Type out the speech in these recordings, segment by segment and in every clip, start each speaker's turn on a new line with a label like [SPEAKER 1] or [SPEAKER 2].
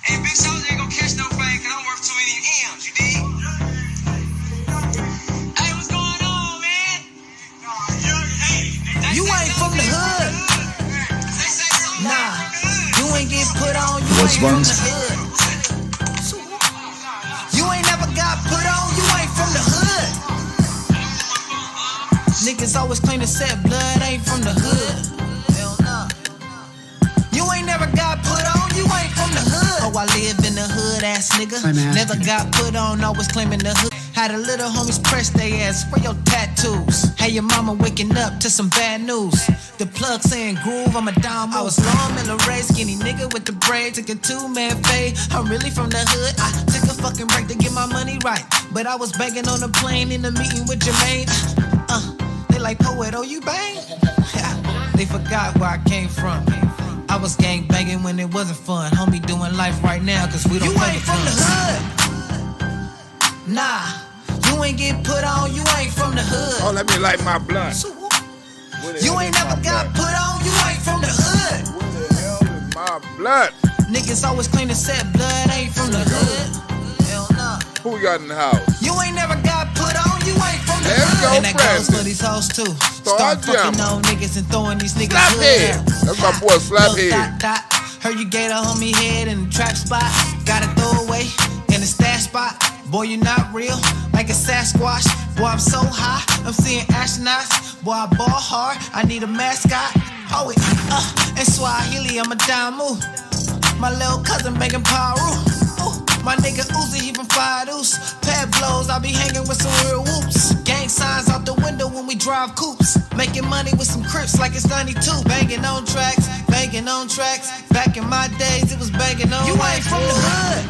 [SPEAKER 1] Hey, Big Soldier ain't gonna catch no fame because I'm worth too many M's, you dig? Hey, what's going on, man?
[SPEAKER 2] You ain't from the hood. Nah, you ain't get put on, you ain't from the hood. You ain't never got put on, you ain't from the hood. Niggas always claim to set blood, ain't from the hood. Hell nah. You ain't never got put on, you ain't from the hood. Oh, I live in the hood, ass nigga. Never got put on, always claiming the hood. Had a little homies press they ass for your tattoos. Hey, your mama waking up to some bad news. The plug saying groove, I'm a dime. I was long Miller Ray, skinny nigga with the braid. Took a 2-man fade, I'm really from the hood. I took a fucking break to get my money right. But I was banging on the plane in the meeting with Jermaine. They like, poet, oh you bang? They forgot where I came from. I was gang banging when it wasn't fun. Homie doing life right now, cause we don't play the fun. You ain't from the hood. Nah. You ain't get put on, you ain't from the hood.
[SPEAKER 3] Oh, let me light my blunt.
[SPEAKER 2] You ain't never got put on, you ain't from the hood.
[SPEAKER 3] Where the hell is my blunt?
[SPEAKER 2] Niggas always claim to set blood, ain't from the hood. Hell nah.
[SPEAKER 3] Who we got in the house?
[SPEAKER 2] You ain't never got put on, you ain't from the
[SPEAKER 3] Let's
[SPEAKER 2] hood.
[SPEAKER 3] go,
[SPEAKER 2] And that goes for these hoes too. Start fucking on niggas and throwing these niggas
[SPEAKER 3] Slaphead. That's my boy Slaphead.
[SPEAKER 2] Heard you gave a homie head in the trap spot. Got a throwaway in the stash spot. Boy, you not real, like a Sasquatch. Boy, I'm so high, I'm seeing astronauts. Boy, I ball hard, I need a mascot. Oh, and Swahili, I'm a damu. My little cousin making paru. My nigga Uzi, he from Fire Deuce. Pad blows, I be hanging with some real whoops. Gang signs out the window when we drive coupes. Making money with some crips like it's 92. Banging on tracks, banging on tracks. Back in my days, it was banging on. You ain't from the hood.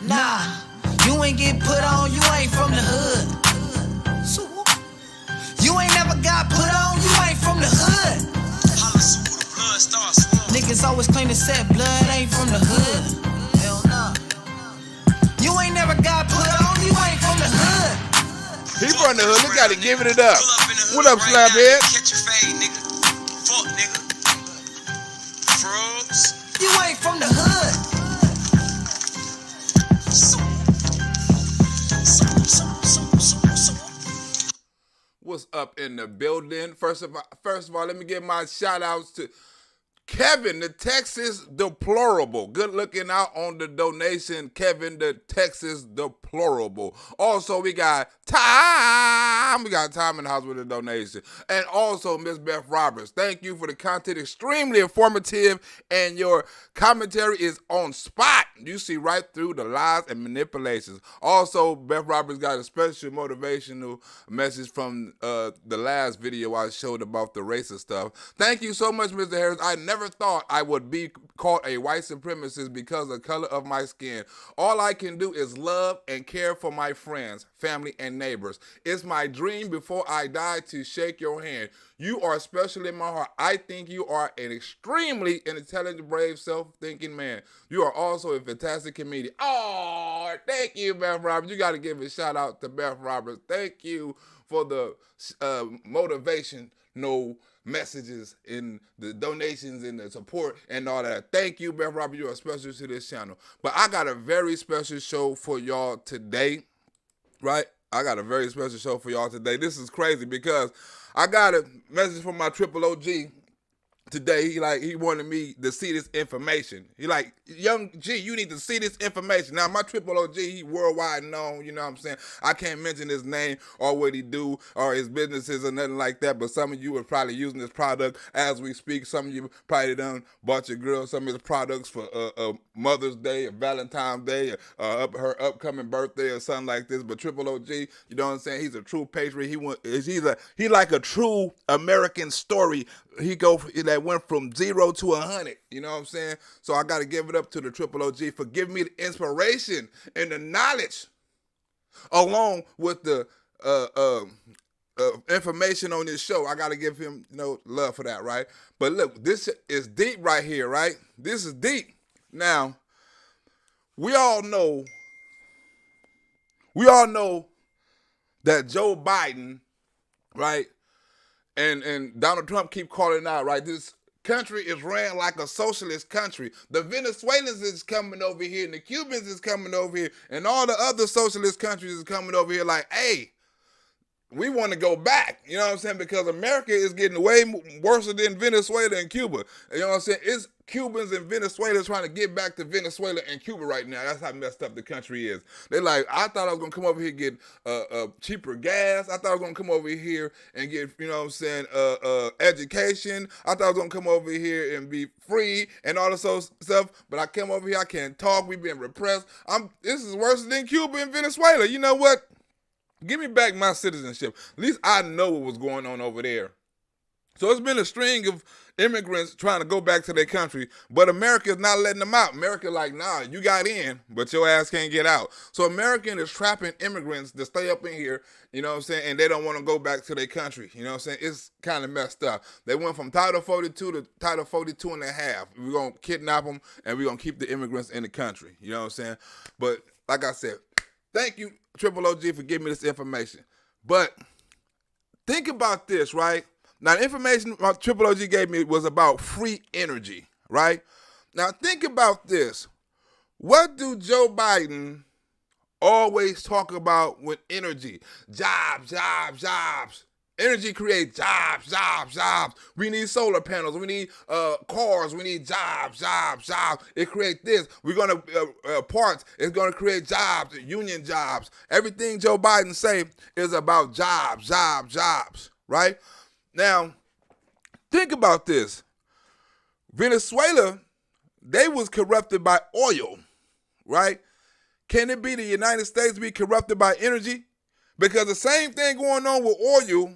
[SPEAKER 2] Nah, you ain't get put on, you ain't from the hood. You ain't never got put on, you ain't from the hood. Niggas always claim to set blood, ain't from the hood. Hell nah. You ain't never got put on, you ain't from the hood.
[SPEAKER 3] He from the hood, we gotta give it up. What up, Slaphead?
[SPEAKER 1] Catch your fade, nigga. Fuck, nigga. Frogs.
[SPEAKER 2] You ain't from the hood.
[SPEAKER 3] What's up in the building? First of all, let me give my shout outs to Kevin, the Texas Deplorable. Good looking out on the donation, Kevin, the Texas Deplorable. Also, we got Time. We got Time in the house with a donation. And also, Miss Beth Roberts. Thank you for the content. Extremely informative. And your commentary is on spot. You see right through the lies and manipulations. Also, Beth Roberts got a special motivational message from the last video I showed about the racist stuff. Thank you so much, Mr. Harris. I never thought I would be called a white supremacist because of the color of my skin. All I can do is love and care for my friends, family, and neighbors. It's my dream before I die to shake your hand. You are special in my heart. I think you are an extremely intelligent, brave, self-thinking man. You are also a fantastic comedian. Oh, thank you, Beth Roberts. You got to give a shout out to Beth Roberts. Thank you for the motivation, messages in the donations and the support and all that. Thank you, Beth Roberts. You are special to this channel. But I got a very special show for y'all today, right? I got a very special show for y'all today. This is crazy because I got a message from my triple OG today. He wanted me to see this information. He like, young G, you need to see this information. Now, my triple OG, he worldwide known, you know what I'm saying? I can't mention his name or what he do or his businesses or nothing like that, but some of you are probably using this product as we speak. Some of you probably done bought your girl some of his products for Mother's Day or Valentine's Day or her upcoming birthday or something like this. But triple OG, you know what I'm saying? He's a true patriot. He like a true American story. He that went from 0 to 100. You know what I'm saying? So I got to give it up to the triple OG for giving me the inspiration and the knowledge, along with the information on this show. I got to give him love for that, right? But look, this is deep right here, right? This is deep. Now, we all know that Joe Biden, right? And Donald Trump keep calling out, right? This country is ran like a socialist country. The Venezuelans is coming over here, and the Cubans is coming over here, and all the other socialist countries is coming over here like, hey, we want to go back, you know what I'm saying? Because America is getting way worse than Venezuela and Cuba. You know what I'm saying? It's Cubans and Venezuela trying to get back to Venezuela and Cuba right now. That's how messed up the country is. They're like, I thought I was going to come over here and get cheaper gas. I thought I was going to come over here and get, you know what I'm saying, education. I thought I was going to come over here and be free and all this stuff. But I came over here, I can't talk. We've been repressed. This is worse than Cuba and Venezuela. You know what? Give me back my citizenship. At least I know what was going on over there. So it's been a string of immigrants trying to go back to their country, but America is not letting them out. America like, nah, you got in, but your ass can't get out. So America is trapping immigrants to stay up in here, you know what I'm saying, and they don't want to go back to their country. You know what I'm saying? It's kind of messed up. They went from Title 42 to Title 42 and a half. We're going to kidnap them, and we're going to keep the immigrants in the country. You know what I'm saying? But like I said, thank you, Triple OG, for giving me this information. But think about this, right? Now, the information my Triple OG gave me was about free energy, right? Now, think about this. What do Joe Biden always talk about with energy? Jobs, jobs, jobs. Energy creates jobs, jobs, jobs. We need solar panels. We need cars. We need jobs, jobs, jobs. It creates this. We're going to, parts. It's going to create jobs, union jobs. Everything Joe Biden say is about jobs, jobs, jobs, right? Now, think about this. Venezuela, they was corrupted by oil, right? Can it be the United States be corrupted by energy? Because the same thing going on with oil,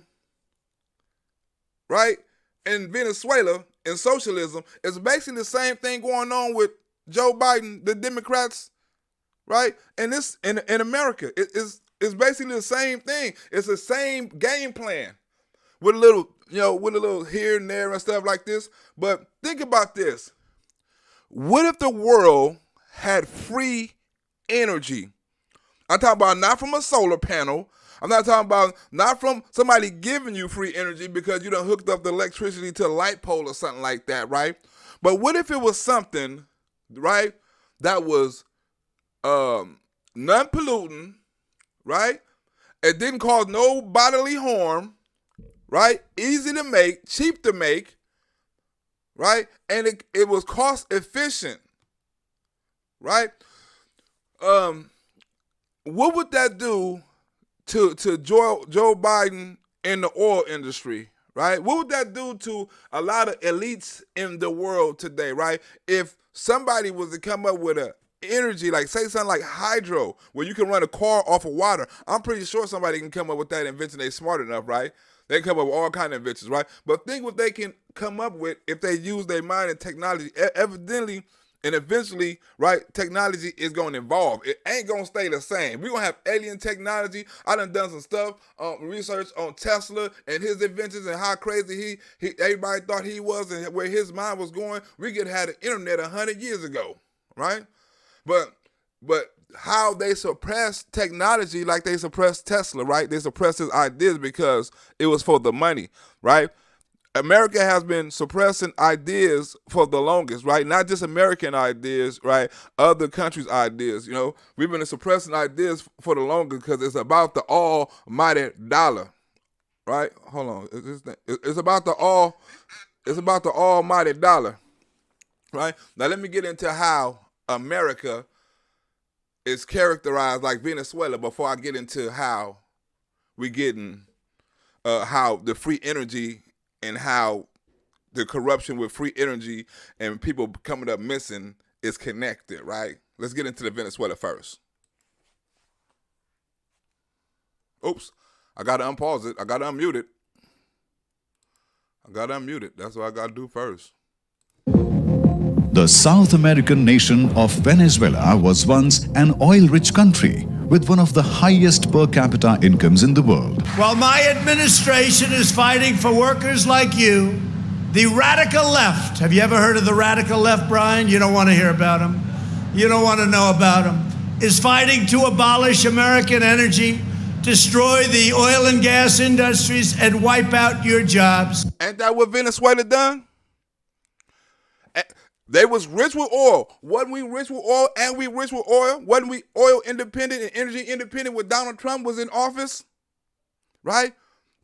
[SPEAKER 3] right, in Venezuela, in socialism, is basically the same thing going on with Joe Biden, the Democrats, right? And this in America, it's basically the same thing. It's the same game plan with a little, with a little here and there and stuff like this. But think about this. What if the world had free energy? I'm talking about not from a solar panel. I'm not talking about not from somebody giving you free energy because you done hooked up the electricity to a light pole or something like that, right? But what if it was something, right, that was non-polluting, right? It didn't cause no bodily harm, right? Easy to make, cheap to make, right? And it was cost efficient, right? What would that do to Joe Biden in the oil industry, right? What would that do to a lot of elites in the world today, right? If somebody was to come up with a energy, like say something like hydro, where you can run a car off of water, I'm pretty sure somebody can come up with that invention. They're smart enough, right? They come up with all kinds of inventions, right? But think what they can come up with if they use their mind and technology. Evidently, and eventually, right, technology is going to evolve. It ain't going to stay the same. We're going to have alien technology. I done some stuff, research on Tesla and his inventions and how crazy everybody thought he was and where his mind was going. We could have had the internet 100 years ago, right? But how they suppressed technology like they suppressed Tesla, right? They suppressed his ideas because it was for the money, right? America has been suppressing ideas for the longest, right? Not just American ideas, right? Other countries' ideas, We've been suppressing ideas for the longest because it's about the almighty dollar, right? Hold on. It's about the almighty dollar, right? Now let me get into how America is characterized like Venezuela before I get into how we getting how the free energy and how the corruption with free energy and people coming up missing is connected, right? Let's get into the Venezuela first. Oops, I got to unpause it. I got to unmute it. That's what I got to do first.
[SPEAKER 4] The South American nation of Venezuela was once an oil-rich country with one of the highest per capita incomes in the world.
[SPEAKER 5] While my administration is fighting for workers like you, the radical left, have you ever heard of the radical left, Brian? You don't want to hear about them. You don't want to know about them. Is fighting to abolish American energy, destroy the oil and gas industries, and wipe out your jobs.
[SPEAKER 3] Ain't that what Venezuela done? They was rich with oil. Wasn't we rich with oil and we rich with oil? Wasn't we oil independent and energy independent when Donald Trump was in office? Right?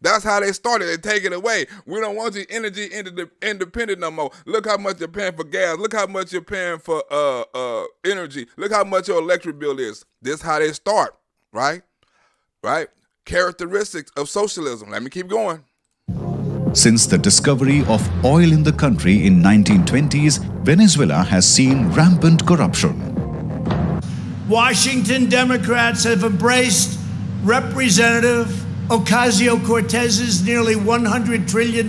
[SPEAKER 3] That's how they started. They take it away. We don't want you energy independent no more. Look how much you're paying for gas. Look how much you're paying for energy. Look how much your electric bill is. This is how they start, right? Right? Characteristics of socialism. Let me keep going.
[SPEAKER 4] Since the discovery of oil in the country in 1920s, Venezuela has seen rampant corruption.
[SPEAKER 5] Washington Democrats have embraced Representative Ocasio-Cortez's nearly $100 trillion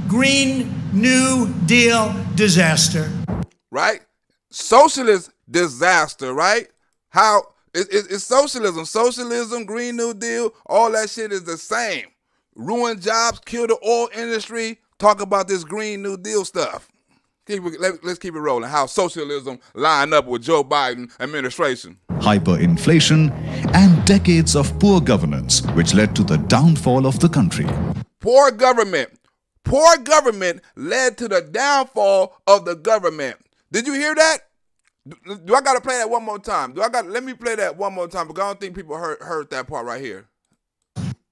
[SPEAKER 5] Green New Deal disaster.
[SPEAKER 3] Right? Socialist disaster, right? How it's socialism. Socialism, Green New Deal, all that shit is the same. Ruin jobs, kill the oil industry, talk about this Green New Deal stuff. Let's keep it rolling. How socialism line up with Joe Biden administration.
[SPEAKER 4] Hyperinflation and decades of poor governance, which led to the downfall of the country.
[SPEAKER 3] Poor government led to the downfall of the government. Did you hear that? Do I got to play that one more time? Let me play that one more time because I don't think people heard that part right here.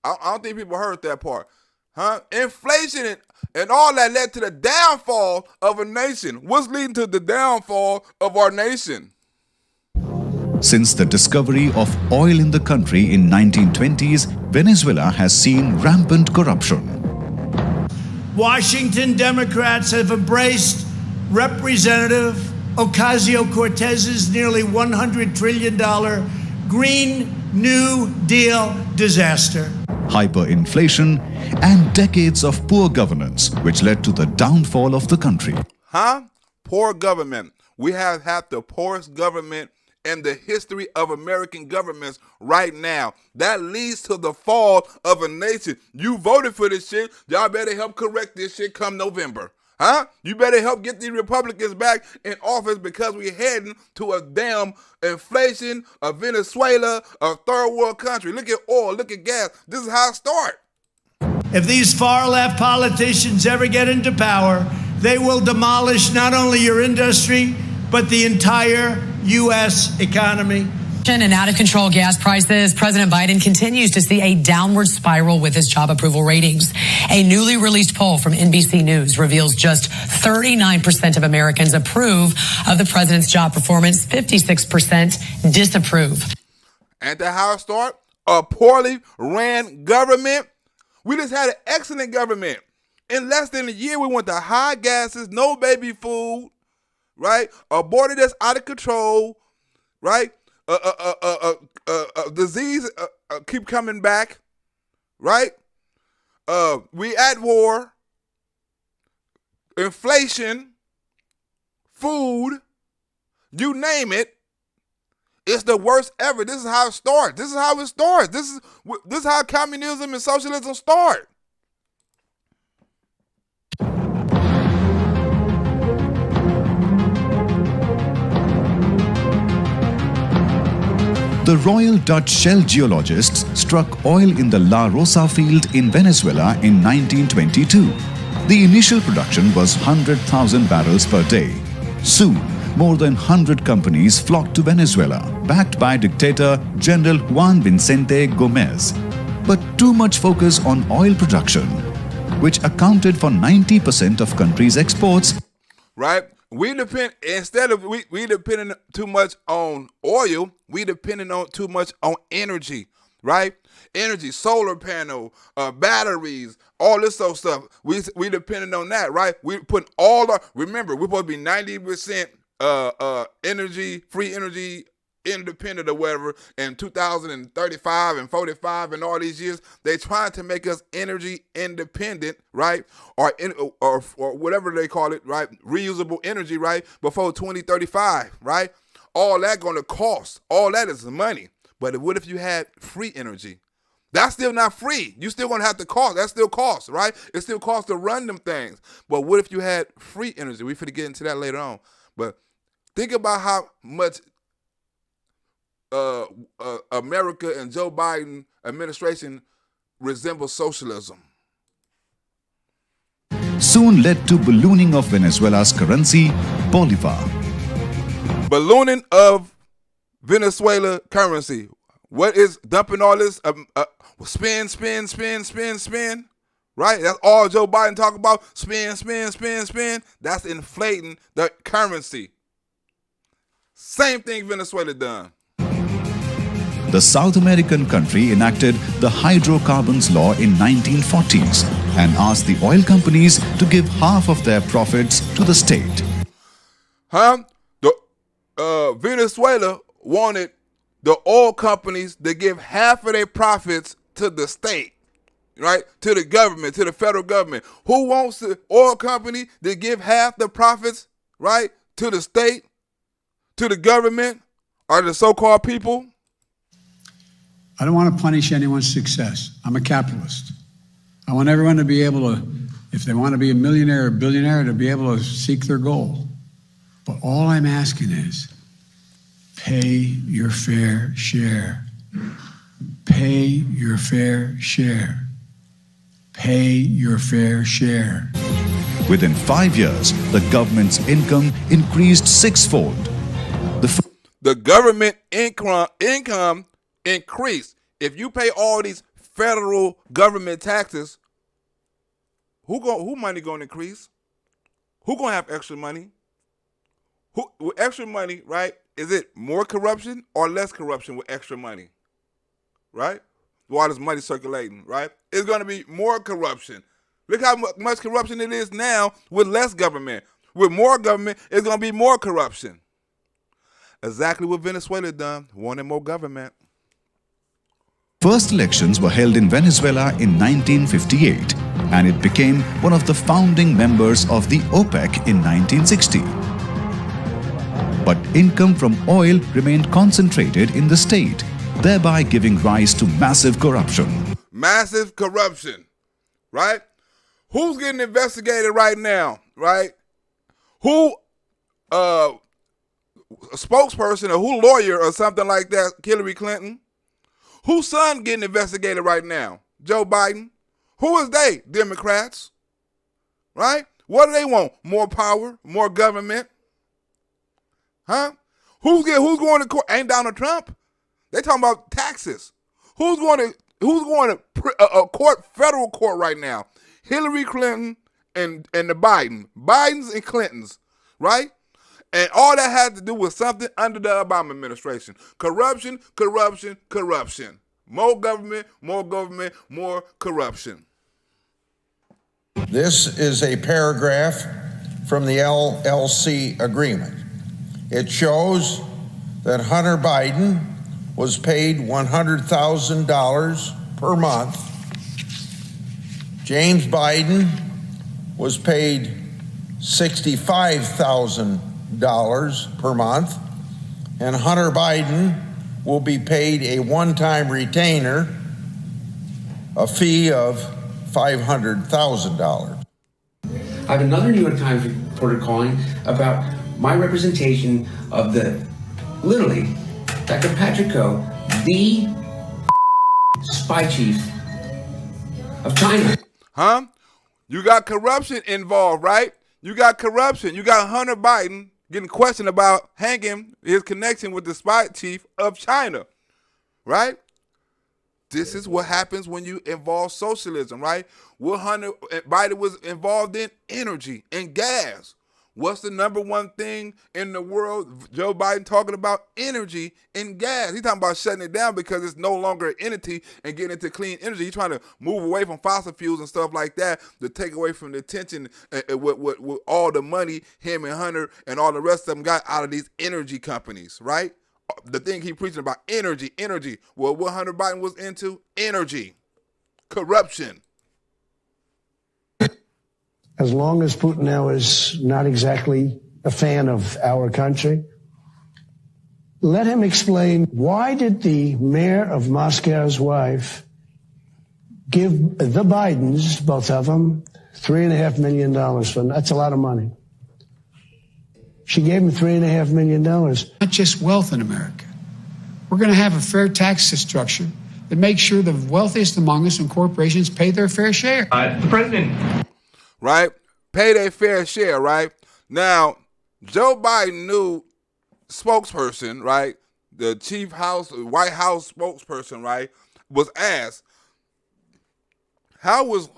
[SPEAKER 3] I don't think people heard that part. Huh? Inflation and all that led to the downfall of a nation. What's leading to the downfall of our nation?
[SPEAKER 4] Since the discovery of oil in the country in 1920s, Venezuela has seen rampant corruption.
[SPEAKER 5] Washington Democrats have embraced Representative Ocasio-Cortez's nearly $100 trillion Green New Deal disaster.
[SPEAKER 4] Hyperinflation and decades of poor governance, which led to the downfall of the country.
[SPEAKER 3] Huh? Poor government. We have had the poorest government in the history of American governments right now. That leads to the fall of a nation. You voted for this shit. Y'all better help correct this shit come November. Huh? You better help get these Republicans back in office because we're heading to a damn inflation, a Venezuela, a third world country. Look at oil, look at gas. This is how it starts.
[SPEAKER 5] If these far-left politicians ever get into power, they will demolish not only your industry, but the entire U.S. economy.
[SPEAKER 6] And out-of-control gas prices, President Biden continues to see a downward spiral with his job approval ratings. A newly released poll from NBC News reveals just 39% of Americans approve of the president's job performance, 56% disapprove.
[SPEAKER 3] And the how it start? A poorly ran government. We just had an excellent government. In less than a year, we went to high gases, no baby food, right? A border that's out of control, right? Disease keep coming back, right? We at war, inflation, food, you name it. It's the worst ever. This is how it starts. This is how it starts. This is how communism and socialism start.
[SPEAKER 4] The Royal Dutch Shell geologists struck oil in the La Rosa field in Venezuela in 1922. The initial production was 100,000 barrels per day. Soon, more than 100 companies flocked to Venezuela, backed by dictator General Juan Vicente Gomez. But too much focus on oil production, which accounted for 90% of country's exports.
[SPEAKER 3] Right? We depend we depending too much on oil, we depending on too much on energy, right? Energy, solar panel, batteries, all this sort of stuff. We depending on that, right? We put remember, we're supposed to be 90% energy, free energy, independent or whatever in 2035 and 45 and all these years. They trying to make us energy independent, right? Or whatever they call it, right? Reusable energy, right? Before 2035, right? All that going to cost. All that is money. But what if you had free energy? That's still not free. You still going to have to cost. That still costs, right? It still costs to run them things. But what if you had free energy? We're going to get into that later on. But think about how much America and Joe Biden administration resembles socialism.
[SPEAKER 4] soon led to ballooning of Venezuela's currency, bolivar.
[SPEAKER 3] Ballooning of Venezuela currency. What is dumping all this? Spin. Right? That's all Joe Biden talk about. Spin. That's inflating the currency. Same thing Venezuela done.
[SPEAKER 4] The South American country enacted the hydrocarbons law in 1940s and asked the oil companies to give half of their profits to the state.
[SPEAKER 3] Venezuela wanted the oil companies to give half of their profits to the state, right? To the government, to the federal government. Who wants the oil company to give half the profits, right? To the state, to the government, or the so-called people?
[SPEAKER 5] I don't want to punish anyone's success. I'm a capitalist. I want everyone to be able to, if they want to be a millionaire or billionaire, to be able to seek their goal. But all I'm asking is, pay your fair share. Pay your fair share. Pay your fair share.
[SPEAKER 4] Within 5 years, the government's income increased sixfold.
[SPEAKER 3] The government income increased. If you pay all these federal government taxes, who money gonna increase? Who gonna have extra money? Who with extra money, right? Is it more corruption or less corruption with extra money? Right? While there's money circulating, right? It's gonna be more corruption. Look how much corruption it is now with less government. With more government, it's gonna be more corruption. Exactly what Venezuela done, wanted more government.
[SPEAKER 4] First elections were held in Venezuela in 1958, and it became one of the founding members of the OPEC in 1960. But income from oil remained concentrated in the state, thereby giving rise to massive corruption.
[SPEAKER 3] Massive corruption, right? Who's getting investigated right now, right? Who, a spokesperson or who lawyer or something like that, Hillary Clinton? Whose son getting investigated right now? Joe Biden. Who is they? Democrats. Right? What do they want? More power? More government? Huh? Who's going to court? Ain't Donald Trump? They talking about taxes. Who's going to a court, federal court right now? Hillary Clinton and the Bidens and Clintons, right? And all that had to do with something under the Obama administration. Corruption. More government, more corruption.
[SPEAKER 7] This is a paragraph from the LLC agreement. It shows that Hunter Biden was paid $100,000 per month. James Biden was paid $65,000 per month, and Hunter Biden will be paid a one-time retainer, a fee of $500,000.
[SPEAKER 8] I have another New York Times reporter calling about my representation of literally, Dr. Patrick Koh, the spy chief of China.
[SPEAKER 3] Huh? You got corruption involved, right? You got corruption. You got Hunter Biden getting questioned about hanging his connection with the spy chief of China, right? This is what happens when you involve socialism, right? What Hunter Biden was involved in? Energy and gas. What's the number one thing in the world? Joe Biden talking about energy and gas. He's talking about shutting it down because it's no longer an entity and getting into clean energy. He's trying to move away from fossil fuels and stuff like that to take away from the attention with all the money him and Hunter and all the rest of them got out of these energy companies, right? The thing he preaching about, energy. Well, what Hunter Biden was into? Energy. Corruption.
[SPEAKER 9] As long as Putin now is not exactly a fan of our country, let him explain why did the mayor of Moscow's wife give the Bidens, both of them, $3.5 million for them? That's a lot of money. She gave him $3.5 million.
[SPEAKER 10] Not just wealth in America. We're going to have a fair tax structure that makes sure the wealthiest among us and corporations pay their fair share.
[SPEAKER 8] The president.
[SPEAKER 3] Right? pay their fair share, right? Now, Joe Biden new spokesperson, right? The White House spokesperson, right, was asked, how was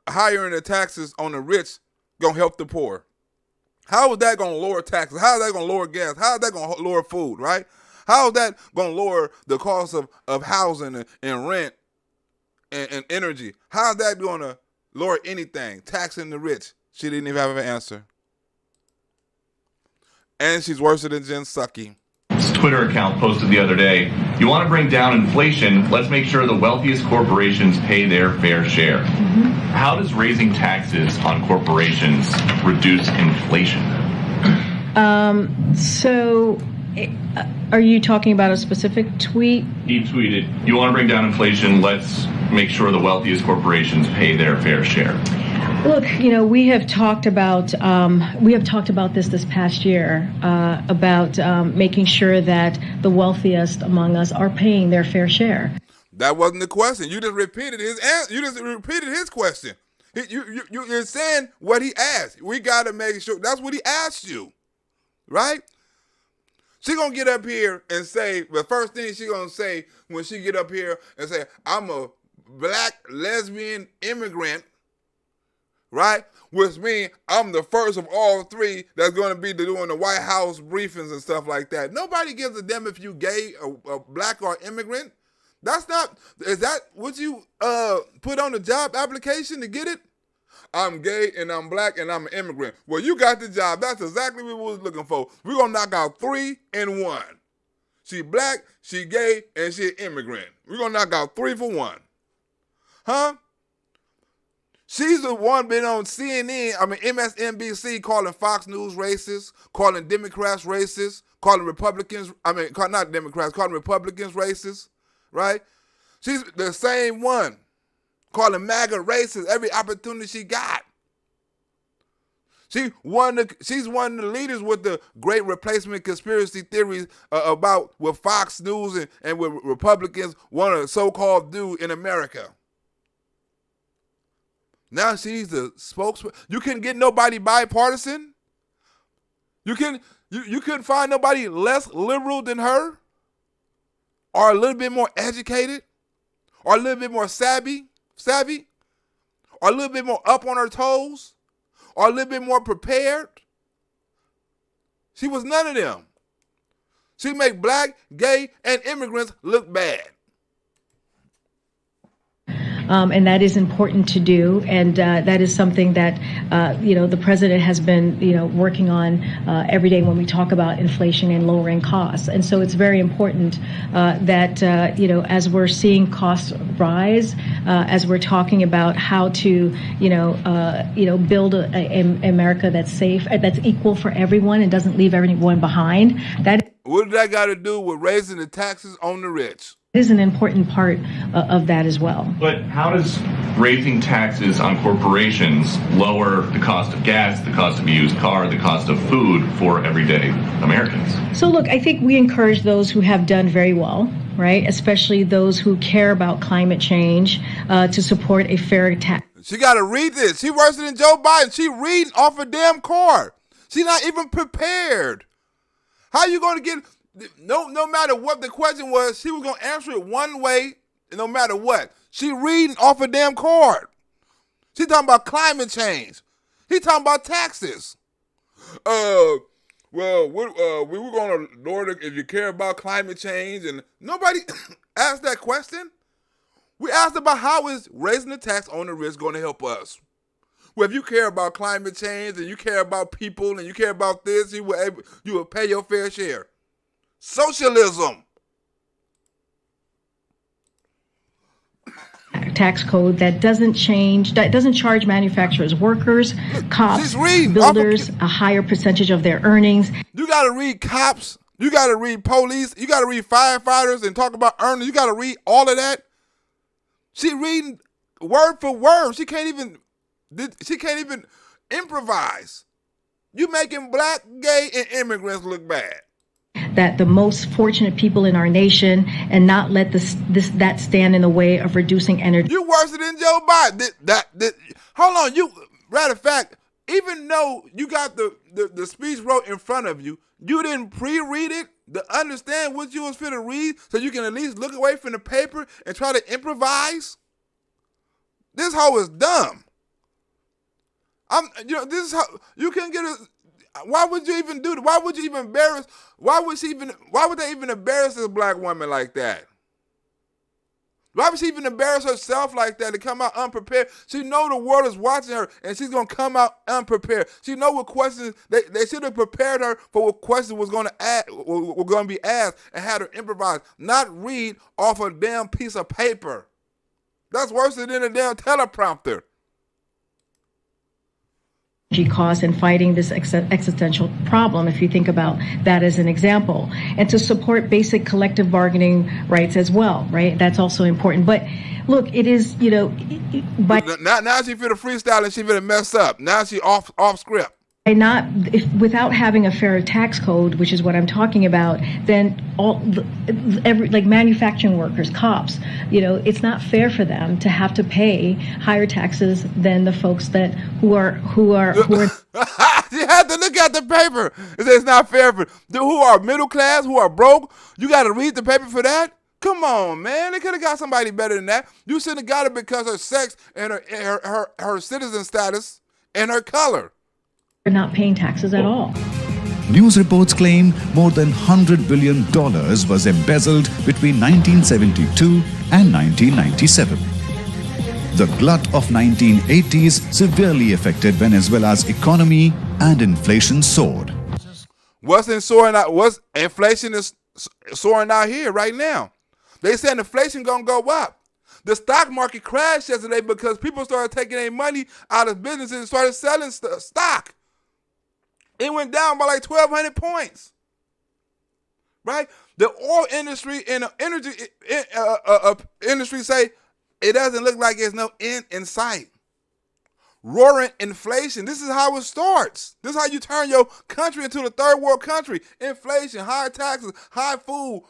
[SPEAKER 3] hiring the taxes on the rich going to help the poor? How is that going to lower taxes? How is that going to lower gas? How is that going to lower food, right? How is that going to lower the cost of housing and rent and energy? How is that going to lower anything? Taxing the rich. She didn't even have an answer. And she's worse than Jen Psaki.
[SPEAKER 11] This Twitter account posted the other day, you want to bring down inflation, let's make sure the wealthiest corporations pay their fair share. Mm-hmm. How does raising taxes on corporations reduce inflation?
[SPEAKER 12] Are you talking about a specific tweet?
[SPEAKER 11] He tweeted, you want to bring down inflation, let's make sure the wealthiest corporations pay their fair share.
[SPEAKER 12] Look, we have talked about this past year about making sure that the wealthiest among us are paying their fair share.
[SPEAKER 3] That wasn't the question. You just repeated his answer. You just repeated his question. You're saying what he asked. We got to make sure that's what he asked you, right? She gonna get up here and say the first thing she gonna say when she get up here and say, I'm a black lesbian immigrant, right? Which means I'm the first of all three that's going to be doing the White House briefings and stuff like that. Nobody gives a damn if you gay, or black, or immigrant. Is that what you put on the job application to get it? I'm gay and I'm black and I'm an immigrant. Well, you got the job. That's exactly what we was looking for. We're going to knock out 3 in 1. She black, she gay, and she an immigrant. We're going to knock out 3 for 1. Huh? She's the one been on MSNBC calling Fox News racist, calling Democrats racist, calling Republicans, not Democrats, calling Republicans racist, right? She's the same one calling MAGA racist every opportunity she got. She's one of the leaders with the great replacement conspiracy theories about what Fox News and what Republicans want to so-called do in America. Now she's the spokesman. You couldn't get nobody bipartisan. You couldn't find nobody less liberal than her, or a little bit more educated, or a little bit more savvy, or a little bit more up on her toes, or a little bit more prepared. She was none of them. She make black, gay, and immigrants look bad.
[SPEAKER 12] And that is important to do, and that is something that the president has been working on every day when we talk about inflation and lowering costs. And so it's very important that as we're seeing costs rise, as we're talking about how to build a America that's safe, that's equal for everyone and doesn't leave everyone behind.
[SPEAKER 3] What did that got to do with raising the taxes on the rich?
[SPEAKER 12] Is an important part of that as well.
[SPEAKER 11] But how does raising taxes on corporations lower the cost of gas, the cost of a used car, the cost of food for everyday Americans?
[SPEAKER 12] So look, I think we encourage those who have done very well, right, especially those who care about climate change, to support a fair tax.
[SPEAKER 3] She got to read this. She worse than Joe Biden. She reading off a damn card. She's not even prepared. How you going to get... No matter what the question was, she was going to answer it one way, no matter what. She reading off a damn card. She talking about climate change. He talking about taxes. We were going to lower if you care about climate change, and nobody asked that question. We asked about how is raising the tax on the rich going to help us. Well, if you care about climate change and you care about people and you care about this, you will pay your fair share. Socialism.
[SPEAKER 12] Tax code that doesn't charge manufacturers, workers, cops, builders a higher percentage of their earnings.
[SPEAKER 3] You got to read cops. You got to read police. You got to read firefighters and talk about earnings. You got to read all of that. She reading word for word. She can't even improvise. You making black, gay, and immigrants look bad.
[SPEAKER 12] That the most fortunate people in our nation, and not let that stand in the way of reducing energy.
[SPEAKER 3] You worse than Joe Biden. Hold on. Matter of fact, even though you got the speech wrote in front of you, you didn't pre-read it to understand what you was finna read so you can at least look away from the paper and try to improvise? This hoe is dumb. This is how you can get a. Why would you even do that? Why would you even embarrass? Why would they even embarrass this black woman like that? Why would she even embarrass herself like that to come out unprepared? She know the world is watching her, and she's gonna come out unprepared. She know what questions they should have prepared her for. What questions was gonna be asked, and had her improvise, not read off a damn piece of paper. That's worse than a damn teleprompter.
[SPEAKER 12] Costs in fighting this existential problem, if you think about that as an example, and to support basic collective bargaining rights as well, right? That's also important. But look, it is, now
[SPEAKER 3] she finna freestyle and she finna mess up. Now she off script.
[SPEAKER 12] Without having a fair tax code, which is what I'm talking about, then like manufacturing workers, cops, it's not fair for them to have to pay higher taxes than the folks who are. You
[SPEAKER 3] have to look at the paper. It's not fair for who are middle class, who are broke. You got to read the paper for that. Come on, man. They could have got somebody better than that. You shouldn't have got it because of her sex and her citizen status and her color.
[SPEAKER 12] Not paying taxes at all.
[SPEAKER 4] News reports claim more than $100 billion was embezzled between 1972 and 1997. The glut of 1980s severely affected Venezuela's economy and inflation soared.
[SPEAKER 3] What's inflation is soaring out here right now. They said inflation gonna go up. The stock market crashed yesterday because people started taking their money out of businesses and started selling stock. It went down by like 1,200 points, right? The oil industry and the energy industry say it doesn't look like there's no end in sight. Roaring inflation. This is how it starts. This is how you turn your country into the third world country. Inflation, high taxes, high food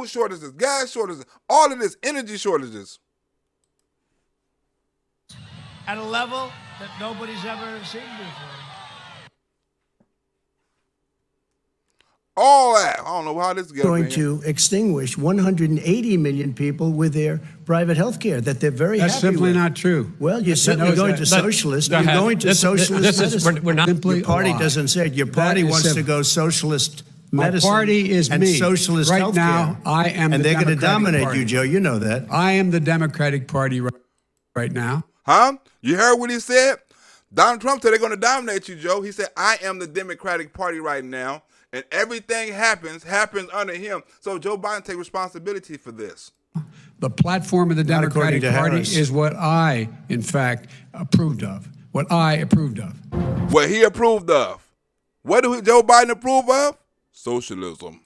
[SPEAKER 3] shortages, gas shortages, all of this, energy shortages.
[SPEAKER 5] At a level that nobody's ever seen before.
[SPEAKER 3] All that. I don't know how this is
[SPEAKER 9] going to extinguish 180 million people with their private health care that they're very
[SPEAKER 10] That's
[SPEAKER 9] happy with.
[SPEAKER 10] simply not true.
[SPEAKER 9] Well, you're certainly going to socialist. You're going to socialist medicine.
[SPEAKER 10] We're not simply
[SPEAKER 9] your party
[SPEAKER 10] a lie.
[SPEAKER 9] doesn't say it. Your party wants to go socialist medicine.
[SPEAKER 10] My party is
[SPEAKER 9] and
[SPEAKER 10] me.
[SPEAKER 9] socialist
[SPEAKER 10] right
[SPEAKER 9] healthcare.
[SPEAKER 10] now, I am
[SPEAKER 9] and
[SPEAKER 10] the
[SPEAKER 9] they're going to dominate
[SPEAKER 10] Party.
[SPEAKER 9] you, Joe. You know that.
[SPEAKER 10] I am the Democratic Party right now.
[SPEAKER 3] Huh? You heard what he said? Donald Trump said they're going to dominate you, Joe. He said, I am the Democratic Party right now. And everything happens under him. So Joe Biden take responsibility for this.
[SPEAKER 10] The platform of the Democratic Party is what I, in fact, approved of. What I approved of.
[SPEAKER 3] What he approved of. What did Joe Biden approve of? Socialism.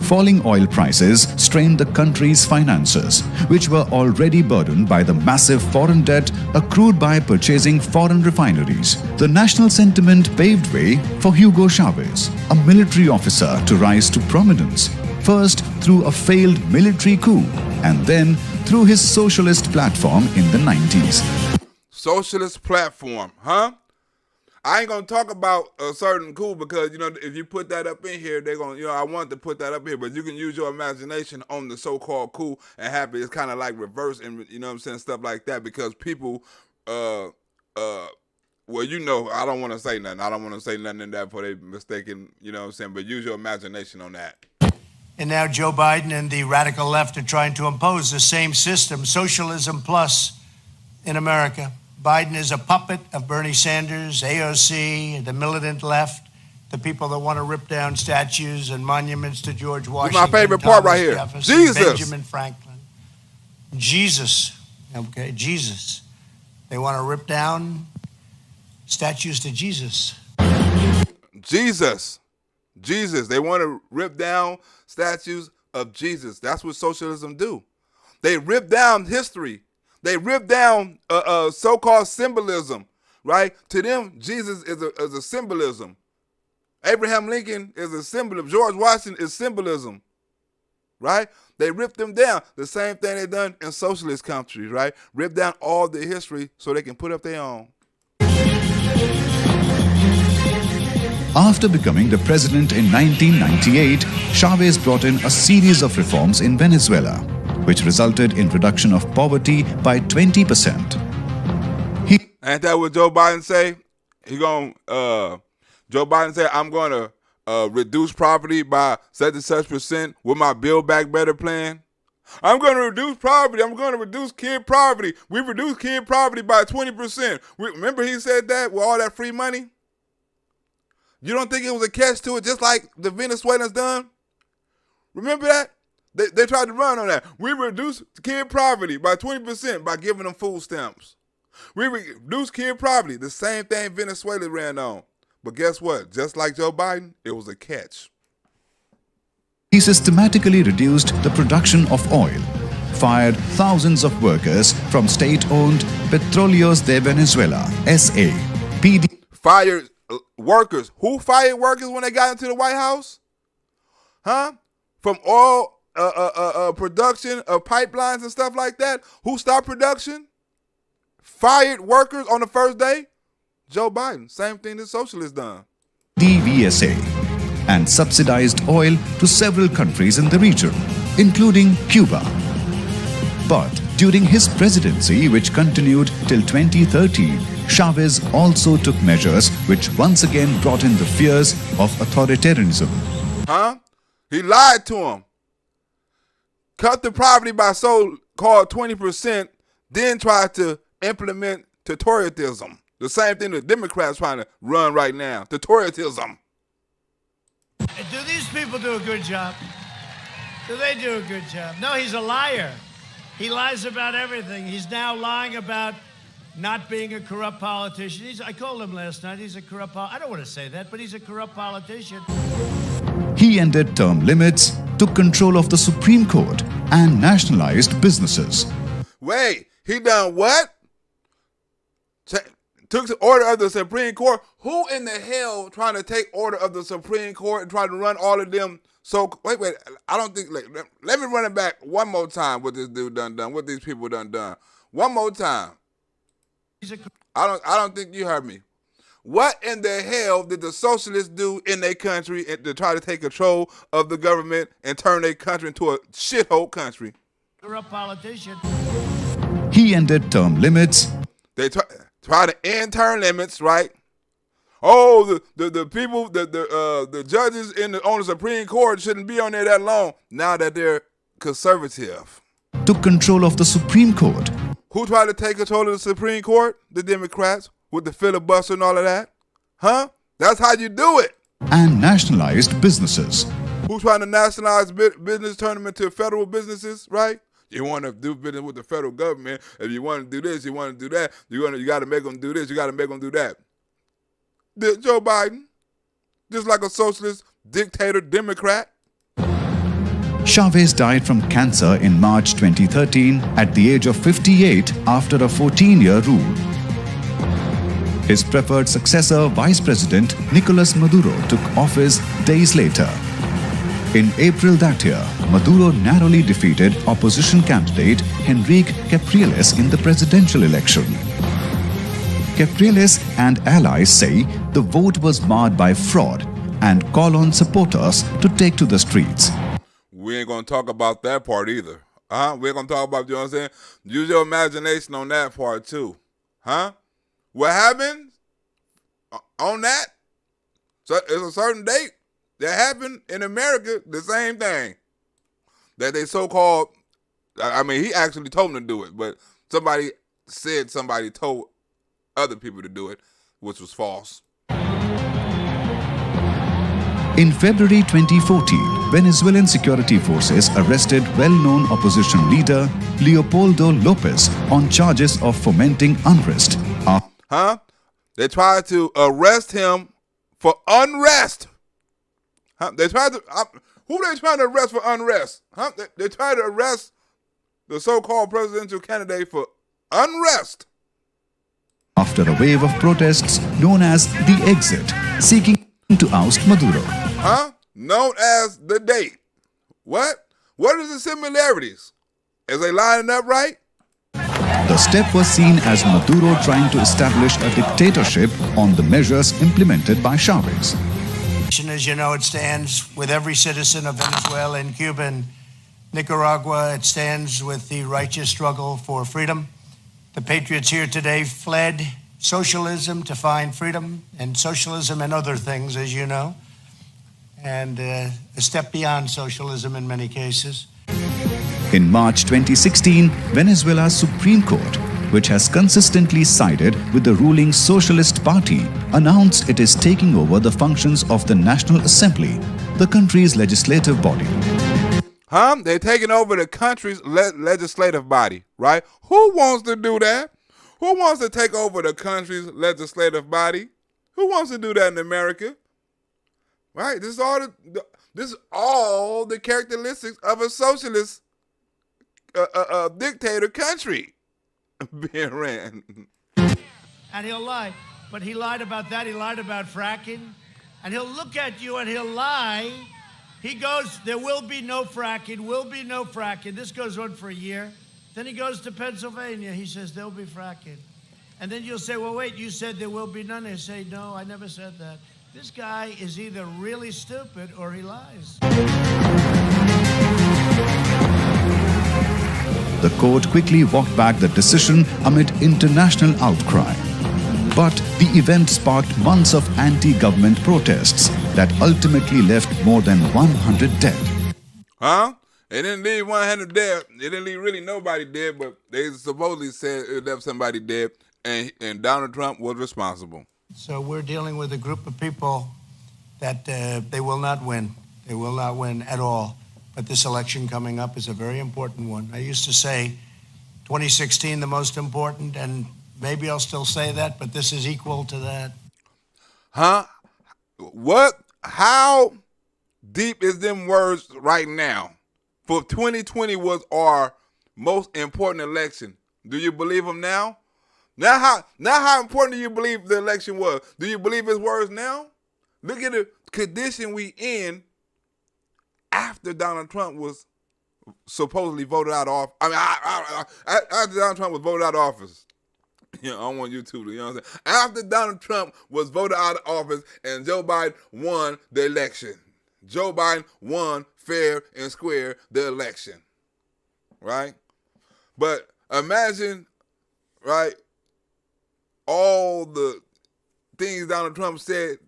[SPEAKER 4] Falling oil prices strained the country's finances, which were already burdened by the massive foreign debt accrued by purchasing foreign refineries. The national sentiment paved way for Hugo Chavez, a military officer to rise to prominence, first through a failed military coup, and then through his socialist platform in the 90s.
[SPEAKER 3] Socialist platform, huh? I ain't gonna talk about a certain coup because, if you put that up in here, they're gonna, I want to put that up here, but you can use your imagination on the so-called coup and have it. It's kind of like reverse and, stuff like that because people, I don't want to say nothing. I don't want to say nothing in that before they mistaken, but use your imagination on that.
[SPEAKER 5] And now Joe Biden and the radical left are trying to impose the same system, socialism plus, in America. Biden is a puppet of Bernie Sanders, AOC, the militant left, the people that want to rip down statues and monuments to George Washington.
[SPEAKER 3] This is my favorite part right here.
[SPEAKER 5] Jefferson,
[SPEAKER 3] Jesus.
[SPEAKER 5] Benjamin Franklin. Jesus. Okay, Jesus. They want to rip down statues to Jesus.
[SPEAKER 3] Jesus. They want to rip down statues of Jesus. That's what socialism do. They rip down history. They rip down so-called symbolism, right? To them, Jesus is a symbolism. Abraham Lincoln is a symbolism. George Washington is symbolism, right? They rip them down. The same thing they done in socialist countries, right? Rip down all the history so they can put up their own.
[SPEAKER 4] After becoming the president in 1998, Chavez brought in a series of reforms in Venezuela, which resulted in reduction of poverty by 20%.
[SPEAKER 3] Ain't that what Joe Biden say? Joe Biden said, I'm going to reduce poverty by such and such percent with my Build Back Better plan. I'm going to reduce poverty. I'm going to reduce kid poverty. We reduced kid poverty by 20%. Remember he said that with all that free money? You don't think it was a catch to it, just like the Venezuelans done? Remember that? They tried to run on that. We reduced kid poverty by 20% by giving them food stamps. We reduced kid poverty, the same thing Venezuela ran on. But guess what? Just like Joe Biden, it was a catch.
[SPEAKER 4] He systematically reduced the production of oil, fired thousands of workers from state-owned Petróleos de Venezuela, SA, PD.
[SPEAKER 3] Fired workers. Who fired workers when they got into the White House? Huh? From oil production of pipelines and stuff like that? Who stopped production? Fired workers on the first day? Joe Biden. Same thing the Socialist done.
[SPEAKER 4] DVSA, and subsidized oil to several countries in the region, including Cuba. But during his presidency, which continued till 2013, Chavez also took measures which once again brought in the fears of authoritarianism.
[SPEAKER 3] Huh? He lied to him. Cut the poverty by so-called 20%, then tried to implement totalitarianism. The same thing the Democrats trying to run right now. Totalitarianism.
[SPEAKER 5] Do these people do a good job? Do they do a good job? No, he's a liar. He lies about everything. He's now lying about not being a corrupt politician. I called him last night. He's a corrupt I don't want to say that, but he's a corrupt politician.
[SPEAKER 4] He ended term limits, took control of the Supreme Court, and nationalized businesses.
[SPEAKER 3] Wait, he done what? Took the order of the Supreme Court. Who in the hell trying to take order of the Supreme Court and try to run all of them? So wait, I don't think. Let me run it back one more time. What this dude done, what these people done. One more time. I don't think you heard me. What in the hell did the socialists do in their country to try to take control of the government and turn their country into a shithole country?
[SPEAKER 5] Corrupt politician.
[SPEAKER 4] He ended term limits.
[SPEAKER 3] They try to end term limits, right? Oh, the people, the judges on the Supreme Court shouldn't be on there that long now that they're conservative.
[SPEAKER 4] Took control of the Supreme Court.
[SPEAKER 3] Who tried to take control of the Supreme Court? The Democrats with the filibuster and all of that. Huh? That's how you do it.
[SPEAKER 4] And nationalized businesses.
[SPEAKER 3] Who's trying to nationalize business, turn them into federal businesses, right? You want to do business with the federal government. If you want to do this, you want to do that. You got to make them do this. You got to make them do that. Joe Biden, just like a socialist dictator Democrat.
[SPEAKER 4] Chavez died from cancer in March 2013 at the age of 58 after a 14-year rule. His preferred successor, Vice President Nicolas Maduro, took office days later. In April that year, Maduro narrowly defeated opposition candidate Enrique Capriles in the presidential election. Capriles and allies say the vote was marred by fraud and call on supporters to take to the streets.
[SPEAKER 3] We ain't going to talk about that part either. We ain't going to talk about, you know what I'm saying? Use your imagination on that part too. What happened on that? So it's a certain date that happened in America, the same thing. That they so-called, I mean, he actually told them to do it, but somebody told other people to do it, which was false.
[SPEAKER 4] In February 2014, Venezuelan security forces arrested well-known opposition leader Leopoldo Lopez on charges of fomenting unrest.
[SPEAKER 3] They tried to arrest him for unrest. They tried to. Who they trying to arrest for unrest? They tried to arrest the so-called presidential candidate for unrest.
[SPEAKER 4] After a wave of protests known as the Exit, seeking to oust Maduro.
[SPEAKER 3] Known as the date. What? What are the similarities? Is they lining up right?
[SPEAKER 4] The step was seen as Maduro trying to establish a dictatorship on the measures implemented by Chavez.
[SPEAKER 9] As you know, it stands with every citizen of Venezuela and Cuba and Nicaragua. It stands with the righteous struggle for freedom. The patriots here today fled socialism to find freedom, and socialism and other things, as you know, and a step beyond socialism in many cases.
[SPEAKER 4] In March 2016, Venezuela's Supreme Court, which has consistently sided with the ruling Socialist Party, announced it is taking over the functions of the National Assembly, the country's legislative body.
[SPEAKER 3] They're taking over the country's legislative body, right? Who wants to do that? Who wants to take over the country's legislative body? Who wants to do that in America? Right? This is all the characteristics of a socialist dictator country being ran.
[SPEAKER 5] And he'll lie. But he lied about that. He lied about fracking. And he'll look at you and he'll lie. He goes, there will be no fracking, will be no fracking. This goes on for a year. Then he goes to Pennsylvania. He says, there'll be fracking. And then you'll say, well, wait, you said there will be none. He'll say, no, I never said that. This guy is either really stupid or he lies.
[SPEAKER 4] The court quickly walked back the decision amid international outcry. But the event sparked months of anti-government protests that ultimately left more than 100 dead.
[SPEAKER 3] They didn't leave 100 dead. They didn't leave really nobody dead, but they supposedly said it left somebody dead, and Donald Trump was responsible.
[SPEAKER 9] So we're dealing with a group of people that they will not win. They will not win at all. But this election coming up is a very important one. I used to say 2016 the most important, and maybe I'll still say that, but this is equal to that.
[SPEAKER 3] What? How deep is them words right now? For 2020 was our most important election. Do you believe them now? Now how important do you believe the election was? Do you believe his words now? Look at the condition we in after Donald Trump was supposedly voted out of office. After Donald Trump was voted out of office. I don't want you to, you know what I'm saying? After Donald Trump was voted out of office and Joe Biden won the election. Joe Biden won fair and square the election. Right? But imagine, right, all the things Donald Trump said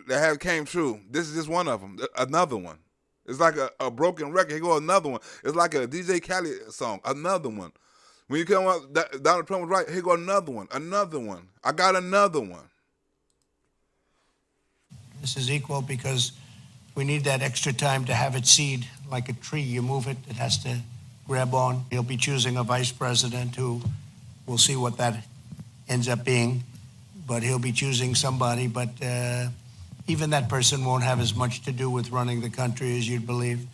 [SPEAKER 3] that have came true. This is just one of them. Another one. It's like a broken record. Here go another one. It's like a DJ Khaled song. Another one. When you come up, Donald Trump was right. Here go another one. Another one. I got another one.
[SPEAKER 9] This is equal because we need that extra time to have it seed like a tree. You move it, it has to grab on. He'll be choosing a vice president who we'll see what that ends up being, but he'll be choosing somebody. But even that person won't have as much to do with running the country as you'd believe.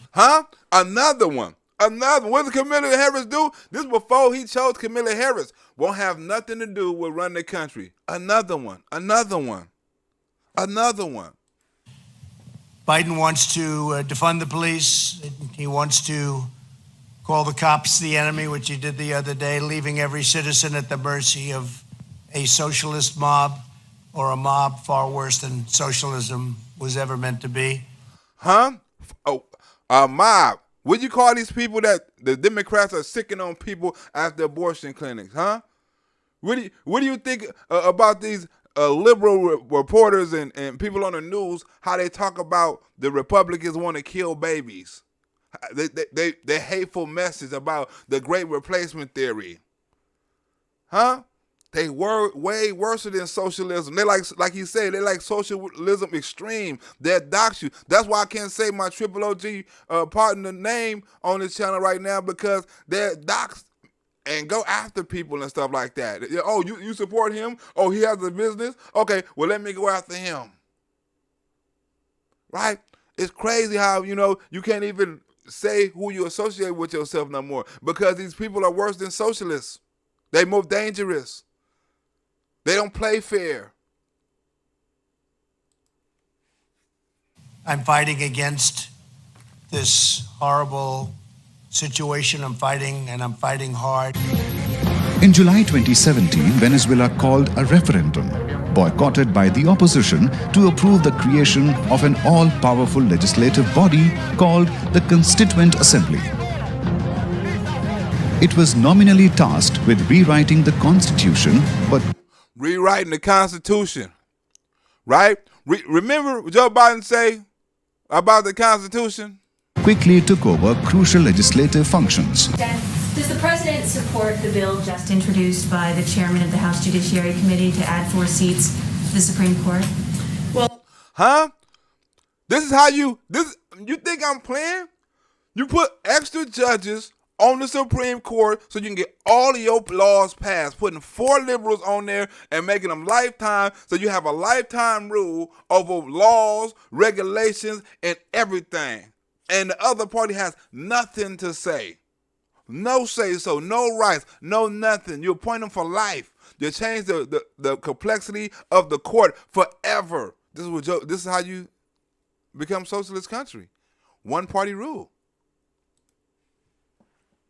[SPEAKER 3] Another one. What did Kamala Harris do? This before he chose Kamala Harris. Won't have nothing to do with running the country. Another one. Another one. Another one.
[SPEAKER 9] Biden wants to defund the police. He wants to call the cops the enemy, which he did the other day, leaving every citizen at the mercy of a socialist mob, or a mob far worse than socialism was ever meant to be.
[SPEAKER 3] A mob. What do you call these people that the Democrats are sicking on people after abortion clinics, What do you think about these liberal reporters and people on the news, how they talk about the Republicans want to kill babies? They hateful message about the great replacement theory. They were way worse than socialism. They like you say, they like socialism extreme. They dox you. That's why I can't say my Triple OG partner name on this channel right now, because they're doxed and go after people and stuff like that. Oh, you support him? Oh, he has a business? Okay, well, let me go after him. Right? It's crazy how, you can't even say who you associate with yourself no more, because these people are worse than socialists. They're more dangerous. They don't play fair.
[SPEAKER 9] I'm fighting against this horrible situation. I'm fighting, and I'm fighting hard.
[SPEAKER 4] In July 2017, Venezuela called a referendum, boycotted by the opposition, to approve the creation of an all-powerful legislative body called the Constituent Assembly. It was nominally tasked with rewriting the Constitution, but
[SPEAKER 3] rewriting the Constitution, right? Remember what Joe Biden say about the Constitution?
[SPEAKER 4] Quickly took over crucial legislative functions.
[SPEAKER 13] Does the president support the bill just introduced by the chairman of the House Judiciary Committee to add 4 seats to the Supreme Court? Well,
[SPEAKER 3] This is how you think I'm playing? You put extra judges on the Supreme Court so you can get all of your laws passed, putting 4 liberals on there and making them lifetime, so you have a lifetime rule over laws, regulations, and everything. And the other party has nothing to say. No say so, no rights, no nothing. You appoint them for life. You change the complexity of the court forever. This is how you become socialist country. One party rule.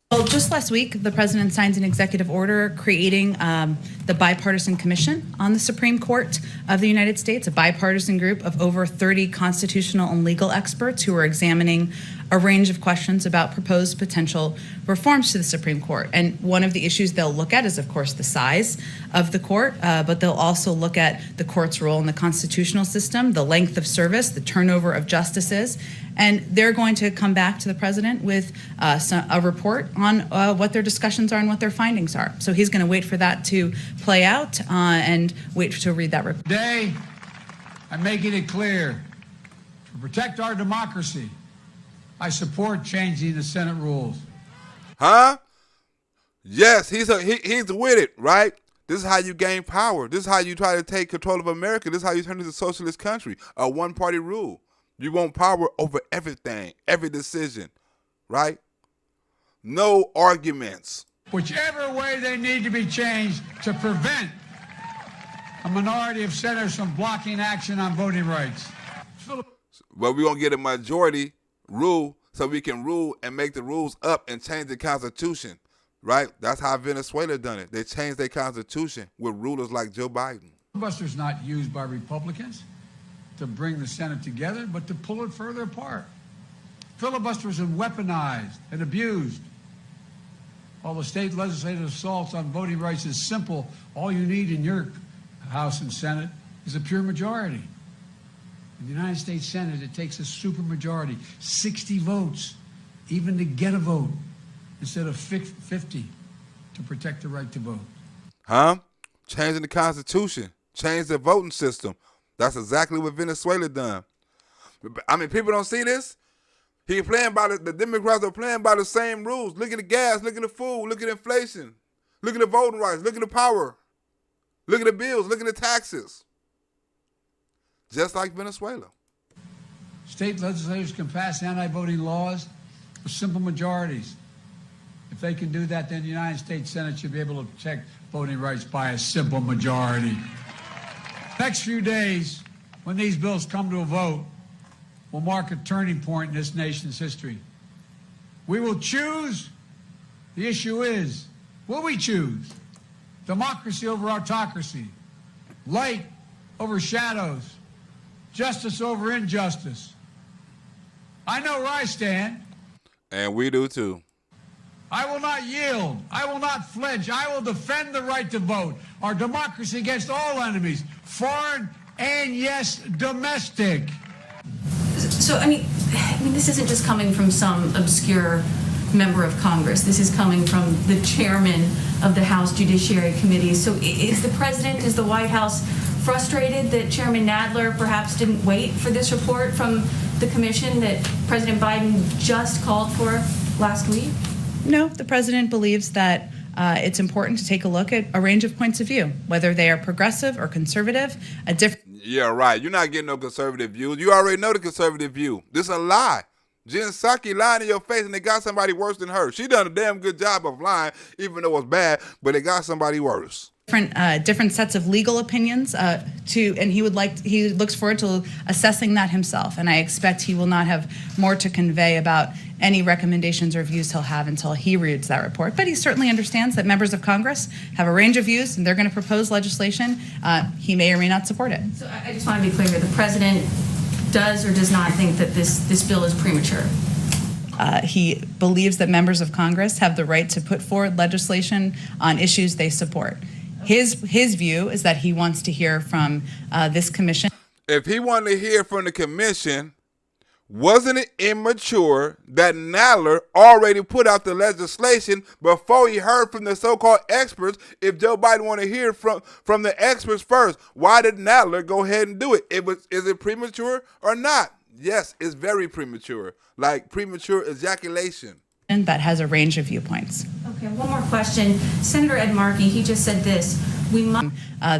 [SPEAKER 14] Well, just last week, the president signed an executive order creating the Bipartisan Commission on the Supreme Court of the United States, a bipartisan group of over 30 constitutional and legal experts who are examining a range of questions about proposed potential reforms to the Supreme Court. And one of the issues they'll look at is, of course, the size of the court, but they'll also look at the court's role in the constitutional system, the length of service, the turnover of justices, and they're going to come back to the president with a report on what their discussions are and what their findings are. So he's going to wait for that to play out and wait to read that report.
[SPEAKER 10] Today, I'm making it clear, to protect our democracy, I support changing the Senate rules.
[SPEAKER 3] Yes, he's with it, right? This is how you gain power. This is how you try to take control of America. This is how you turn into a socialist country, a one-party rule. You want power over everything, every decision, right? No arguments.
[SPEAKER 10] Whichever way they need to be changed to prevent a minority of senators from blocking action on voting rights.
[SPEAKER 3] Well, we're going to get a majority rule so we can rule and make the rules up and change the Constitution, right? That's how Venezuela done it. They changed their Constitution with rulers like Joe Biden.
[SPEAKER 10] Filibuster's not used by Republicans to bring the Senate together, but to pull it further apart. Filibusters are weaponized and abused. All the state legislative assaults on voting rights is simple. All you need in your House and Senate is a pure majority. In the United States Senate, it takes a supermajority, 60 votes, even to get a vote, instead of 50 to protect the right to vote.
[SPEAKER 3] Changing the Constitution, change the voting system. That's exactly what Venezuela done. I mean, people don't see this. He playing by the Democrats are playing by the same rules. Look at the gas, look at the food, look at inflation, look at the voting rights, look at the power, look at the bills, look at the taxes. Just like Venezuela.
[SPEAKER 10] State legislators can pass anti-voting laws with simple majorities. If they can do that, then the United States Senate should be able to protect voting rights by a simple majority. Next few days, when these bills come to a vote, will mark a turning point in this nation's history. We will choose. The issue is, will we choose democracy over autocracy, light over shadows, justice over injustice? I know where I stand.
[SPEAKER 3] And we do too.
[SPEAKER 10] I will not yield. I will not flinch. I will defend the right to vote, our democracy against all enemies, foreign and, yes, domestic.
[SPEAKER 13] So, I mean, this isn't just coming from some obscure member of Congress. This is coming from the chairman of the House Judiciary Committee. So is the president, is the White House frustrated that Chairman Nadler perhaps didn't wait for this report from the commission that President Biden just called for last week?
[SPEAKER 14] No, the president believes that it's important to take a look at a range of points of view, whether they are progressive or conservative, a different...
[SPEAKER 3] Yeah, right. You're not getting no conservative views. You already know the conservative view. This is a lie. Jen Psaki lying in your face, and they got somebody worse than her. She done a damn good job of lying, even though it's bad, but they got somebody worse.
[SPEAKER 14] Different sets of legal opinions and he looks forward to assessing that himself, and I expect he will not have more to convey about any recommendations or views he'll have until he reads that report. But he certainly understands that members of Congress have a range of views and they're going to propose legislation. He may or may not support it.
[SPEAKER 13] So I just want to be clear here. The president does or does not think that this bill is premature?
[SPEAKER 14] He believes that members of Congress have the right to put forward legislation on issues they support. His view is that he wants to hear from this commission.
[SPEAKER 3] If he wanted to hear from the commission, wasn't it immature that Nadler already put out the legislation before he heard from the so-called experts? If Joe Biden wanted to hear from the experts first, why did Nadler go ahead and do it? Is it premature or not? Yes, it's very premature, like premature ejaculation.
[SPEAKER 14] That has a range of viewpoints.
[SPEAKER 13] Okay, one more question. Senator Ed Markey, he just said this. We must.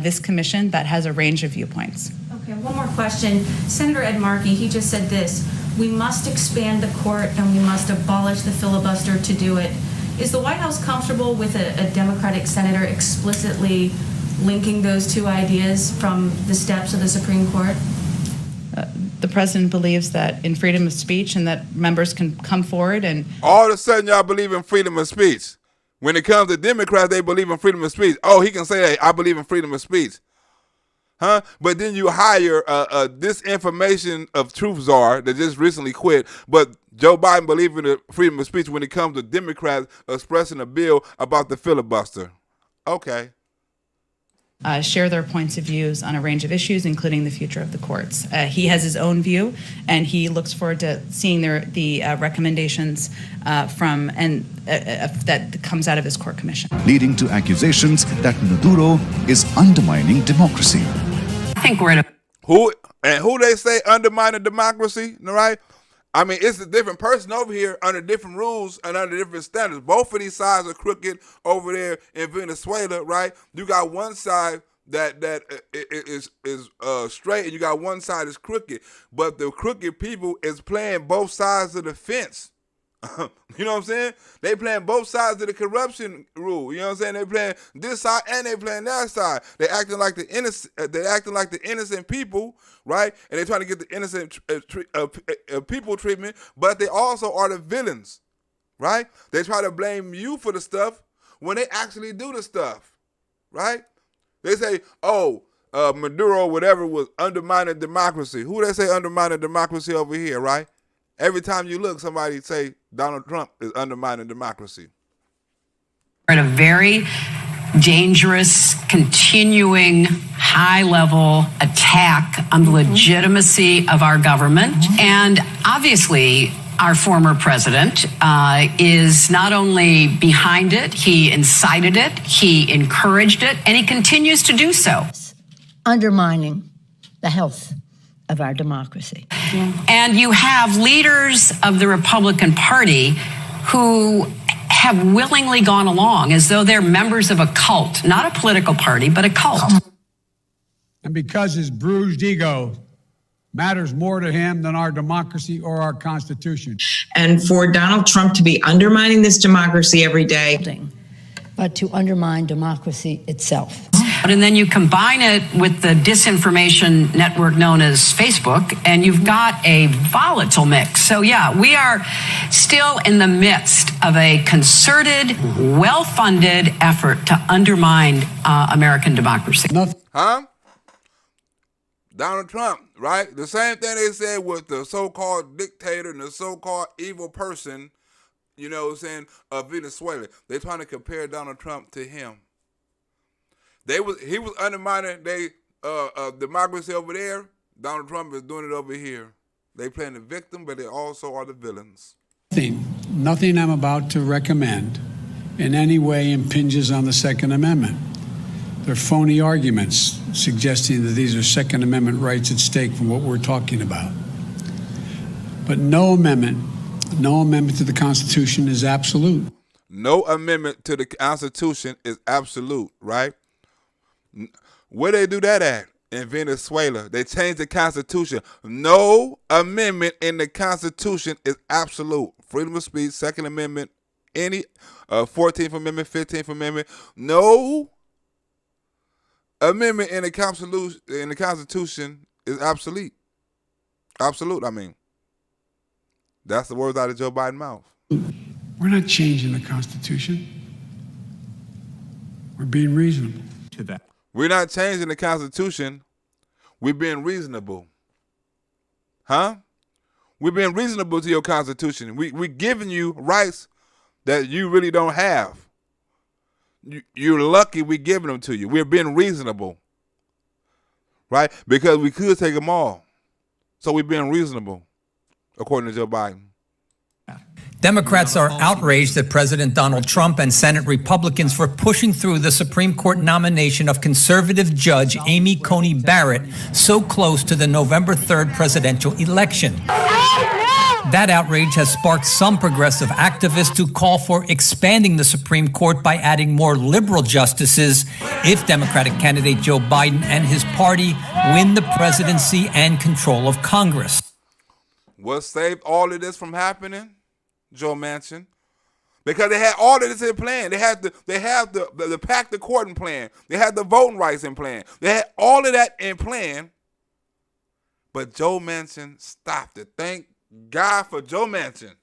[SPEAKER 14] This commission that has a range of viewpoints.
[SPEAKER 13] Okay, one more question. Senator Ed Markey, he just said this. We must expand the court and we must abolish the filibuster to do it. Is the White House comfortable with a Democratic senator explicitly linking those two ideas from the steps of the Supreme Court?
[SPEAKER 14] The president believes that in freedom of speech and that members can come forward and...
[SPEAKER 3] All of a sudden y'all believe in freedom of speech. When it comes to Democrats, they believe in freedom of speech. Oh, he can say, hey, I believe in freedom of speech. Huh? But then you hire a disinformation of truth czar that just recently quit. But Joe Biden believes in the freedom of speech when it comes to Democrats expressing a bill about the filibuster. Okay.
[SPEAKER 14] Share their points of views on a range of issues, including the future of the courts. He has his own view, and he looks forward to seeing the recommendations that comes out of his court commission.
[SPEAKER 4] Leading to accusations that Maduro is undermining democracy.
[SPEAKER 6] I think we're in a...
[SPEAKER 3] Who they say undermining democracy, right? I mean, it's a different person over here under different rules and under different standards. Both of these sides are crooked over there in Venezuela, right? You got one side that is straight, and you got one side is crooked. But the crooked people is playing both sides of the fence. You know what I'm saying? They playing both sides of the corruption rule. You know what I'm saying? They playing this side and they playing that side. They acting like the innocent. They acting like the innocent people, right? And they trying to get the innocent people treatment. But they also are the villains, right? They try to blame you for the stuff when they actually do the stuff, right? They say, oh, Maduro, whatever, was undermining democracy. Who they say undermining democracy over here, right? Every time you look, somebody say Donald Trump is undermining democracy.
[SPEAKER 6] We're in a very dangerous, continuing, high-level attack on the legitimacy of our government. And obviously, our former president is not only behind it, he incited it, he encouraged it, and he continues to do so.
[SPEAKER 15] Undermining the health of our democracy.
[SPEAKER 6] Yeah. And you have leaders of the Republican Party who have willingly gone along as though they're members of a cult, not a political party, but a cult.
[SPEAKER 10] And because his bruised ego matters more to him than our democracy or our Constitution.
[SPEAKER 16] And for Donald Trump to be undermining this democracy every day.
[SPEAKER 15] But to undermine democracy itself.
[SPEAKER 6] And then you combine it with the disinformation network known as Facebook, and you've got a volatile mix. So, yeah, we are still in the midst of a concerted, well-funded effort to undermine American democracy.
[SPEAKER 3] Huh? Donald Trump, right? The same thing they said with the so-called dictator and the so-called evil person, you know what I'm saying, of Venezuela. They're trying to compare Donald Trump to him. He was undermining democracy over there. Donald Trump is doing it over here. They playing the victim, but they also are the villains.
[SPEAKER 10] Nothing I'm about to recommend in any way impinges on the Second Amendment. They're phony arguments suggesting that these are Second Amendment rights at stake from what we're talking about. But no amendment to the Constitution is absolute.
[SPEAKER 3] No amendment to the Constitution is absolute, right? Where they do that at? In Venezuela. They changed the Constitution. No amendment in the Constitution is absolute. Freedom of speech, Second Amendment, any 14th Amendment, 15th Amendment. No amendment in the Constitution is obsolete. Absolute, I mean. That's the words out of Joe Biden's mouth.
[SPEAKER 10] We're not changing the Constitution. We're being reasonable.
[SPEAKER 17] To that.
[SPEAKER 3] We're not changing the Constitution. We're being reasonable. Huh? We're being reasonable to your Constitution. We're giving you rights that you really don't have. You're lucky we're giving them to you. We're being reasonable. Right? Because we could take them all. So we're being reasonable, according to Joe Biden.
[SPEAKER 18] Democrats are outraged at President Donald Trump and Senate Republicans for pushing through the Supreme Court nomination of conservative judge Amy Coney Barrett so close to the November 3rd presidential election. That outrage has sparked some progressive activists to call for expanding the Supreme Court by adding more liberal justices if Democratic candidate Joe Biden and his party win the presidency and control of Congress.
[SPEAKER 3] What saved all of this from happening? Joe Manchin. Because they had all of this in plan. They had the pack the court in plan. They had the voting rights in plan. They had all of that in plan. But Joe Manchin stopped it. Thank God for Joe Manchin.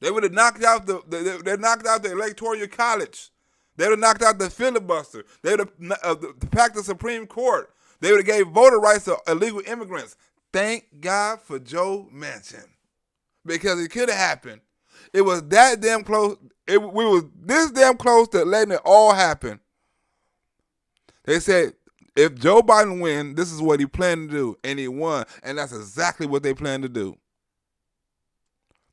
[SPEAKER 3] They would have knocked out the Electoral College. They would have knocked out the filibuster. They would have packed the Supreme Court. They would have gave voter rights to illegal immigrants. Thank God for Joe Manchin. Because it could have happened. It was that damn close. We was this damn close to letting it all happen. They said, if Joe Biden wins, this is what he planned to do. And he won. And that's exactly what they planned to do.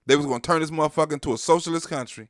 [SPEAKER 3] They was going to turn this motherfucker into a socialist country.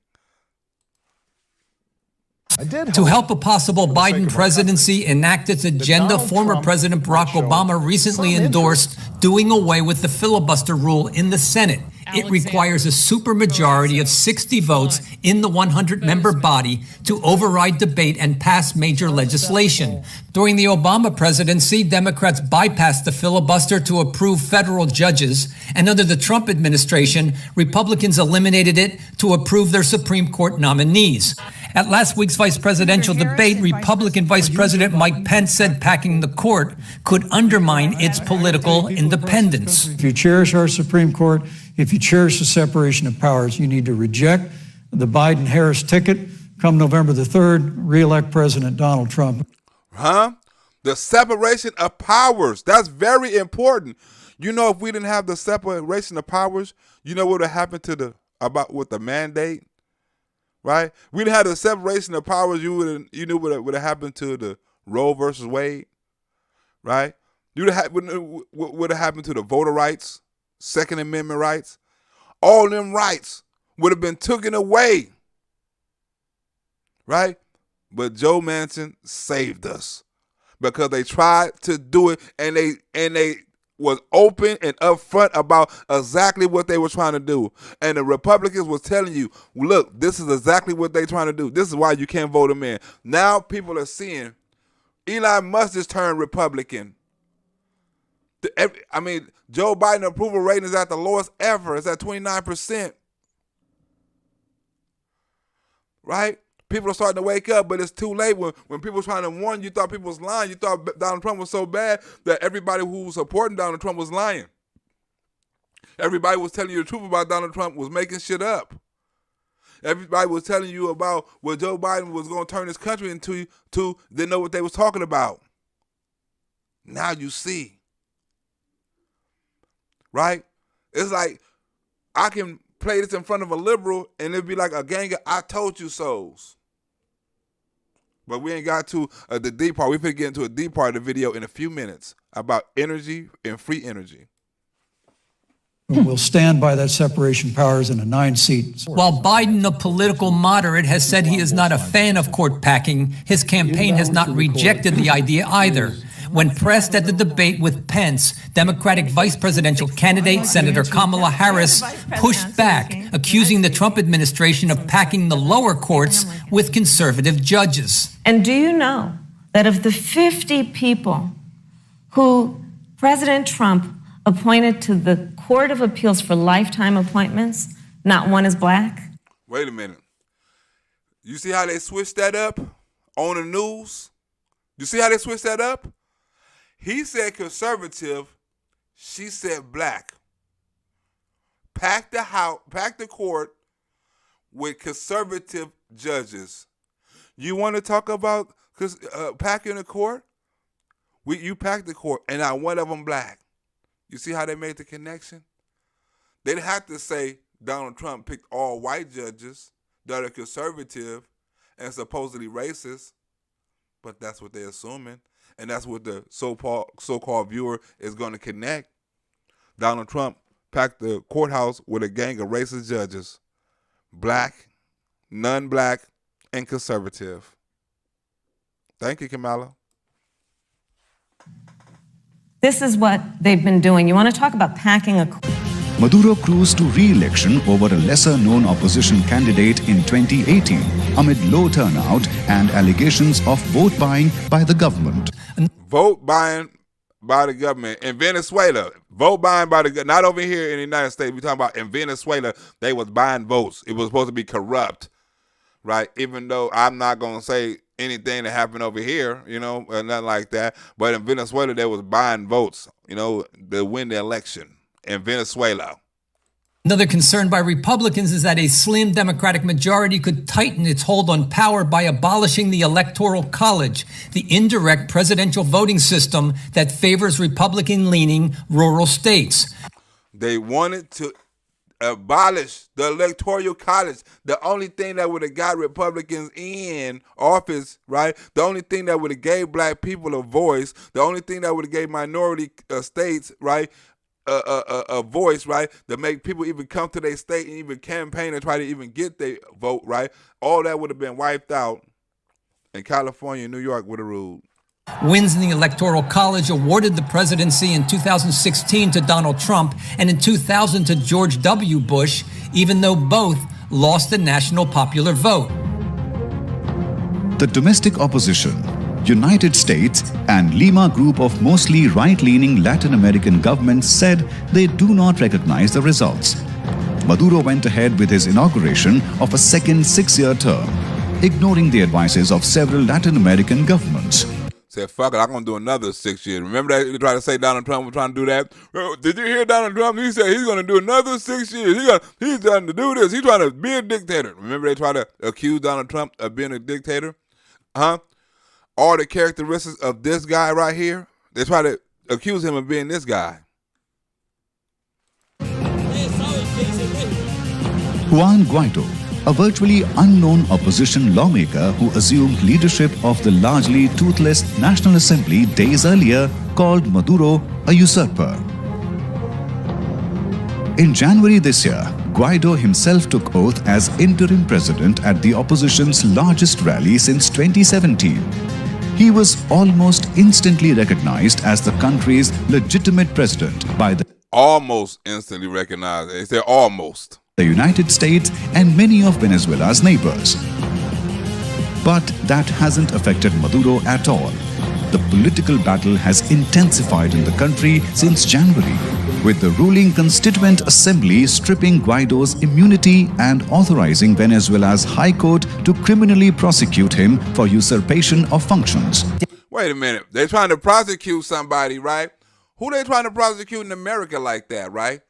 [SPEAKER 18] To help a possible Biden presidency enact its agenda, former President Barack Obama recently endorsed doing away with the filibuster rule in the Senate. It requires a supermajority of 60 votes in the 100-member body to override debate and pass major legislation. During the Obama presidency, Democrats bypassed the filibuster to approve federal judges, and under the Trump administration, Republicans eliminated it to approve their Supreme Court nominees. At last week's vice presidential debate, Republican Vice President Mike Pence said packing the court could undermine its political independence.
[SPEAKER 19] If you cherish our Supreme Court, if you cherish the separation of powers, you need to reject the Biden-Harris ticket. Come November the 3rd, re-elect President Donald Trump.
[SPEAKER 3] Huh? The separation of powers. That's very important. You know, if we didn't have the separation of powers, you know what would have happened with the mandate? Right? We didn't have the separation of powers. You knew what would have happened to the Roe versus Wade, right? What would have happened to the voter rights, Second Amendment rights? All them rights would have been taken away, right? But Joe Manchin saved us because they tried to do it, and they was open and upfront about exactly what they were trying to do. And the Republicans was telling you, look, this is exactly what they're trying to do. This is why you can't vote them in. Now people are seeing Elon Musk just turned Republican. Joe Biden approval rating is at the lowest ever. It's at 29%. Right? People are starting to wake up, but it's too late. When people were trying to warn you, thought people was lying. You thought Donald Trump was so bad that everybody who was supporting Donald Trump was lying. Everybody was telling you the truth about Donald Trump was making shit up. Everybody was telling you about what Joe Biden was going to turn this country into, didn't know what they was talking about. Now you see. Right? It's like I can play this in front of a liberal and it'd be like a gang of I told you so's. But we ain't got to the deep part. We're going to get into a deep part of the video in a few minutes about energy and free energy.
[SPEAKER 19] We'll stand by that separation of powers in a 9-seat.
[SPEAKER 18] While Biden, a political moderate, has said he is not a fan of court packing, his campaign has not rejected the idea either. When pressed at the debate with Pence, Democratic vice presidential candidate Senator Kamala Harris pushed back, accusing the Trump administration of packing the lower courts with conservative judges.
[SPEAKER 20] And do you know that of the 50 people who President Trump appointed to the Court of Appeals for lifetime appointments, not one is black?
[SPEAKER 3] Wait a minute. You see how they switched that up on the news? You see how they switched that up? He said conservative, she said black. pack the house, pack the court with conservative judges. You want to talk about packing the court? You pack the court, and not one of them black. You see how they made the connection? They didn't have to say Donald Trump picked all white judges that are conservative and supposedly racist, but that's what they're assuming, and that's what the so-called viewer is going to connect. Donald Trump packed the courthouse with a gang of racist judges, black, non-black, and conservative. Thank you, Kamala.
[SPEAKER 20] This is what they've been doing. You want to talk about packing a...
[SPEAKER 4] Maduro cruised to re-election over a lesser-known opposition candidate in 2018 amid low turnout and allegations of vote buying by the government.
[SPEAKER 3] Vote buying by the government in Venezuela. Vote buying by the not over here in the United States. We're talking about in Venezuela, they was buying votes. It was supposed to be corrupt, right? Even though I'm not going to say anything that happened over here, nothing like that. But in Venezuela, they was buying votes, to win the election in Venezuela.
[SPEAKER 18] Another concern by Republicans is that a slim Democratic majority could tighten its hold on power by abolishing the Electoral College, the indirect presidential voting system that favors Republican-leaning rural states.
[SPEAKER 3] They wanted to abolish the Electoral College, the only thing that would have got Republicans in office, right? The only thing that would have gave black people a voice, the only thing that would have gave minority states, right, a voice, right, to make people even come to their state and even campaign and try to even get their vote, right? All that would have been wiped out, and California and New York would have ruled.
[SPEAKER 18] Wins in the Electoral College awarded the presidency in 2016 to Donald Trump and in 2000 to George W. Bush, even though both lost the national popular vote.
[SPEAKER 4] The domestic opposition, United States, and Lima group of mostly right-leaning Latin American governments said they do not recognize the results. Maduro went ahead with his inauguration of a second 6-year term, ignoring the advices of several Latin American governments.
[SPEAKER 3] Said, fuck it, I'm going to do another 6 years. Remember that you tried to say Donald Trump was trying to do that? Did you hear Donald Trump? He said he's going to do another 6 years. He's trying to do this. He's trying to be a dictator. Remember they tried to accuse Donald Trump of being a dictator? Huh? All the characteristics of this guy right here, they try to accuse him of being this guy.
[SPEAKER 4] Juan Guaido, a virtually unknown opposition lawmaker who assumed leadership of the largely toothless National Assembly days earlier, called Maduro a usurper. In January this year, Guaido himself took oath as interim president at the opposition's largest rally since 2017. He was almost instantly recognized as the country's legitimate president by the
[SPEAKER 3] almost instantly recognized. They say almost.
[SPEAKER 4] The United States and many of Venezuela's neighbors. But that hasn't affected Maduro at all. The political battle has intensified in the country since January, with the ruling Constituent Assembly stripping Guaido's immunity and authorizing Venezuela's High Court to criminally prosecute him for usurpation of functions.
[SPEAKER 3] Wait a minute. They're trying to prosecute somebody, right? Who they trying to prosecute in America like that, right?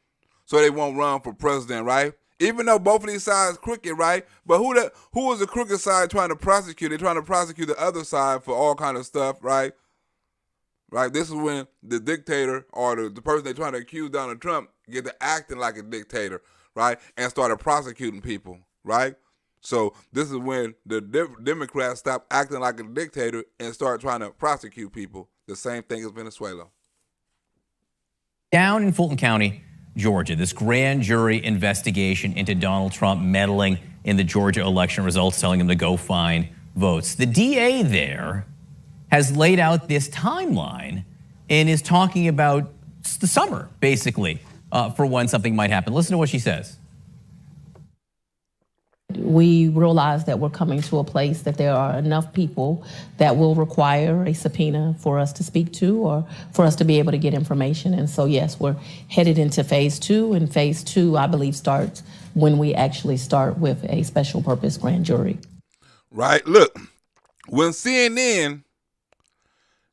[SPEAKER 3] So they won't run for president, right? Even though both of these sides crooked, right? But who was the crooked side trying to prosecute? They're trying to prosecute the other side for all kind of stuff, right? Right. This is when the dictator or the person they're trying to accuse Donald Trump get to acting like a dictator, right? And started prosecuting people, right? So this is when the Democrats stop acting like a dictator and start trying to prosecute people. The same thing as Venezuela.
[SPEAKER 17] Down in Fulton County, Georgia, this grand jury investigation into Donald Trump meddling in the Georgia election results, telling him to go find votes. The DA there has laid out this timeline and is talking about the summer, basically, for when something might happen. Listen to what she says.
[SPEAKER 21] We realize that we're coming to a place that there are enough people that will require a subpoena for us to speak to or for us to be able to get information. And so, yes, we're headed into phase 2. And phase 2, I believe, starts when we actually start with a special purpose grand jury.
[SPEAKER 3] Right. Look, when CNN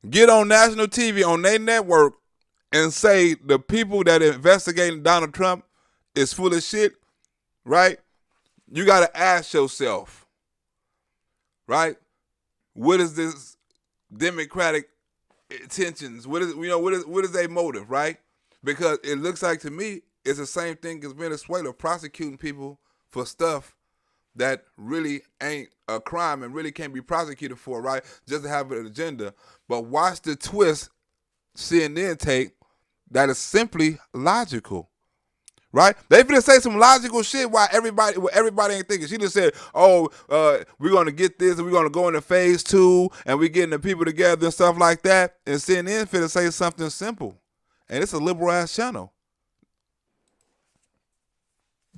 [SPEAKER 3] get on national TV on their network and say the people that are investigating Donald Trump is full of shit, right? You got to ask yourself, right? What is this Democratic intentions? What is their motive, right? Because it looks like to me it's the same thing as Venezuela prosecuting people for stuff that really ain't a crime and really can't be prosecuted for, right? Just to have an agenda. But watch the twist CNN take that is simply logical. Right? They finna say some logical shit while everybody ain't thinking. She just said, we're gonna get this and we're gonna go into phase 2 and we're getting the people together and stuff like that. And CNN finna say something simple. And it's a liberal ass channel.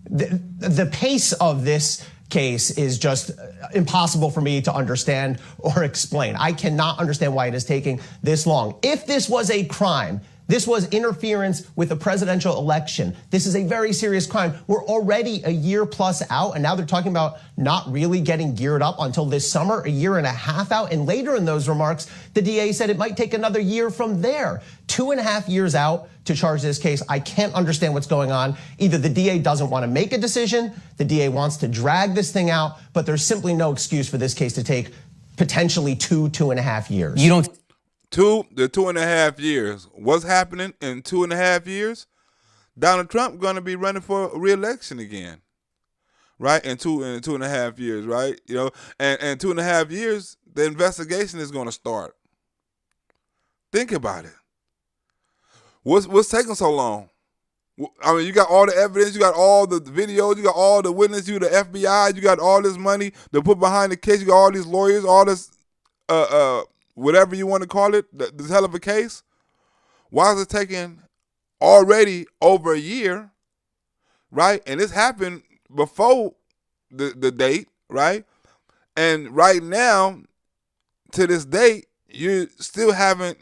[SPEAKER 1] The pace of this case is just impossible for me to understand or explain. I cannot understand why it is taking this long. If this was a crime, this was interference with a presidential election. This is a very serious crime. We're already a year plus out, and now they're talking about not really getting geared up until this summer, a year and a half out. And later in those remarks, the DA said it might take another year from there. 2.5 years out to charge this case. I can't understand what's going on. Either the DA doesn't want to make a decision, the DA wants to drag this thing out, but there's simply no excuse for this case to take potentially 2.5 years.
[SPEAKER 3] You don't. The 2.5 years. What's happening in 2.5 years? Donald Trump going to be running for re-election again, right? In 2.5 years, right? You know, and 2.5 years, the investigation is going to start. Think about it. What's taking so long? I mean, you got all the evidence, you got all the videos, you got all the witnesses, you the FBI, you got all this money to put behind the case, you got all these lawyers, all this whatever you want to call it, this hell of a case. Why is it taking already over a year, right? And this happened before the date, right? And right now, to this date, you still haven't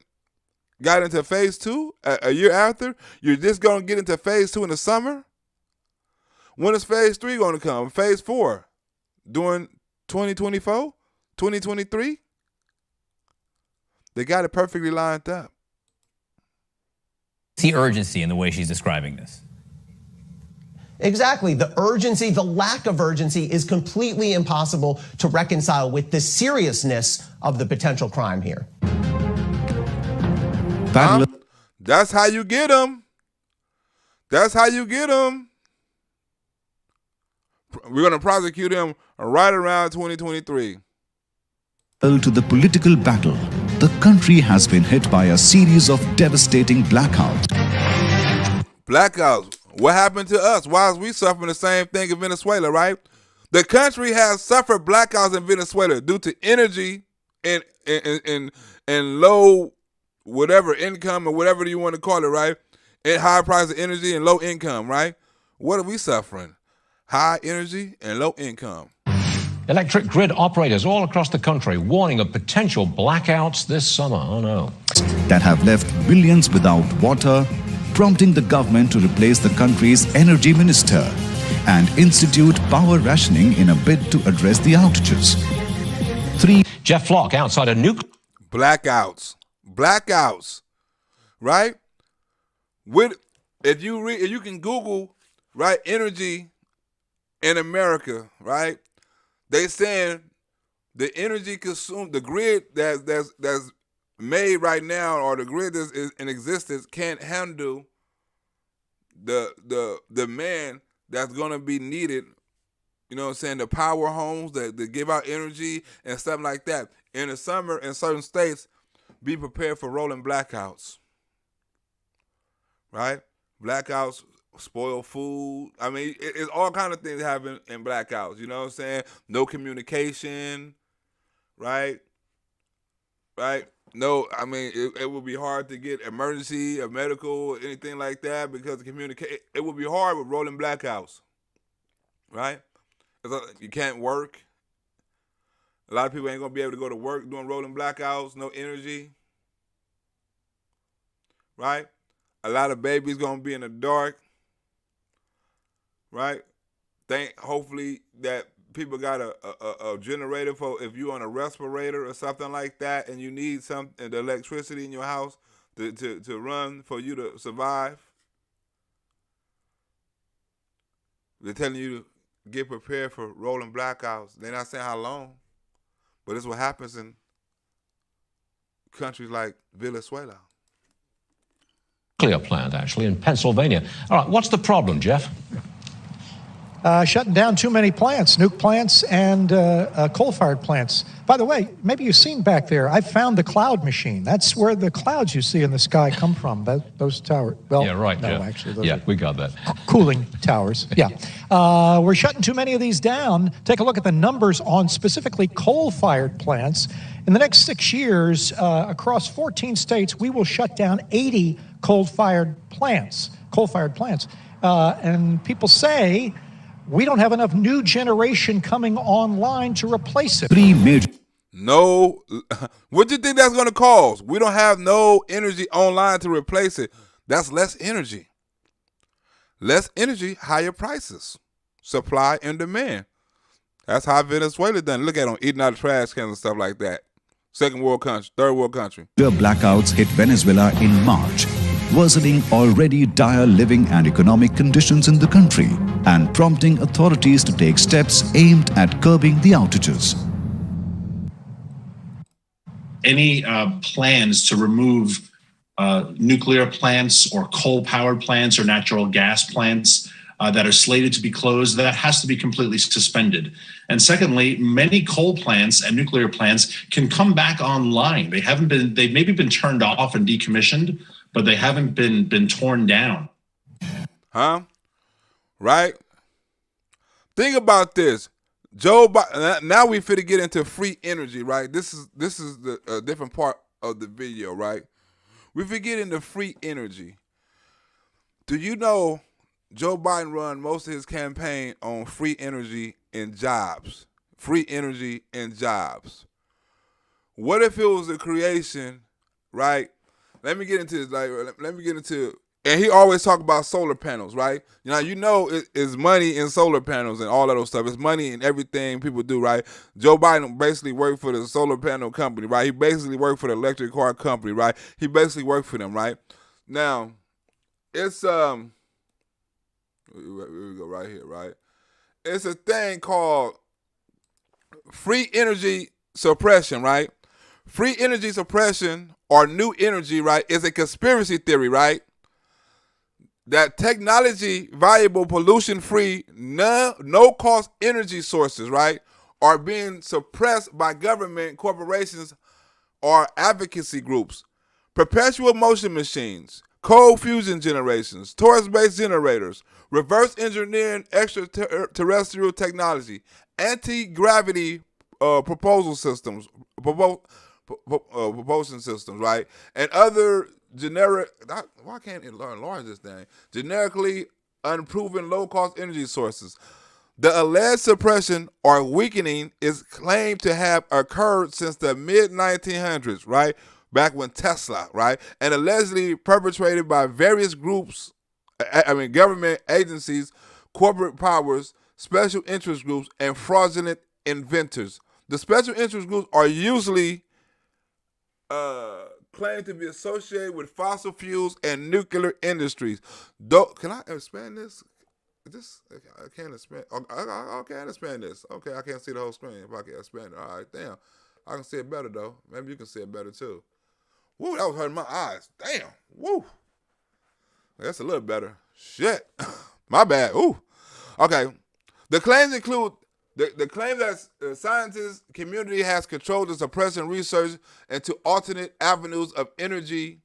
[SPEAKER 3] got into phase 2 a year after. You're just going to get into phase 2 in the summer. When is phase 3 going to come? Phase 4 during 2024, 2023? They got it perfectly lined up.
[SPEAKER 17] The urgency in the way she's describing this.
[SPEAKER 1] Exactly. The urgency, the lack of urgency is completely impossible to reconcile with the seriousness of the potential crime here.
[SPEAKER 3] That's how you get them. That's how you get them. We're going to prosecute him right around 2023.
[SPEAKER 4] To the political battle, the country has been hit by a series of devastating blackouts.
[SPEAKER 3] Blackouts. What happened to us? Why is we suffering the same thing in Venezuela, right? The country has suffered blackouts in Venezuela due to energy and low whatever income or whatever you want to call it, right? And high price of energy and low income, right? What are we suffering? High energy and low income.
[SPEAKER 22] Electric grid operators all across the country warning of potential blackouts this summer. Oh no.
[SPEAKER 4] That have left millions without water, prompting the government to replace the country's energy minister and institute power rationing in a bid to address the outages.
[SPEAKER 22] Jeff Flock outside a nuclear
[SPEAKER 3] blackouts, right? If you can Google, right, energy in America, right? They saying the energy consumed, the grid that's made right now, or the grid that's in existence, can't handle the demand that's gonna be needed. You know what I'm saying? The power homes that give out energy and stuff like that. In the summer, in certain states, be prepared for rolling blackouts. Right? Blackouts spoil food. I mean, it's all kind of things happen in blackouts. You know what I'm saying? No communication. Right? Right? No, I mean, it would be hard to get emergency or medical or anything like that because it would be hard with rolling blackouts. Right? You can't work. A lot of people ain't going to be able to go to work doing rolling blackouts, no energy. Right? A lot of babies going to be in the dark. Right? Hopefully that people got a generator for if you're on a respirator or something like that and you need the electricity in your house to run for you to survive. They're telling you to get prepared for rolling blackouts. They're not saying how long, but it's what happens in countries like Venezuela.
[SPEAKER 22] Nuclear plant, actually, in Pennsylvania. All right, what's the problem, Jeff?
[SPEAKER 2] Shutting down too many plants, nuke plants and coal-fired plants. By the way, maybe you've seen back there, I found the cloud machine. That's where the clouds you see in the sky come from, those towers. Well,
[SPEAKER 22] yeah, right,
[SPEAKER 2] no,
[SPEAKER 22] Jeff.
[SPEAKER 2] actually, those
[SPEAKER 22] we got that.
[SPEAKER 2] cooling towers, yeah. We're shutting too many of these down. Take a look at the numbers on specifically coal-fired plants. In the next 6 years, across 14 states, we will shut down 80 coal-fired plants. And people say we don't have enough new generation coming online to replace it.
[SPEAKER 3] No, what do you think that's going to cause? We don't have no energy online to replace it. That's less energy. Less energy, higher prices. Supply and demand. That's how Venezuela done. Look at them eating out of trash cans and stuff like that. Second world country, third world country.
[SPEAKER 4] The blackouts hit Venezuela in March, worsening already dire living and economic conditions in the country and prompting authorities to take steps aimed at curbing the outages.
[SPEAKER 7] Any plans to remove nuclear plants or coal-powered plants or natural gas plants that are slated to be closed, that has to be completely suspended. And secondly, many coal plants and nuclear plants can come back online. They've maybe been turned off and decommissioned, but they haven't been torn down.
[SPEAKER 3] Huh? Right? Think about this. Joe Biden, now we finna get into free energy, right? This is the different part of the video, right? We finna get into free energy. Do you know Joe Biden run most of his campaign on free energy and jobs? Free energy and jobs. What if it was a creation, right? Let me get into this. And he always talk about solar panels, right? It's money in solar panels and all of those stuff. It's money in everything people do, right? Joe Biden basically worked for the solar panel company, right? He basically worked for the electric car company, right? He basically worked for them, right? Now, it's here we go right here, right? It's a thing called free energy suppression, right? Free energy suppression or new energy, right, is a conspiracy theory, right? That technology, valuable, pollution-free, no-cost energy sources, right, are being suppressed by government, corporations, or advocacy groups. Perpetual motion machines, cold fusion generations, torus-based generators, reverse engineering extraterrestrial technology, anti-gravity propulsion systems, right, and other why can't it enlarge this thing? Generically unproven low-cost energy sources. The alleged suppression or weakening is claimed to have occurred since the mid-1900s, right? Back when Tesla, right? And allegedly perpetrated by various groups, government agencies, corporate powers, special interest groups, and fraudulent inventors. The special interest groups are usually claimed to be associated with fossil fuels and nuclear industries. Can I expand this? I can't expand. I can't expand this. Okay, I can't see the whole screen. If I can expand it, all right. Damn, I can see it better though. Maybe you can see it better too. Woo, that was hurting my eyes. Damn. Woo. That's a little better. Shit. My bad. Ooh. Okay. The claims include the claim that the scientist community has controlled the suppression research into alternate avenues of energy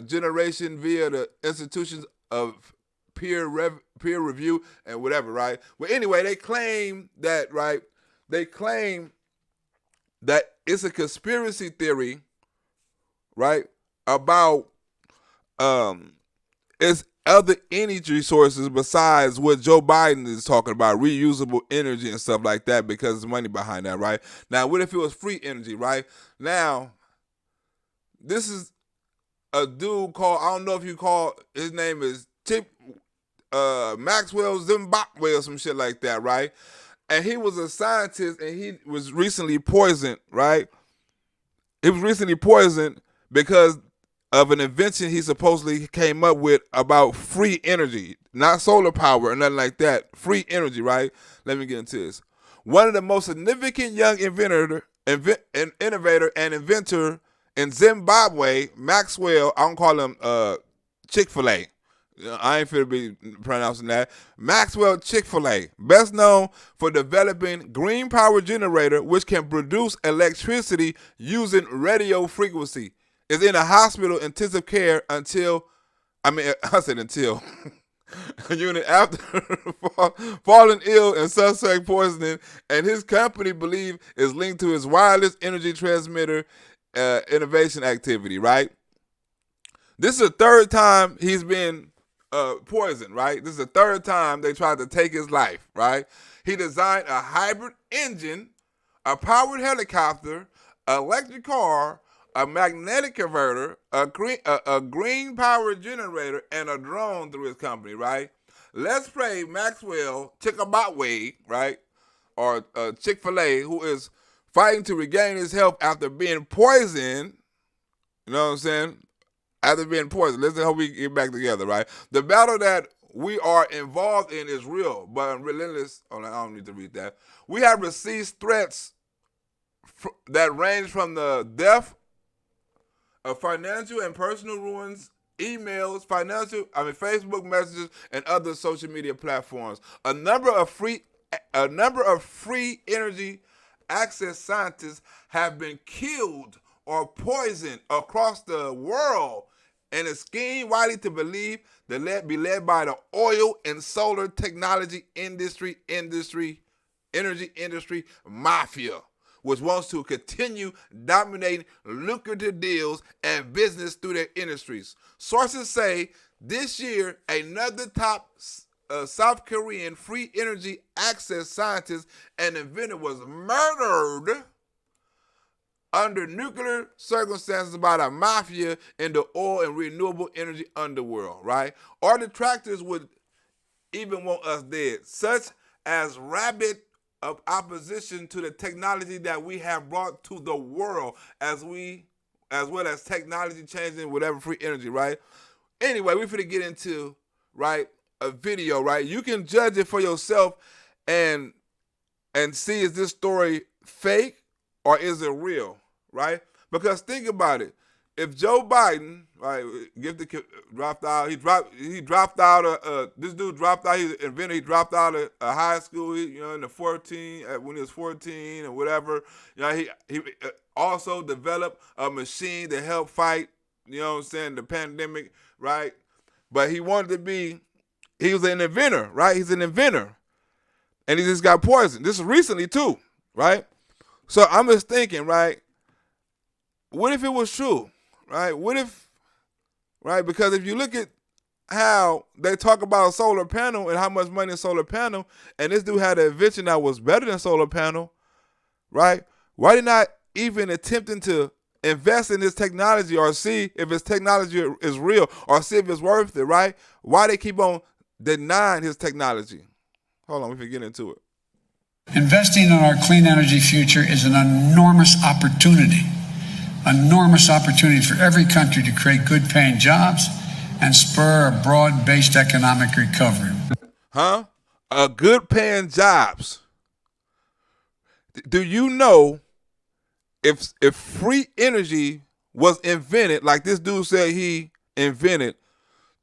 [SPEAKER 3] generation via the institutions of peer review and whatever, right? Well, anyway, they claim that, right? They claim that it's a conspiracy theory, right? About it's other energy sources besides what Joe Biden is talking about, reusable energy and stuff like that, because there's money behind that, right? Now, what if it was free energy, right? Now, this is a dude called, I don't know if you call, his name is Maxwell Zimbabwe or some shit like that, right? And he was a scientist and he was recently poisoned, right? He was recently poisoned because of an invention he supposedly came up with about free energy, not solar power or nothing like that. Free energy, right? Let me get into this. One of the most significant young innovator and inventor in Zimbabwe, Maxwell, I don't call him Chick-fil-A. I ain't finna be pronouncing that. Maxwell Chick-fil-A, best known for developing green power generator, which can produce electricity using radio frequency, is in a hospital intensive care until unit after falling ill and suspect poisoning, and his company believe is linked to his wireless energy transmitter innovation activity, right? This is the third time he's been poisoned, right? This is the third time they tried to take his life, right? He designed a hybrid engine, a powered helicopter, an electric car, a magnetic converter, a green power generator, and a drone through his company, right? Let's pray Maxwell Chickabotway, right? Or Chick-fil-A, who is fighting to regain his health after being poisoned. You know what I'm saying? After being poisoned. Let's hope we get back together, right? The battle that we are involved in is real, but relentless. Oh, I don't need to read that. We have received threats that range from the death of financial and personal ruins, emails, Facebook messages, and other social media platforms. A number of free energy access scientists have been killed or poisoned across the world in a scheme widely to believe that be led by the oil and solar technology energy industry mafia, which wants to continue dominating lucrative deals and business through their industries. Sources say this year, another top South Korean free energy access scientist and inventor was murdered under nuclear circumstances by the mafia in the oil and renewable energy underworld, right? Our detractors would even want us dead, such as rabid of opposition to the technology that we have brought to the world, as well as technology changing whatever free energy, right? Anyway, we're finna get into, right, a video, right? You can judge it for yourself and see, is this story fake or is it real, right? Because think about it. If Joe Biden, right, dropped out, this dude dropped out, he's an inventor, he dropped out of high school, in the 14, when he was 14 or whatever. He also developed a machine to help fight, the pandemic, right? But he was an inventor, right? He's an inventor. And he just got poisoned. This is recently too, right? So I'm just thinking, right, what if it was true? Right? What if, right? Because if you look at how they talk about a solar panel and how much money a solar panel, and this dude had an invention that was better than solar panel, right? Why they not even attempting to invest in this technology or see if its technology is real or see if it's worth it, right? Why they keep on denying his technology? Hold on, we can get into it.
[SPEAKER 10] Investing in our clean energy future is an enormous opportunity. Enormous opportunity for every country to create good-paying jobs and spur a broad-based economic recovery.
[SPEAKER 3] Good-paying jobs. Do you know if free energy was invented, like this dude said he invented,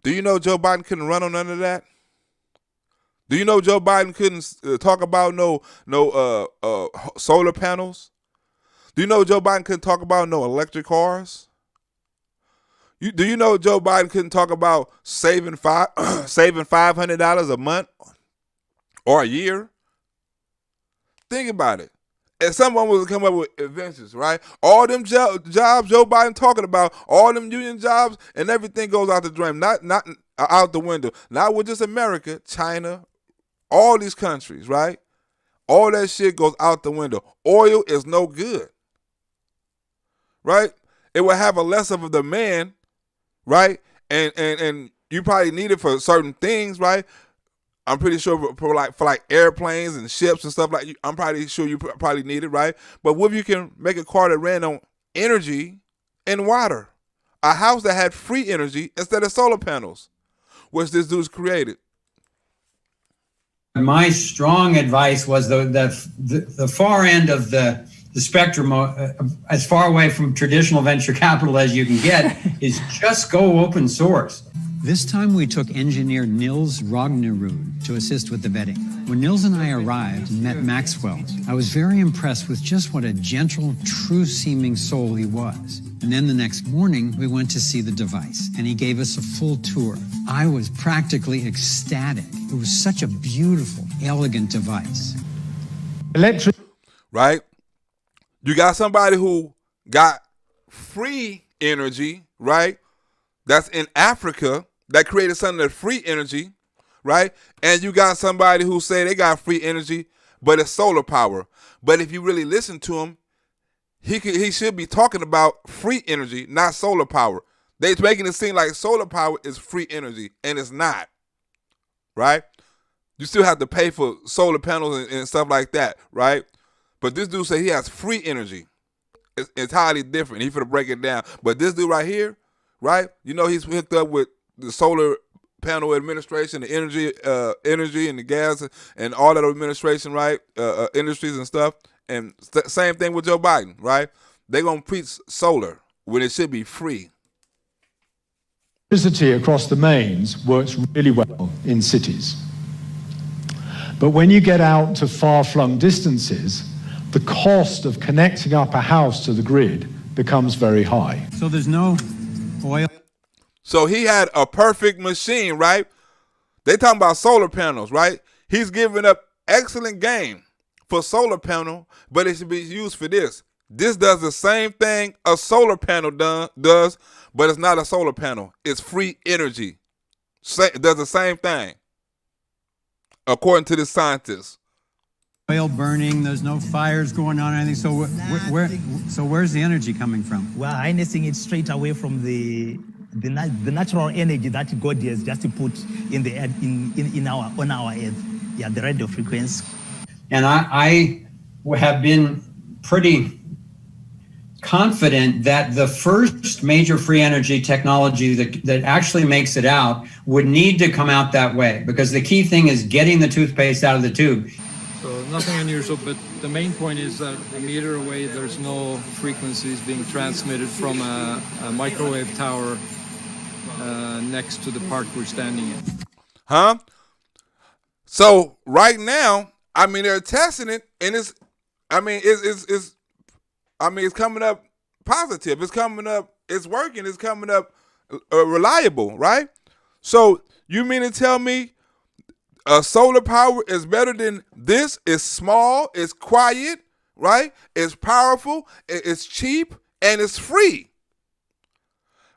[SPEAKER 3] do you know Joe Biden couldn't run on none of that? Do you know Joe Biden couldn't talk about no solar panels? Do you know Joe Biden couldn't talk about no electric cars? Do you know Joe Biden couldn't talk about saving $500 a month or a year? Think about it. If someone was to come up with inventions, right? All them jobs Joe Biden talking about, all them union jobs and everything goes out the drain, not out the window. Not with just America, China, all these countries, right? All that shit goes out the window. Oil is no good. Right? It will have a less of a demand, right? And you probably need it for certain things, right? I'm pretty sure for like airplanes and ships and stuff I'm probably sure you probably need it, right? But what if you can make a car that ran on energy and water? a house that had free energy instead of solar panels, which this dude's created.
[SPEAKER 8] My strong advice was the far end of the spectrum, as far away from traditional venture capital as you can get, is just go open source.
[SPEAKER 11] This time we took engineer Nils Rognerud to assist with the vetting. When Nils and I arrived and met Maxwell, I was very impressed with just what a gentle, true-seeming soul he was. And then the next morning, we went to see the device, and he gave us a full tour. I was practically ecstatic. It was such a beautiful, elegant device.
[SPEAKER 3] Right? You got somebody who got free energy, right? That's in Africa, that created something that's free energy, right? And you got somebody who say they got free energy, but it's solar power. But if you really listen to him, he should be talking about free energy, not solar power. They're making it seem like solar power is free energy, and it's not, right? You still have to pay for solar panels and stuff like that, right? But this dude say he has free energy. It's entirely different. He's going to break it down. But this dude right here, right? You know, he's hooked up with the solar panel administration, the energy and the gas and all that administration, right? Industries and stuff. And same thing with Joe Biden, right? They're going to preach solar when it should be free.
[SPEAKER 23] Electricity across the mains works really well in cities. But when you get out to far-flung distances, the cost of connecting up a house to the grid becomes very high.
[SPEAKER 11] So there's no oil.
[SPEAKER 3] So he had a perfect machine, right? They talking about solar panels, right? He's giving up excellent game for solar panel, but it should be used for this. This does the same thing a solar panel does, but it's not a solar panel. It's free energy. It does the same thing, according to the scientists.
[SPEAKER 11] Oil burning, there's no fires going on or anything. So where's the energy coming from?
[SPEAKER 24] We're harnessing it straight away from the natural energy that God has just put in the on our earth. Yeah, the radio frequency.
[SPEAKER 8] And I have been pretty confident that the first major free energy technology that actually makes it out would need to come out that way, because the key thing is getting the toothpaste out of the tube.
[SPEAKER 25] So nothing unusual, but the main point is that a meter away, there's no frequencies being transmitted from a microwave tower next to the park we're standing in.
[SPEAKER 3] Huh? So right now, I mean, they're testing it, and it's coming up positive. It's coming up, it's working, it's coming up reliable, right? So you mean to tell me solar power is better than this? It's small, it's quiet, right? It's powerful, it's cheap, and it's free.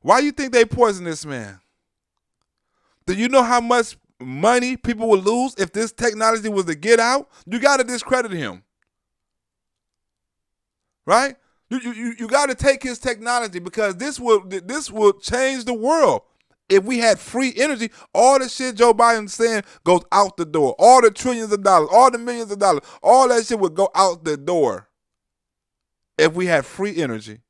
[SPEAKER 3] Why do you think they poisoned this man? Do you know how much money people would lose if this technology was to get out? You got to discredit him, right? You got to take his technology, because this will change the world. If we had free energy, all the shit Joe Biden's saying goes out the door. All the trillions of dollars, all the millions of dollars, all that shit would go out the door if we had free energy.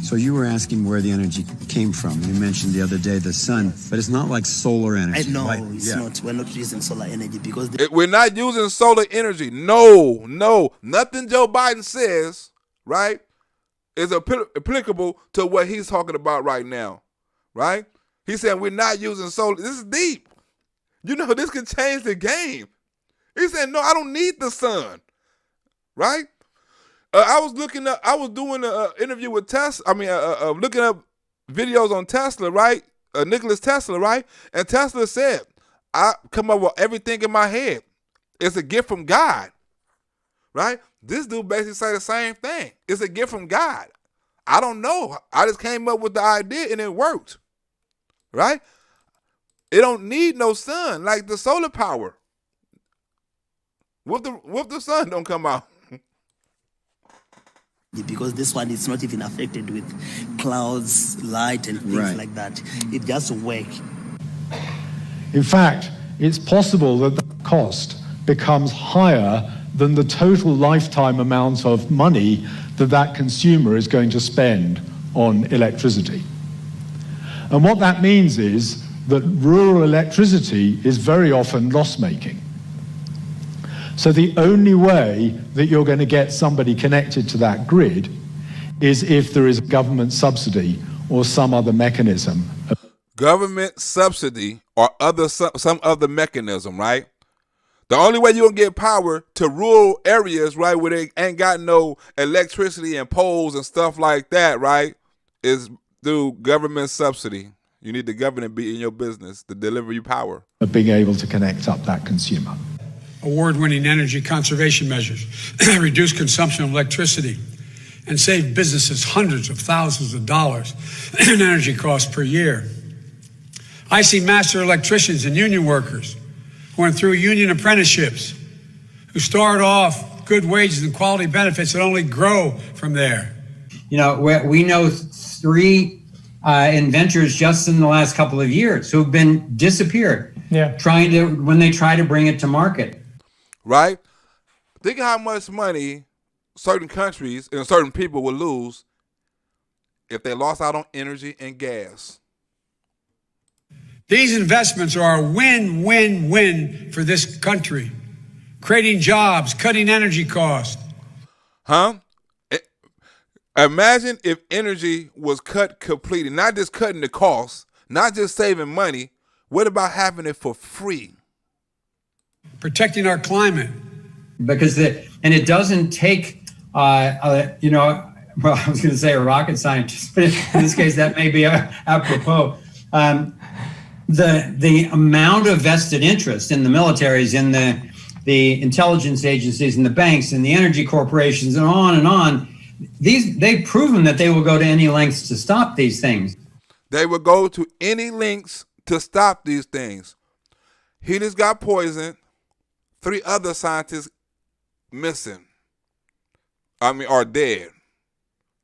[SPEAKER 11] So you were asking where the energy came from. You mentioned the other day the sun, but it's not like solar energy.
[SPEAKER 24] No,
[SPEAKER 11] right?
[SPEAKER 24] it's not. We're not using solar energy because
[SPEAKER 3] we're not using solar energy. No. Nothing Joe Biden says, right, is applicable to what he's talking about right now, right? He's saying we're not using solar. This is deep. You know, this could change the game. He said, no, I don't need the sun, right? I was doing an interview with Tesla. Looking up videos on Tesla, right? Nicholas Tesla, right? And Tesla said, I come up with everything in my head. It's a gift from God, right? This dude basically say the same thing. It's a gift from God. I don't know. I just came up with the idea and it worked, right? It don't need no sun like the solar power. What the sun don't come out?
[SPEAKER 24] Because this one is not even affected with clouds, light, and things like that. It just works.
[SPEAKER 23] In fact, it's possible that the cost becomes higher than the total lifetime amount of money that consumer is going to spend on electricity. And what that means is that rural electricity is very often loss-making. So the only way that you're going to get somebody connected to that grid is if there is a government subsidy or some other mechanism.
[SPEAKER 3] Government subsidy or some other mechanism, right? The only way you're going to get power to rural areas, right, where they ain't got no electricity and poles and stuff like that, right, is through government subsidy. You need the government to be in your business to deliver you power.
[SPEAKER 23] Of being able to connect up that consumer.
[SPEAKER 10] Award-winning energy conservation measures reduce consumption of electricity and save businesses hundreds of thousands of dollars in energy costs per year. I see master electricians and union workers who went through union apprenticeships, who start off good wages and quality benefits that only grow from there.
[SPEAKER 8] You know, we know 3 inventors just in the last couple of years who've been disappeared.
[SPEAKER 2] Yeah.
[SPEAKER 8] When they try to bring it to market.
[SPEAKER 3] Right? Think of how much money certain countries and certain people would lose if they lost out on energy and gas.
[SPEAKER 10] These investments are a win-win-win for this country, creating jobs, cutting energy costs.
[SPEAKER 3] Huh? Imagine if energy was cut completely, not just cutting the costs, not just saving money. What about having it for free?
[SPEAKER 10] Protecting our climate.
[SPEAKER 8] Because it doesn't take, you know, well, I was going to say a rocket scientist, but in this case, that may be apropos. The amount of vested interest in the militaries, in the intelligence agencies, and the banks, and the energy corporations, and on, they've proven that they will go to any lengths to stop these things.
[SPEAKER 3] They will go to any lengths to stop these things. He just got poisoned. 3 other scientists missing. Are dead.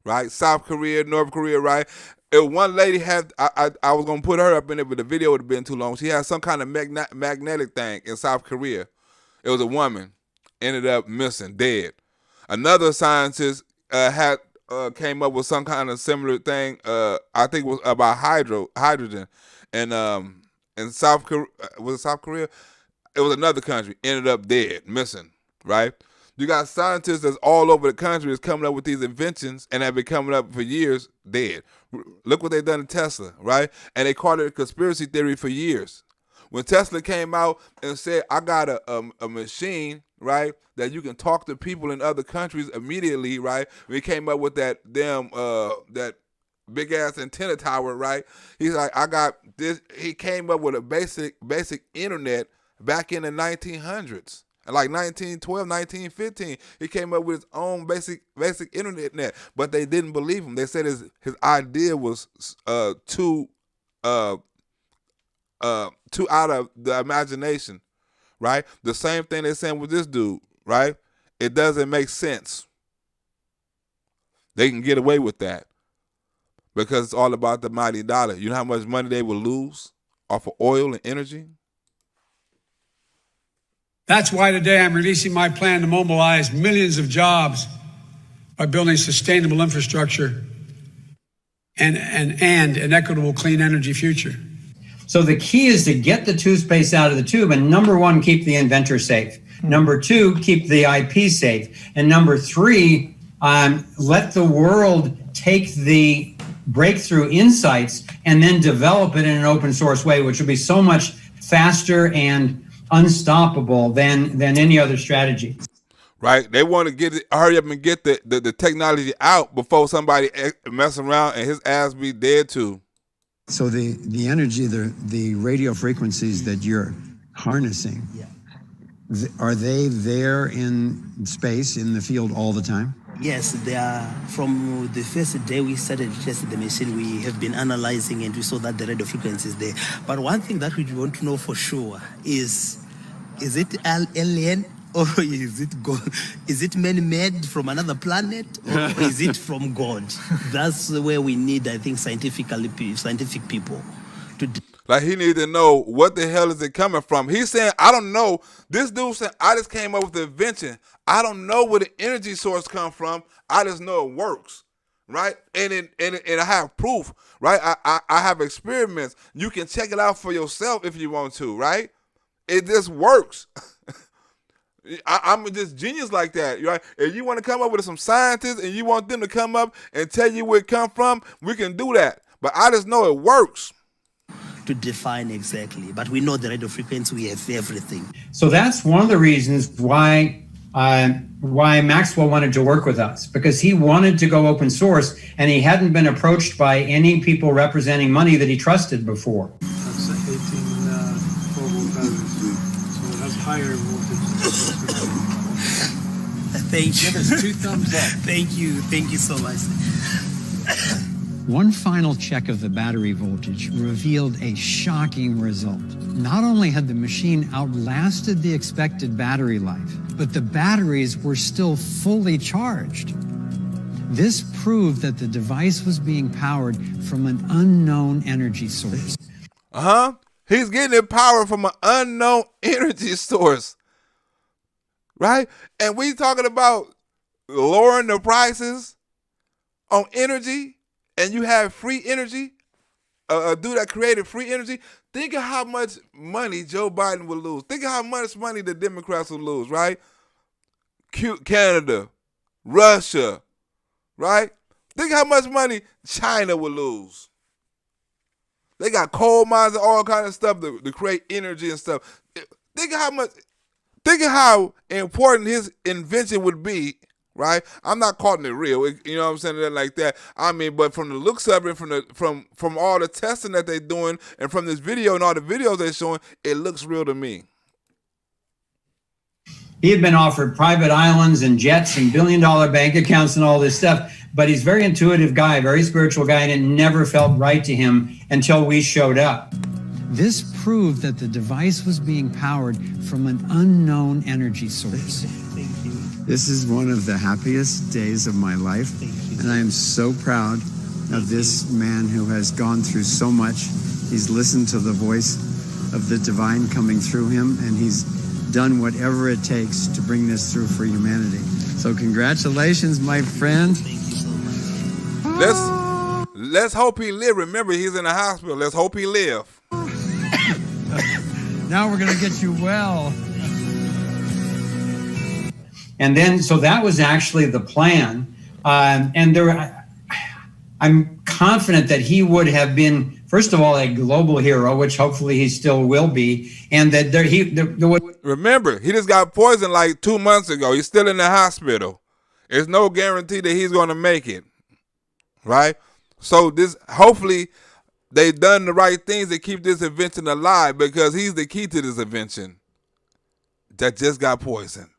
[SPEAKER 3] Right? South Korea, North Korea, right? If one lady had, I was going to put her up in it, but the video would have been too long. She had some kind of magnetic thing in South Korea. It was a woman. Ended up missing, dead. Another scientist came up with some kind of similar thing. I think it was about hydrogen. And in South Korea, was it South Korea? It was another country. Ended up dead, missing, right? You got scientists that's all over the country that's coming up with these inventions and have been coming up for years, dead. Look what they've done in Tesla, right? And they called it a conspiracy theory for years. When Tesla came out and said, I got a machine, right, that you can talk to people in other countries immediately, right? We came up with that that big ass antenna tower, right? He's like, I got this. He came up with a basic internet back in the 1900s. Like 1912, 1915, he came up with his own basic internet, but they didn't believe him. They said his idea was too out of the imagination, right? The same thing they're saying with this dude, right? It doesn't make sense. They can get away with that because it's all about the mighty dollar. You know how much money they will lose off of oil and energy?
[SPEAKER 10] That's why today I'm releasing my plan to mobilize millions of jobs by building sustainable infrastructure and an equitable clean energy future.
[SPEAKER 8] So the key is to get the toothpaste out of the tube, and number 1, keep the inventor safe. Number 2, keep the IP safe. And number 3, let the world take the breakthrough insights and then develop it in an open source way, which will be so much faster and unstoppable than any other strategy.
[SPEAKER 3] Right? They want to hurry up and get the technology out before somebody mess around and his ass be dead too.
[SPEAKER 5] So the energy, the radio frequencies that you're harnessing, are they there in space, in the field all the time?
[SPEAKER 9] Yes, they are. From the first day we started testing the machine, we have been analyzing and we saw that the radio frequency is there. But one thing that we want to know for sure is it alien or is it God? Is it man-made from another planet or is it from God? That's where we need, I think, scientific people to.
[SPEAKER 3] Like, he need to know what the hell is it coming from. He's saying, I don't know. This dude said, I just came up with the invention. I don't know where the energy source come from. I just know it works, right? And I have proof, right? I have experiments. You can check it out for yourself if you want to, right? It just works. I'm just genius like that, right? If you want to come up with some scientists and you want them to come up and tell you where it come from, we can do that. But I just know it works.
[SPEAKER 9] To define exactly, but we know the radio frequency, we have everything.
[SPEAKER 8] So that's one of the reasons why Maxwell wanted to work with us, because he wanted to go open source and he hadn't been approached by any people representing money that he trusted before.
[SPEAKER 12] That's 18 volt batteries, so it has higher voltage.
[SPEAKER 9] Thank you.
[SPEAKER 12] Give us 2 thumbs up.
[SPEAKER 9] Thank you so much.
[SPEAKER 11] One final check of the battery voltage revealed a shocking result. Not only had the machine outlasted the expected battery life, but the batteries were still fully charged. This proved that the device was being powered from an unknown energy source.
[SPEAKER 3] He's getting it power from an unknown energy source, right? And we talking about lowering the prices on energy, and you have free energy, a dude that created free energy. Think of how much money Joe Biden would lose. Think of how much money the Democrats would lose, right? Canada, Russia, right? Think how much money China would lose. They got coal mines and all kind of stuff to create energy and stuff. Think of how important his invention would be, right? I'm not calling it real, you know what I'm saying, like that. I mean, but from the looks of it, from all the testing that they're doing, and from this video and all the videos they're showing, it looks real to me.
[SPEAKER 8] He had been offered private islands and jets and billion-dollar bank accounts and all this stuff, but he's a very intuitive guy, very spiritual guy, and it never felt right to him until we showed up.
[SPEAKER 11] This proved that the device was being powered from an unknown energy source.
[SPEAKER 5] This is one of the happiest days of my life, and I am so proud of this man who has gone through so much. He's listened to the voice of the divine coming through him, and he's done whatever it takes to bring this through for humanity. So congratulations, my friend.
[SPEAKER 3] Let's hope he live. Remember, he's in the hospital. Let's hope he live.
[SPEAKER 11] Now we're going to get you well.
[SPEAKER 8] And then, so that was actually the plan. And I'm confident that he would have been, first of all, a global hero, which hopefully he still will be. And that there would.
[SPEAKER 3] Remember, he just got poisoned like 2 months ago. He's still in the hospital. There's no guarantee that he's going to make it, right? So hopefully they've done the right things to keep this invention alive, because he's the key to this invention that just got poisoned.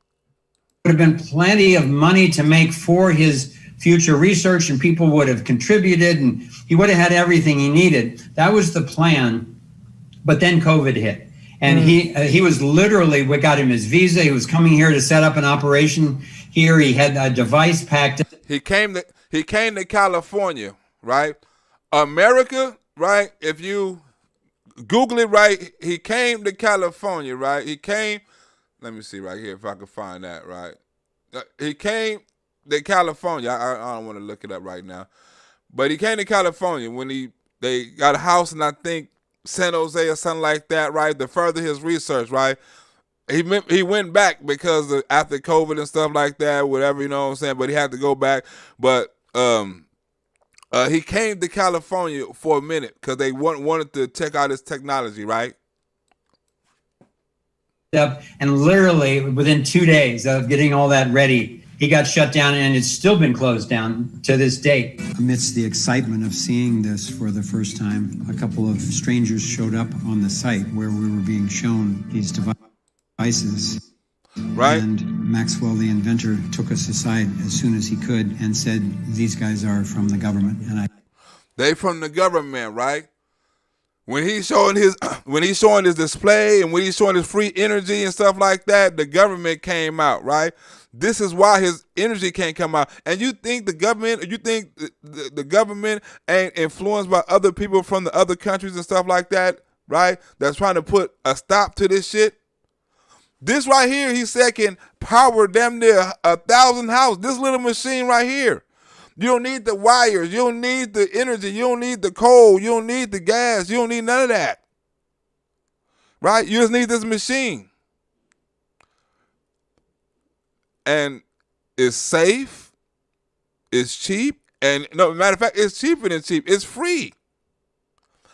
[SPEAKER 8] Would have been plenty of money to make for his future research, and people would have contributed, and he would have had everything he needed. That was the plan. But then COVID hit. And he was literally, we got him his visa. He was coming here to set up an operation here. He had a device packed.
[SPEAKER 3] He came to California, right? America, right? If you Google it, right? He came to California, right? He came. Let me see right here if I can find that, right? He came to California. I don't want to look it up right now, but he came to California when they got a house in, I think, San Jose or something like that, right? To further his research, right? He went back because after COVID and stuff like that, whatever, you know what I'm saying? But he had to go back. But he came to California for a minute because they wanted to check out his technology, right?
[SPEAKER 8] And literally within 2 days of getting all that ready, he got shut down, and it's still been closed down to this date.
[SPEAKER 11] Amidst the excitement of seeing this for the first time, a couple of strangers showed up on the site where we were being shown these devices.
[SPEAKER 3] Right.
[SPEAKER 11] And Maxwell, the inventor, took us aside as soon as he could and said, "These guys are from the government." And
[SPEAKER 3] they from the government, right? When he's showing his display and when he's showing his free energy and stuff like that, the government came out, right? This is why his energy can't come out. And you think the government ain't influenced by other people from the other countries and stuff like that, right? That's trying to put a stop to this shit. This right here, he said, can power damn near 1,000 houses. This little machine right here. You don't need the wires. You don't need the energy. You don't need the coal. You don't need the gas. You don't need none of that. Right? You just need this machine. And it's safe. It's cheap. And no, matter of fact, it's cheaper than cheap. It's free.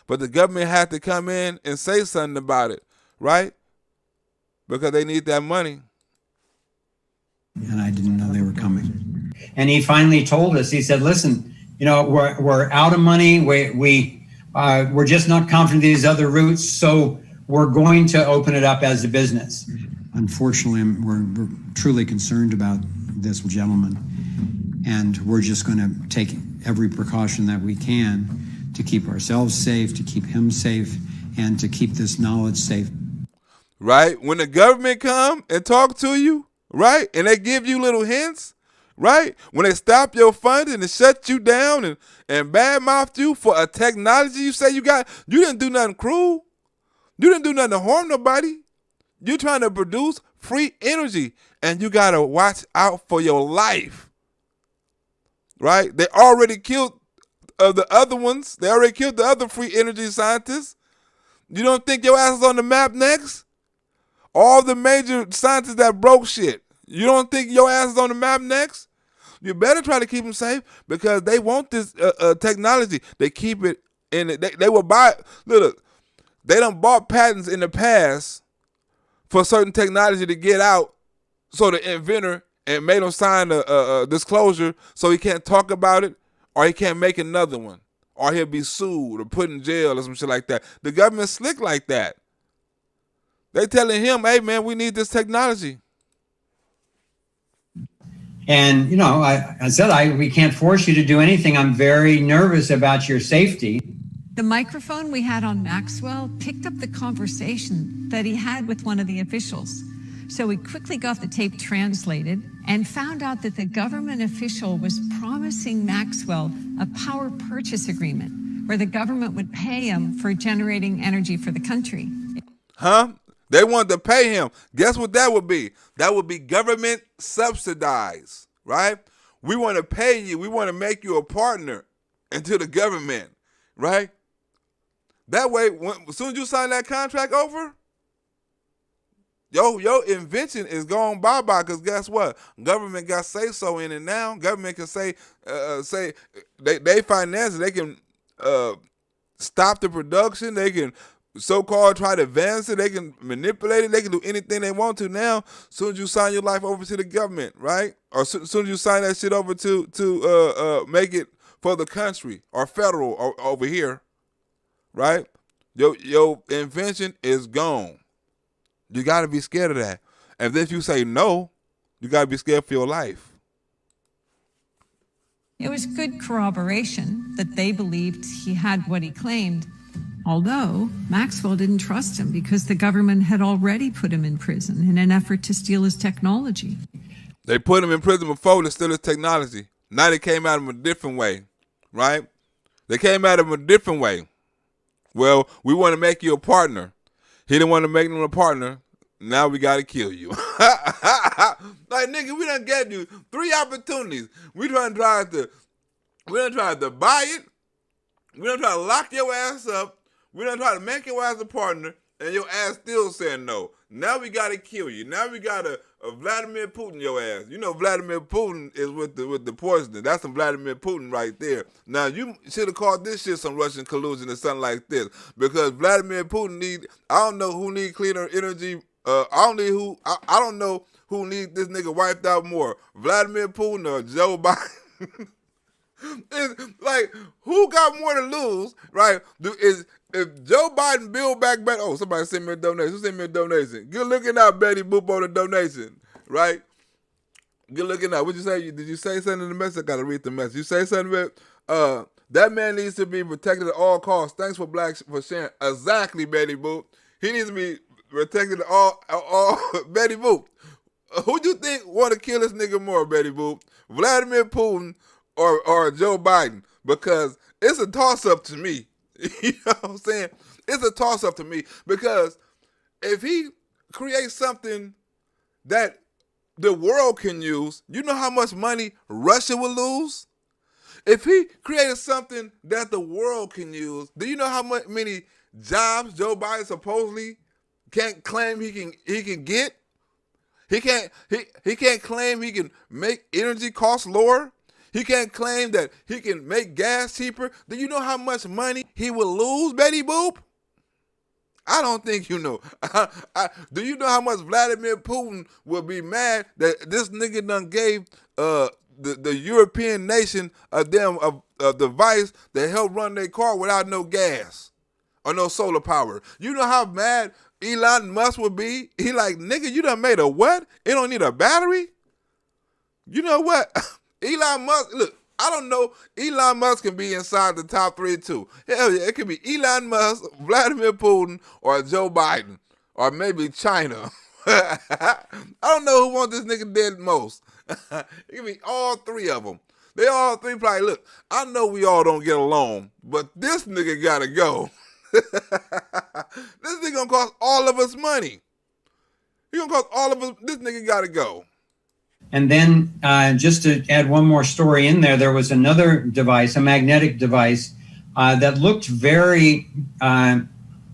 [SPEAKER 3] But the government had to come in and say something about it, right? Because they need that money.
[SPEAKER 8] And I didn't know they were coming. And he finally told us, he said, listen, you know, we're out of money. We're just not confident these other routes. So we're going to open it up as a business. Unfortunately, we're truly concerned about this gentleman. And we're just going to take every precaution that we can to keep ourselves safe, to keep him safe, and to keep this knowledge safe.
[SPEAKER 3] Right? When the government come and talk to you, right? And they give you little hints, right? When they stop your funding and shut you down and badmouth you for a technology you say you got, you didn't do nothing cruel. You didn't do nothing to harm nobody. You're trying to produce free energy, and you got to watch out for your life, right? They already killed the other ones. They already killed the other free energy scientists. You don't think your ass is on the map next? All the major scientists that broke shit. You don't think your ass is on the map next? You better try to keep them safe because they want this technology. They keep it in it. They will buy. Look, they done bought patents in the past for certain technology to get out, so the inventor and made him sign a disclosure so he can't talk about it or he can't make another one or he'll be sued or put in jail or some shit like that. The government's slick like that. They telling him, hey, man, we need this technology.
[SPEAKER 8] And, you know, I said, we can't force you to do anything. I'm very nervous about your safety.
[SPEAKER 6] The microphone we had on Maxwell picked up the conversation that he had with one of the officials. So we quickly got the tape translated and found out that the government official was promising Maxwell a power purchase agreement where the government would pay him for generating energy for the country.
[SPEAKER 3] Huh? They wanted to pay him. Guess what that would be? That would be government subsidized, right? We want to pay you. We want to make you a partner into the government, right? That way, as soon as you sign that contract over, your invention is gone bye-bye, because guess what? Government got say-so in it now. Government can say they finance it. They can stop the production. They can so-called try to advance it. They can manipulate it. They can do anything they want to now. As soon as you sign your life over to the government, right? Or as soon as you sign that shit over to make it for the country or federal or over here, right? Your invention is gone. You got to be scared of that. And if you say no, you got to be scared for your life.
[SPEAKER 6] It was good corroboration that they believed he had what he claimed, although Maxwell didn't trust him because the government had already put him in prison in an effort to steal his technology.
[SPEAKER 3] They put him in prison before to steal his technology. Now they came at him a different way, right? They came at him a different way. Well, we want to make you a partner. He didn't want to make him a partner. Now we got to kill you. Like, nigga, we done gave you 3 opportunities. We done tried to buy it. We done tried to lock your ass up. We done tried to make your ass a partner, and your ass still saying no. Now we got to kill you. Now we got to Vladimir Putin your ass. You know Vladimir Putin is with the poisoning. That's some Vladimir Putin right there. Now you should have called this shit some Russian collusion or something like this, because Vladimir Putin I don't know who need cleaner energy. I don't know who need this nigga wiped out more, Vladimir Putin or Joe Biden. It's like, who got more to lose, right? If Joe Biden build back better, oh, somebody send me a donation. Who sent me a donation? Good looking out, Betty Boop, on the donation, right? Good looking out. What'd you say? Did you say something in the message? I gotta read the message. You say something about, that man needs to be protected at all costs. Thanks for sharing. Exactly, Betty Boop. He needs to be protected at all Betty Boop. Who do you think want to kill this nigga more, Betty Boop? Vladimir Putin or Joe Biden? Because it's a toss-up to me. You know what I'm saying? It's a toss-up to me, because if he creates something that the world can use, you know how much money Russia will lose? If he created something that the world can use, do you know how many jobs Joe Biden supposedly can't claim he can get? He can't claim he can make energy costs lower. He can't claim that he can make gas cheaper. Do you know how much money he will lose, Betty Boop? I don't think you know. Do you know how much Vladimir Putin will be mad that this nigga done gave the European nation a device that helped run their car without no gas or no solar power? You know how mad Elon Musk would be? He like, nigga, you done made a what? It don't need a battery? You know what? Elon Musk, look, I don't know. Elon Musk can be inside the top 3 too. Hell yeah, it could be Elon Musk, Vladimir Putin, or Joe Biden, or maybe China. I don't know who wants this nigga dead most. It could be all 3 of them. They all 3 probably, look, I know we all don't get along, but this nigga gotta go. This nigga gonna cost all of us money. He gonna cost all of us, this nigga gotta go.
[SPEAKER 8] And then just to add one more story in there, there was another device, a magnetic device, that looked very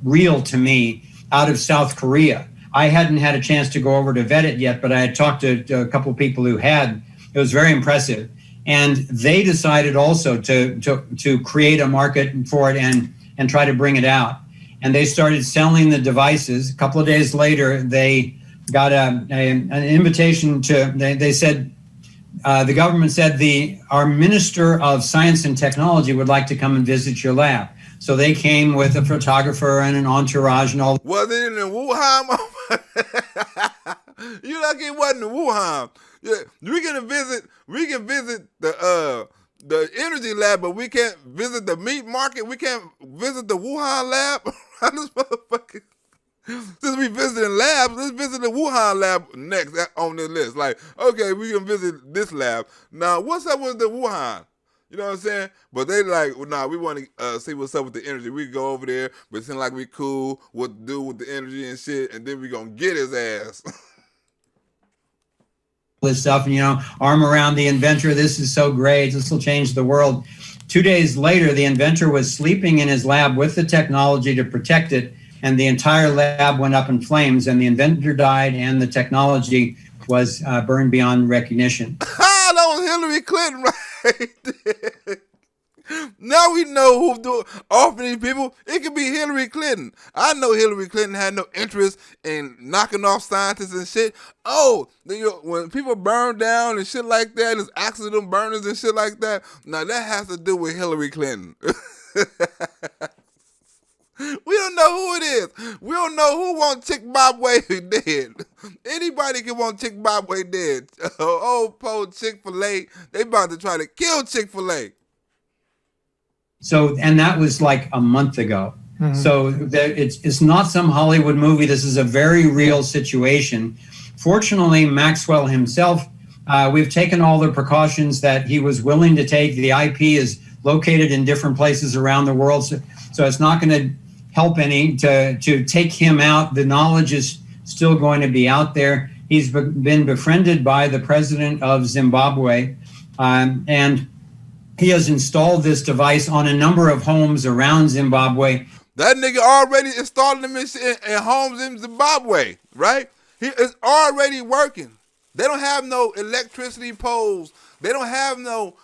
[SPEAKER 8] real to me out of South Korea. I hadn't had a chance to go over to vet it yet, but I had talked to a couple of people who had. It was very impressive. And they decided also to create a market for it and try to bring it out. And they started selling the devices. A couple of days later, they got an invitation to, they said, the government said our Minister of Science and Technology would like to come and visit your lab. So they came with a photographer and an entourage and all.
[SPEAKER 3] Was it in Wuhan? You lucky it wasn't in Wuhan. Yeah, we can visit the energy lab, but we can't visit the meat market. We can't visit the Wuhan lab. This motherfucker. Since we visiting labs, let's visit the Wuhan lab next on the list. Like, okay, we can visit this lab. Now, what's up with the Wuhan? You know what I'm saying? But they like, well, nah, we want to see what's up with the energy. We go over there, pretend like we cool, what to do with the energy and shit, and then we gonna get his ass.
[SPEAKER 8] This stuff, and arm around the inventor. This is so great. This will change the world. 2 days later, the inventor was sleeping in his lab with the technology to protect it, and the entire lab went up in flames, and the inventor died, and the technology was burned beyond recognition.
[SPEAKER 3] That was Hillary Clinton right there. Now we know who's offering these people. It could be Hillary Clinton. I know Hillary Clinton had no interest in knocking off scientists and shit. Oh, when people burn down and shit like that, there's accident burners and shit like that. Now that has to do with Hillary Clinton. We don't know who it is. We don't know who wants Chick-Bob-Way dead. Anybody can want Chick-Bob-Way dead. Old po Chick-fil-A, they about to try to kill Chick-fil-A.
[SPEAKER 8] So, and that was like a month ago. Mm-hmm. So it's not some Hollywood movie. This is a very real situation. Fortunately, Maxwell himself, we've taken all the precautions that he was willing to take. The IP is located in different places around the world. So it's not going to help any to take him out. The knowledge is still going to be out there. He's been befriended by the president of Zimbabwe, and he has installed this device on a number of homes around Zimbabwe.
[SPEAKER 3] That nigga already installed them in homes in Zimbabwe, right? He is already working. They don't have no electricity poles. They don't have no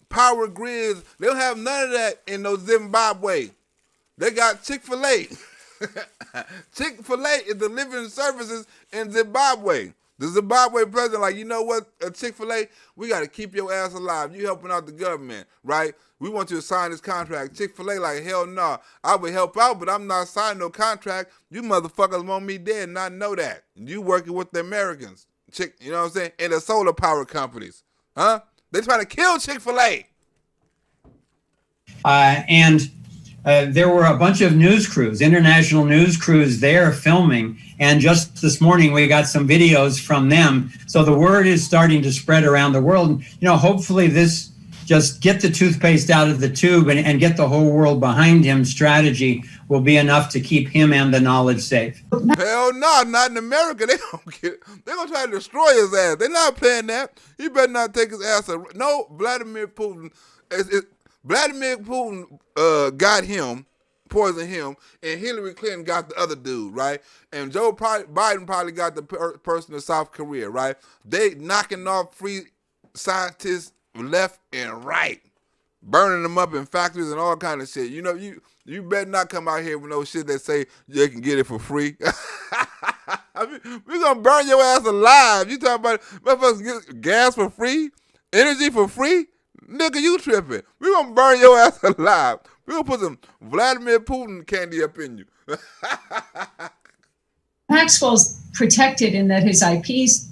[SPEAKER 3] power grids. They don't have none of that in no Zimbabwe. They got Chick-fil-A. Chick-fil-A is delivering services in Zimbabwe. The Zimbabwe president, like, you know what, Chick-fil-A, we got to keep your ass alive. You helping out the government, right? We want you to sign this contract. Chick-fil-A, like, hell no. I would help out, but I'm not signing no contract. You motherfuckers want me dead and not know that. You working with the Americans, you know what I'm saying? And the solar power companies, huh? They trying to kill Chick-fil-A.
[SPEAKER 8] There were a bunch of news crews, international news crews there filming. And just this morning, we got some videos from them. So the word is starting to spread around the world. Hopefully this just get the toothpaste out of the tube and get the whole world behind him strategy will be enough to keep him and the knowledge safe.
[SPEAKER 3] Hell no, not in America. They don't get it. They're going to try to destroy his ass. They're not playing that. He better not take his ass. No, Vladimir Putin. Vladimir Putin got him, poisoned him, and Hillary Clinton got the other dude, right? And Joe Biden probably got the person in South Korea, right? They knocking off free scientists left and right, burning them up in factories and all kind of shit. You know, you better not come out here with no shit that say they can get it for free. I mean, we're going to burn your ass alive. You talking about motherfuckers get gas for free? Energy for free? Nigga, you tripping. We're going to burn your ass alive. We're going to put some Vladimir Putin candy up in you.
[SPEAKER 13] Maxwell's protected in that his IP's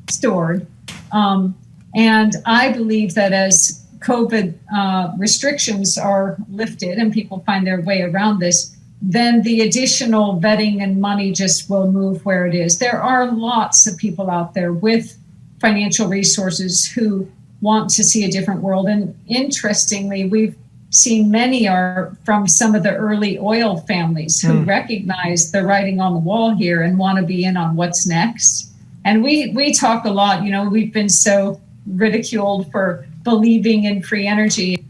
[SPEAKER 13] stored. And I believe that as COVID restrictions are lifted and people find their way around this, then the additional vetting and money just will move where it is. There are lots of people out there with financial resources who want to see a different world. And interestingly, we've seen many are from some of the early oil families who recognize the writing on the wall here and want to be in on what's next. And we talk a lot, you know, we've been so ridiculed for believing in free energy.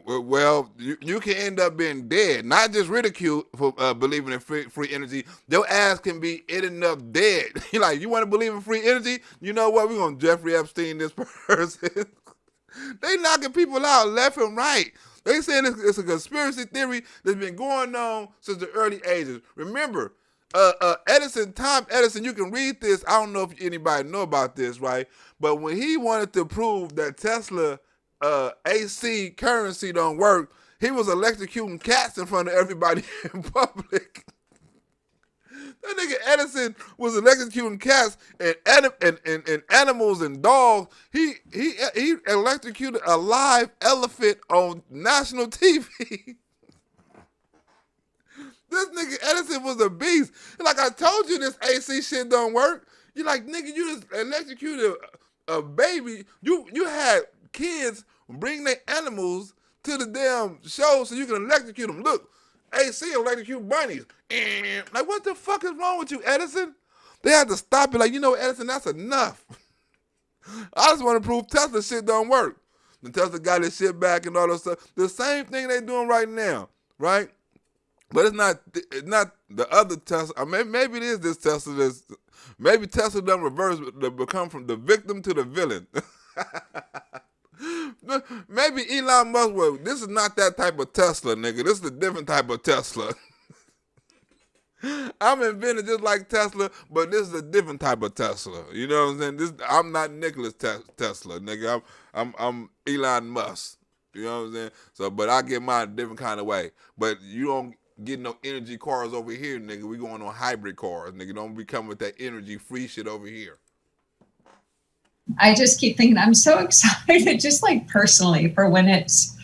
[SPEAKER 3] Well, you can end up being dead, not just ridiculed for believing in free energy. Your ass can be ending up dead. You're like, you want to believe in free energy? You know what? We're going to Jeffrey Epstein this person. They knocking people out left and right. They saying it's a conspiracy theory that's been going on since the early ages. Remember, Thomas Edison, you can read this. I don't know if anybody know about this, right? But when he wanted to prove that Tesla AC currency don't work, he was electrocuting cats in front of everybody in public. That nigga Edison was electrocuting cats and animals and dogs. He electrocuted a live elephant on national TV. This nigga Edison was a beast. Like, I told you this AC shit don't work. You're like, nigga, you just electrocuted a baby. You had kids bring their animals to the damn show so you can electrocute them. Look, AC electrocute bunnies. Like, what the fuck is wrong with you, Edison? They had to stop it. Like, you know, Edison, that's enough. I just want to prove Tesla shit don't work. The Tesla got his shit back and all that stuff. The same thing they doing right now, right? But it's not the other Tesla. I mean, maybe it is this Tesla. Maybe Tesla done reverse, become from the victim to the villain. Maybe Elon Musk, well, this is not that type of Tesla, nigga. This is a different type of Tesla. I'm invented just like Tesla, but this is a different type of Tesla. You know what I'm saying? I'm not Nicholas Tesla, nigga. I'm Elon Musk. You know what I'm saying? So, but I get mine a different kind of way. But you don't get no energy cars over here, nigga. We going on hybrid cars, nigga. Don't be coming with that energy free shit over here.
[SPEAKER 13] I just keep thinking I'm so excited, just like personally, for when it's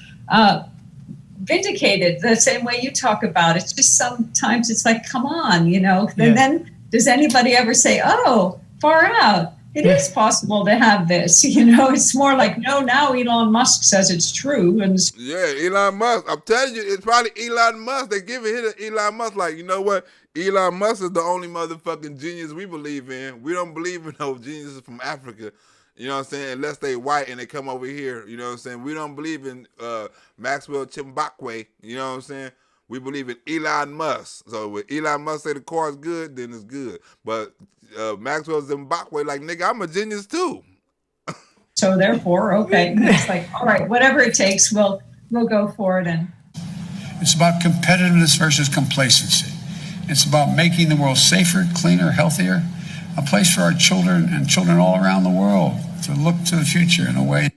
[SPEAKER 13] vindicated the same way you talk about it. It's just sometimes it's like, come on, you know. And then does anybody ever say, oh, far out? It is possible to have this, you know. It's more like, no, now Elon Musk says it's true. And
[SPEAKER 3] yeah, Elon Musk. I'm telling you, it's probably Elon Musk. They give it to Elon Musk like, you know what? Elon Musk is the only motherfucking genius we believe in. We don't believe in no geniuses from Africa. You know what I'm saying? Unless they white and they come over here. You know what I'm saying? We don't believe in Maxwell Chimbakwe. You know what I'm saying? We believe in Elon Musk. So when Elon Musk say the car is good, then it's good. But Maxwell Zimbabwe, like, nigga, I'm a genius too.
[SPEAKER 13] So therefore, okay. It's like, all right, whatever it takes, we'll go for it. And
[SPEAKER 14] it's about competitiveness versus complacency. It's about making the world safer, cleaner, healthier, a place for our children and children all around the world to look to the future in a way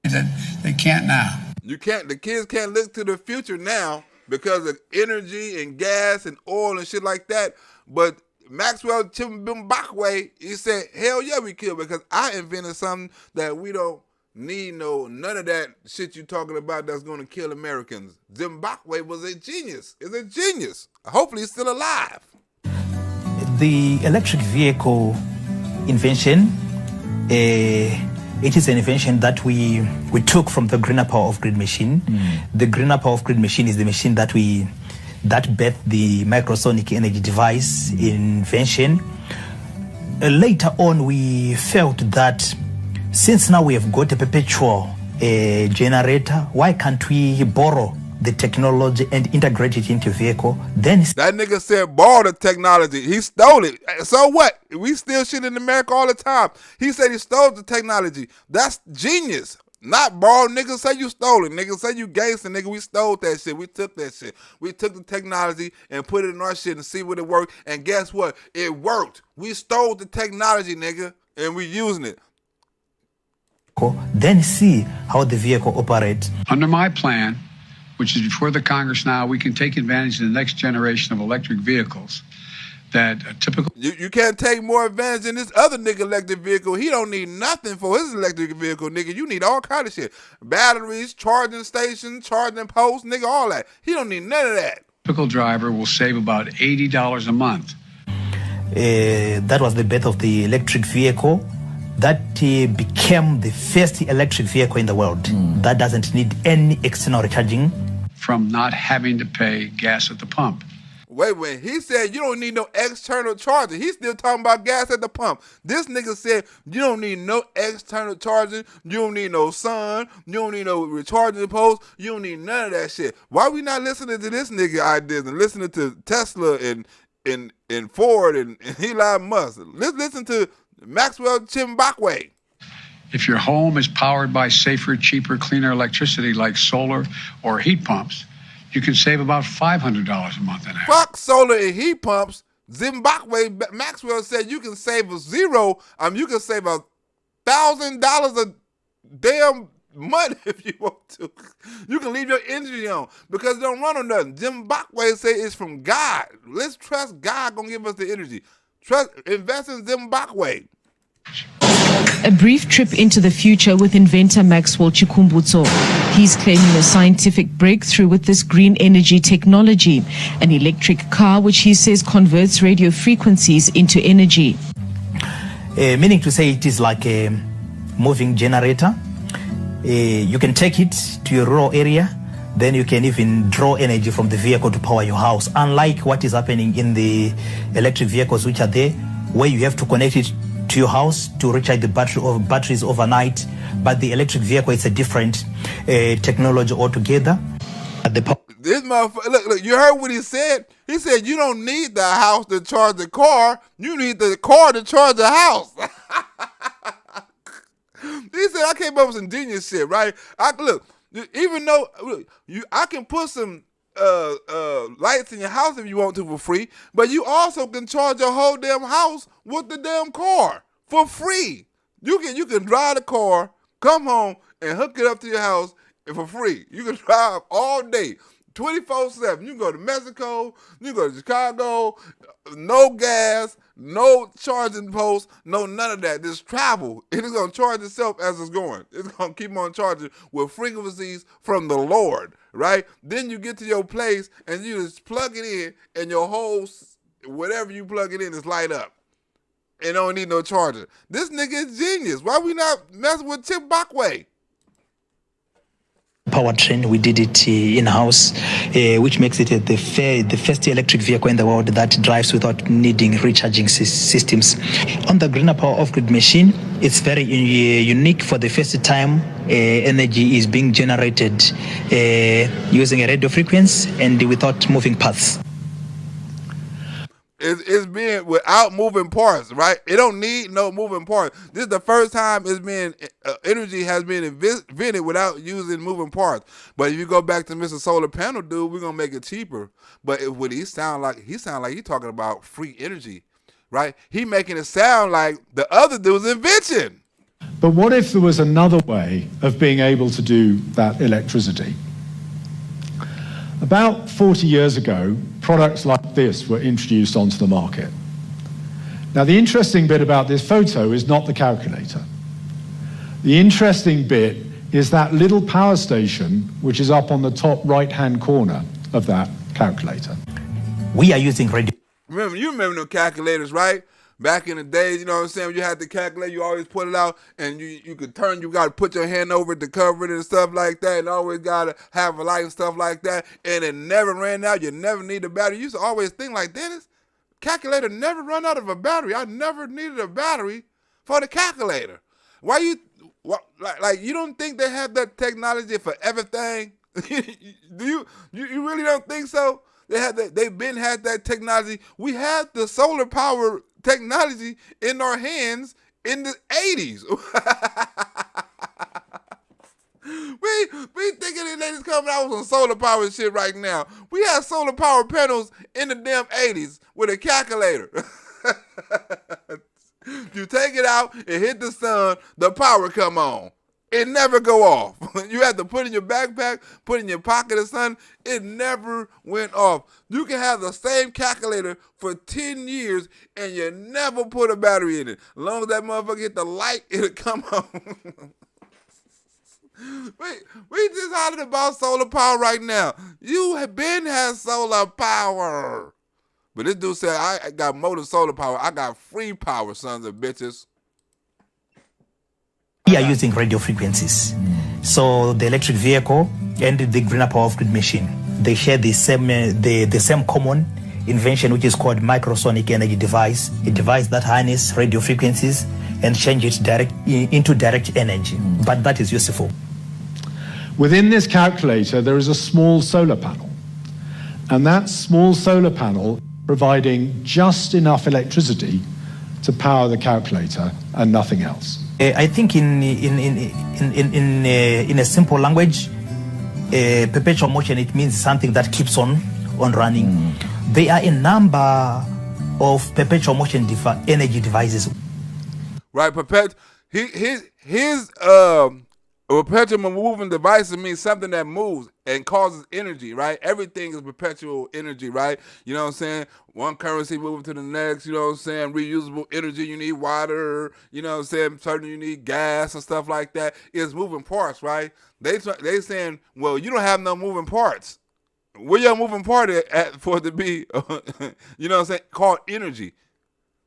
[SPEAKER 14] that they can't now.
[SPEAKER 3] The kids can't look to the future now because of energy and gas and oil and shit like that. But Maxwell Chimbakwe, he said, hell yeah, we could, because I invented something that we don't need none of that shit you talking about that's going to kill Americans. Zimbabwe was a genius. Is a genius. Hopefully he's still alive.
[SPEAKER 24] The electric vehicle invention, it is an invention that we took from the greener power of grid machine. The greener power of grid machine is the machine that we that birthed the microsonic energy device invention. Later on, we felt that since now we have got a perpetual generator, why can't we borrow the technology and integrate it into a vehicle? Then
[SPEAKER 3] that nigga said borrow the technology. He stole it. So what? We steal shit in America all the time. He said he stole the technology. That's genius. Not borrow. Nigga say you stole it. Nigga say you gangster. Nigga, we stole that shit. We took that shit. We took the technology and put it in our shit and see what it worked. And guess what? It worked. We stole the technology, nigga, and we using it.
[SPEAKER 24] Then see how the vehicle operates.
[SPEAKER 14] Under my plan, which is before the Congress now, we can take advantage of the next generation of electric vehicles that a typical...
[SPEAKER 3] You can't take more advantage than this other nigga electric vehicle. He don't need nothing for his electric vehicle, nigga. You need all kind of shit. Batteries, charging stations, charging posts, nigga, all that. He don't need none of that.
[SPEAKER 14] Typical driver will save about $80 a month.
[SPEAKER 24] That was the birth of the electric vehicle. That became the first electric vehicle in the world that doesn't need any external recharging.
[SPEAKER 14] From not having to pay gas at the pump.
[SPEAKER 3] Wait, he said you don't need no external charging. He's still talking about gas at the pump. This nigga said you don't need no external charging. You don't need no sun. You don't need no recharging post. You don't need none of that shit. Why we not listening to this nigga ideas and listening to Tesla and Ford and Elon Musk? Let's listen to Maxwell Chimbakwe.
[SPEAKER 14] If your home is powered by safer, cheaper, cleaner electricity like solar or heat pumps, you can save about $500 a month in that.
[SPEAKER 3] Fuck solar and heat pumps. Zimbabwe Maxwell said you can save you can save $1,000 a damn month if you want to. You can leave your energy on because it don't run on nothing. Zimbabwe say it's from God. Let's trust God gonna give us the energy. Invest in Zimbabwe.
[SPEAKER 15] A brief trip into the future with inventor Maxwell Chikumbutso. He's claiming a scientific breakthrough with this green energy technology, an electric car which he says converts radio frequencies into energy.
[SPEAKER 24] Meaning to say it is like a moving generator. You can take it to a rural area, then you can even draw energy from the vehicle to power your house. Unlike what is happening in the electric vehicles which are there, where you have to connect it to your house to recharge the batteries overnight. But the electric vehicle is a different technology altogether.
[SPEAKER 3] This motherfucker, look, you heard what he said? He said you don't need the house to charge the car. You need the car to charge the house. He said I came up with some genius shit, right? Even though I can put some lights in your house if you want to for free, but you also can charge your whole damn house with the damn car for free. You can drive the car, come home, and hook it up to your house for free. You can drive all day, 24/7. You can go to Mexico, you can go to Chicago, no gas, no charging posts, no none of that. Just travel. It is going to charge itself as it's going. It's going to keep on charging with frequencies from the Lord, right? Then you get to your place and you just plug it in and your whole, whatever you plug it in is light up. And don't need no charger. This nigga is genius. Why we not messing with Chip Backway?
[SPEAKER 24] Powertrain, we did it in-house, which makes it the first electric vehicle in the world that drives without needing recharging systems. On the greener power off-grid machine, it's very unique. For the first time, energy is being generated using a radio frequency and without moving parts.
[SPEAKER 3] It's being without moving parts, right? It don't need no moving parts. This is the first time it's been energy has been invented without using moving parts. But if you go back to Mr. Solar Panel dude, we're gonna make it cheaper. But what he sound like he's talking about free energy, right? He making it sound like the other dude's invention.
[SPEAKER 23] But what if there was another way of being able to do that electricity? About 40 years ago, products like this were introduced onto the market. Now, the interesting bit about this photo is not the calculator. The interesting bit is that little power station, which is up on the top right-hand corner of that calculator.
[SPEAKER 24] We are using radio.
[SPEAKER 3] You remember the calculators, right? Back in the days, you know what I'm saying, when you had the calculator, you always pull it out, and you could turn, you got to put your hand over it to cover it and stuff like that, and always got to have a light and stuff like that, and it never ran out. You never need a battery. You used to always think like, Dennis, calculator never run out of a battery. I never needed a battery for the calculator. Why you, like you don't think they have that technology for everything? You really don't think so? They've been had that technology. We had the solar power technology in our hands in the 80s. we thinking they just coming out with some solar power shit right now. We had solar power panels in the damn 80s with a calculator. You take it out, it hit the sun, the power come on. It never go off. You have to put in your backpack, put in your pocket or something. It never went off. You can have the same calculator for 10 years and you never put a battery in it. As long as that motherfucker hit the light, it'll come on. we just hollering about solar power right now. You have been had solar power. But this dude said, I got more than solar power. I got free power, sons of bitches.
[SPEAKER 24] We are using radio frequencies. So the electric vehicle and the greener power off-grid machine, they share the same common invention, which is called microsonic energy device, a device that harnesses radio frequencies and change it into direct energy. But that is useful.
[SPEAKER 23] Within this calculator, there is a small solar panel. And that small solar panel providing just enough electricity to power the calculator and nothing else.
[SPEAKER 24] I think in a simple language, perpetual motion, it means something that keeps on running. There are a number of perpetual motion energy devices.
[SPEAKER 3] Right, his perpetual moving device means something that moves and causes energy, right? Everything is perpetual energy, right? You know what I'm saying? One currency moving to the next, you know what I'm saying? Reusable energy, you need water, you know what I'm saying? Certainly you need gas and stuff like that. It's moving parts, right? They saying, well, you don't have no moving parts. Where your moving part at for it to be, you know what I'm saying, called energy.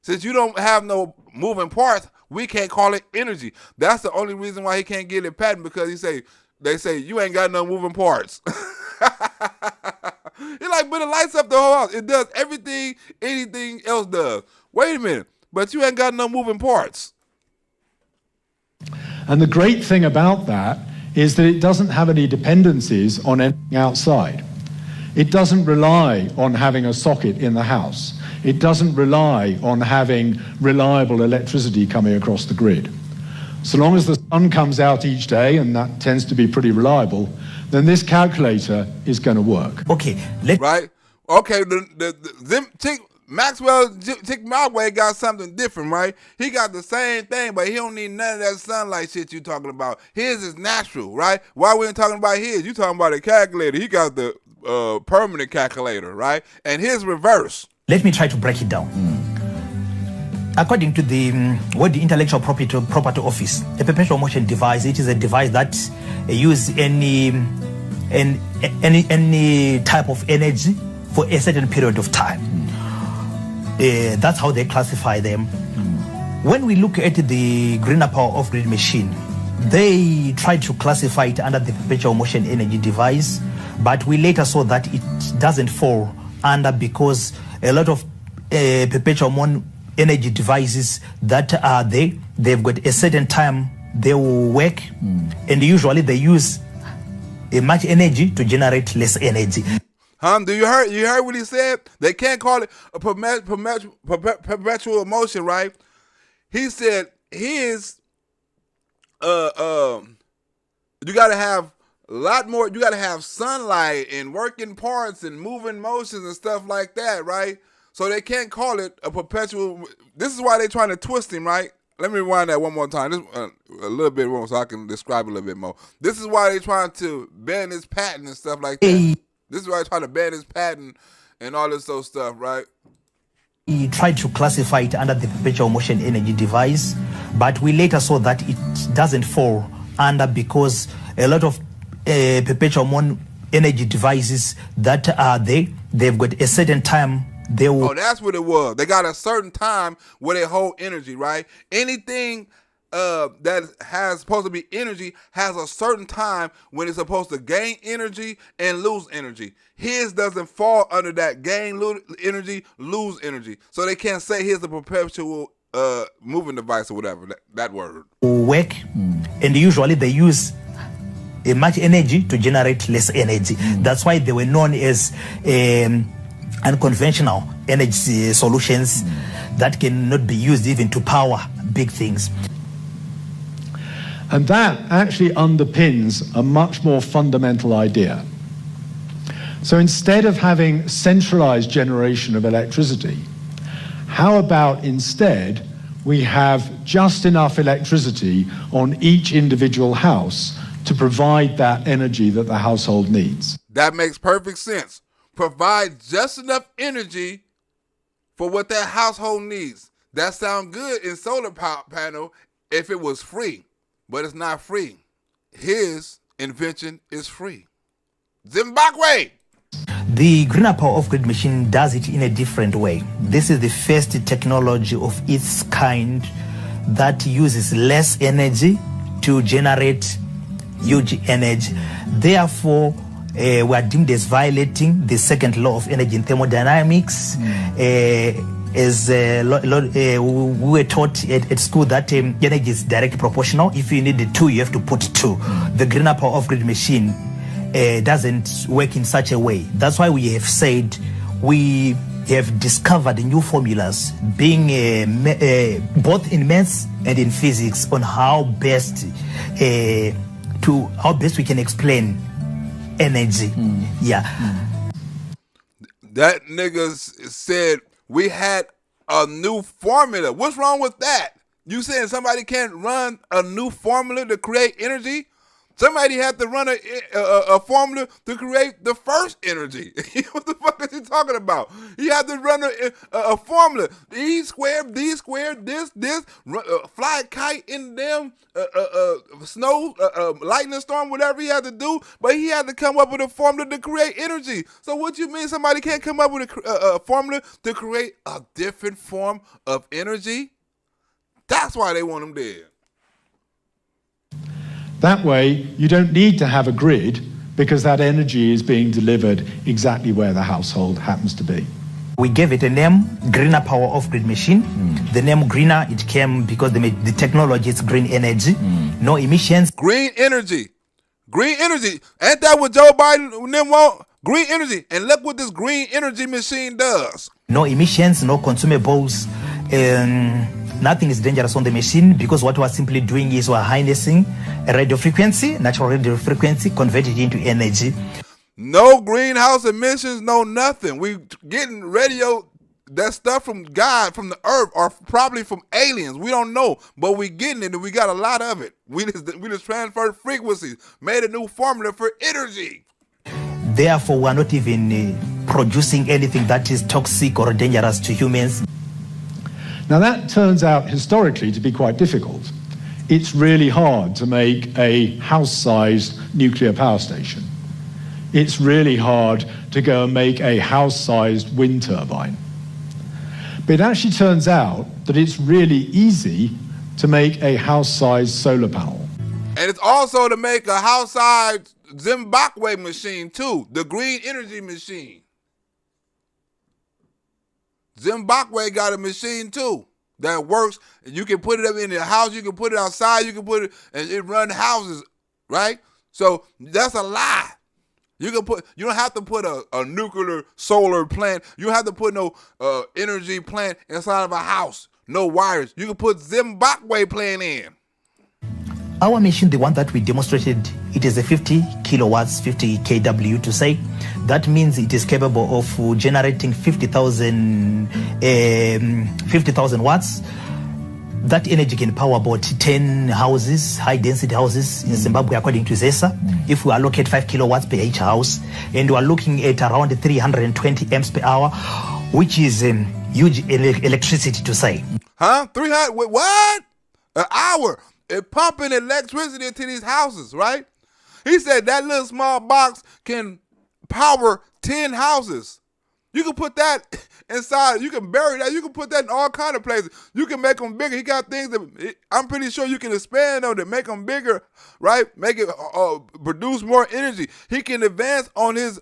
[SPEAKER 3] Since you don't have no moving parts, we can't call it energy. That's the only reason why he can't get it patent, because they say you ain't got no moving parts. You're like, but it lights up the whole house. It does everything anything else does. Wait a minute, but you ain't got no moving parts.
[SPEAKER 23] And the great thing about that is that it doesn't have any dependencies on anything outside. It doesn't rely on having a socket in the house. It doesn't rely on having reliable electricity coming across the grid. So long as the sun comes out each day, and that tends to be pretty reliable, then this calculator is going to work.
[SPEAKER 24] Okay,
[SPEAKER 3] right? Okay, Maxwell Chick-Malway got something different, right? He got the same thing, but he don't need none of that sunlight shit you talking about. His is natural, right? Why we ain't talking about his? You talking about a calculator. He got the permanent calculator, right? And his reverse.
[SPEAKER 24] Let me try to break it down. According to the World Intellectual Property Office, a perpetual motion device, it is a device that uses any type of energy for a certain period of time. That's how they classify them. When we look at the greener power off-grid machine, they tried to classify it under the perpetual motion energy device, but we later saw that it doesn't fall under, because a lot of perpetual energy devices that are there, they've got a certain time they will work, and usually they use much energy to generate less energy.
[SPEAKER 3] Do you heard what he said? They can't call it a perpetual motion, right? He said his you gotta have a lot more, you gotta have sunlight and working parts and moving motions and stuff like that, right? So they can't call it a perpetual. This is why they're trying to twist him, right? Let me rewind that one more time. This a little bit more so I can describe it a little bit more. This is why they're trying to ban his patent and stuff like that. This is why they're trying to ban his patent and all this other stuff, right?
[SPEAKER 24] We tried to classify it under the perpetual motion energy device, but we later saw that it doesn't fall under, because a lot of perpetual energy devices that are there, they've got a certain time they will.
[SPEAKER 3] Oh, that's what it was. They got a certain time where they hold energy, right? Anything that has supposed to be energy has a certain time when it's supposed to gain energy and lose energy. His doesn't fall under that gain energy, lose energy. So they can't say here's a perpetual moving device or whatever, that word.
[SPEAKER 24] Work, and usually they use much energy to generate less energy. That's why they were known as unconventional energy solutions that cannot be used even to power big things.
[SPEAKER 23] And that actually underpins a much more fundamental idea. So instead of having centralized generation of electricity, how about instead we have just enough electricity on each individual house to provide that energy that the household needs?
[SPEAKER 3] That makes perfect sense. Provide just enough energy for what that household needs. That sounds good in solar panel if it was free, but it's not free. His invention is free. Zimbabwe!
[SPEAKER 24] The greener power off-grid machine does it in a different way. This is the first technology of its kind that uses less energy to generate huge energy. Therefore, we are deemed as violating the second law of energy in thermodynamics. As we were taught at school that energy is directly proportional. If you need 2, you have to put 2. The greener power off-grid machine doesn't work in such a way. That's why we have said we have discovered new formulas, being both in maths and in physics, on how best we can explain energy.
[SPEAKER 3] That nigga said we had a new formula. What's wrong with that? You saying somebody can't run a new formula to create energy? Somebody had to run a formula to create the first energy. What the fuck is he talking about? He had to run a formula. E squared, D squared, this, fly a kite in them, snow, lightning storm, whatever he had to do. But he had to come up with a formula to create energy. So what you mean somebody can't come up with a formula to create a different form of energy? That's why they want him dead.
[SPEAKER 23] That way, you don't need to have a grid because that energy is being delivered exactly where the household happens to be.
[SPEAKER 24] We gave it a name, greener power off-grid machine. The name greener, it came because the technology is green energy, no emissions.
[SPEAKER 3] Green energy. Green energy. Ain't that what Joe Biden and them want? Green energy. And look what this green energy machine does.
[SPEAKER 24] No emissions, no consumables, nothing is dangerous on the machine because what we're simply doing is we're harnessing a radio frequency, natural radio frequency, converted into energy.
[SPEAKER 3] No greenhouse emissions, no nothing. We getting radio, that stuff from God, from the earth, or probably from aliens. We don't know, but we getting it and we got a lot of it. We just transferred frequencies, made a new formula for energy.
[SPEAKER 24] Therefore, we're not even producing anything that is toxic or dangerous to humans.
[SPEAKER 23] Now that turns out historically to be quite difficult. It's really hard to make a house-sized nuclear power station. It's really hard to go and make a house-sized wind turbine. But it actually turns out that it's really easy to make a house-sized solar panel.
[SPEAKER 3] And it's also to make a house-sized Zimbabwe machine too, the green energy machine. Zimbabwe got a machine too that works. You can put it up in the house, you can put it outside, you can put it, and it run houses, right? So that's a lie. You don't have to put a nuclear solar plant. You don't have to put no energy plant inside of a house. No wires. You can put Zimbabwe plant in.
[SPEAKER 24] Our machine, the one that we demonstrated, it is a 50 kilowatts, 50 kW to say. That means it is capable of generating 50,000 watts. That energy can power about 10 houses, high-density houses in Zimbabwe, according to ZESA. If we allocate 5 kilowatts per each house, and we are looking at around 320 amps per hour, which is huge electricity to say.
[SPEAKER 3] Huh? 300? What? An hour? It pumping electricity into these houses, right? He said that little small box can power 10 houses. You can put that inside. You can bury that. You can put that in all kind of places. You can make them bigger. He got things that I'm pretty sure you can expand on that make them bigger, right? Make it produce more energy. He can advance on his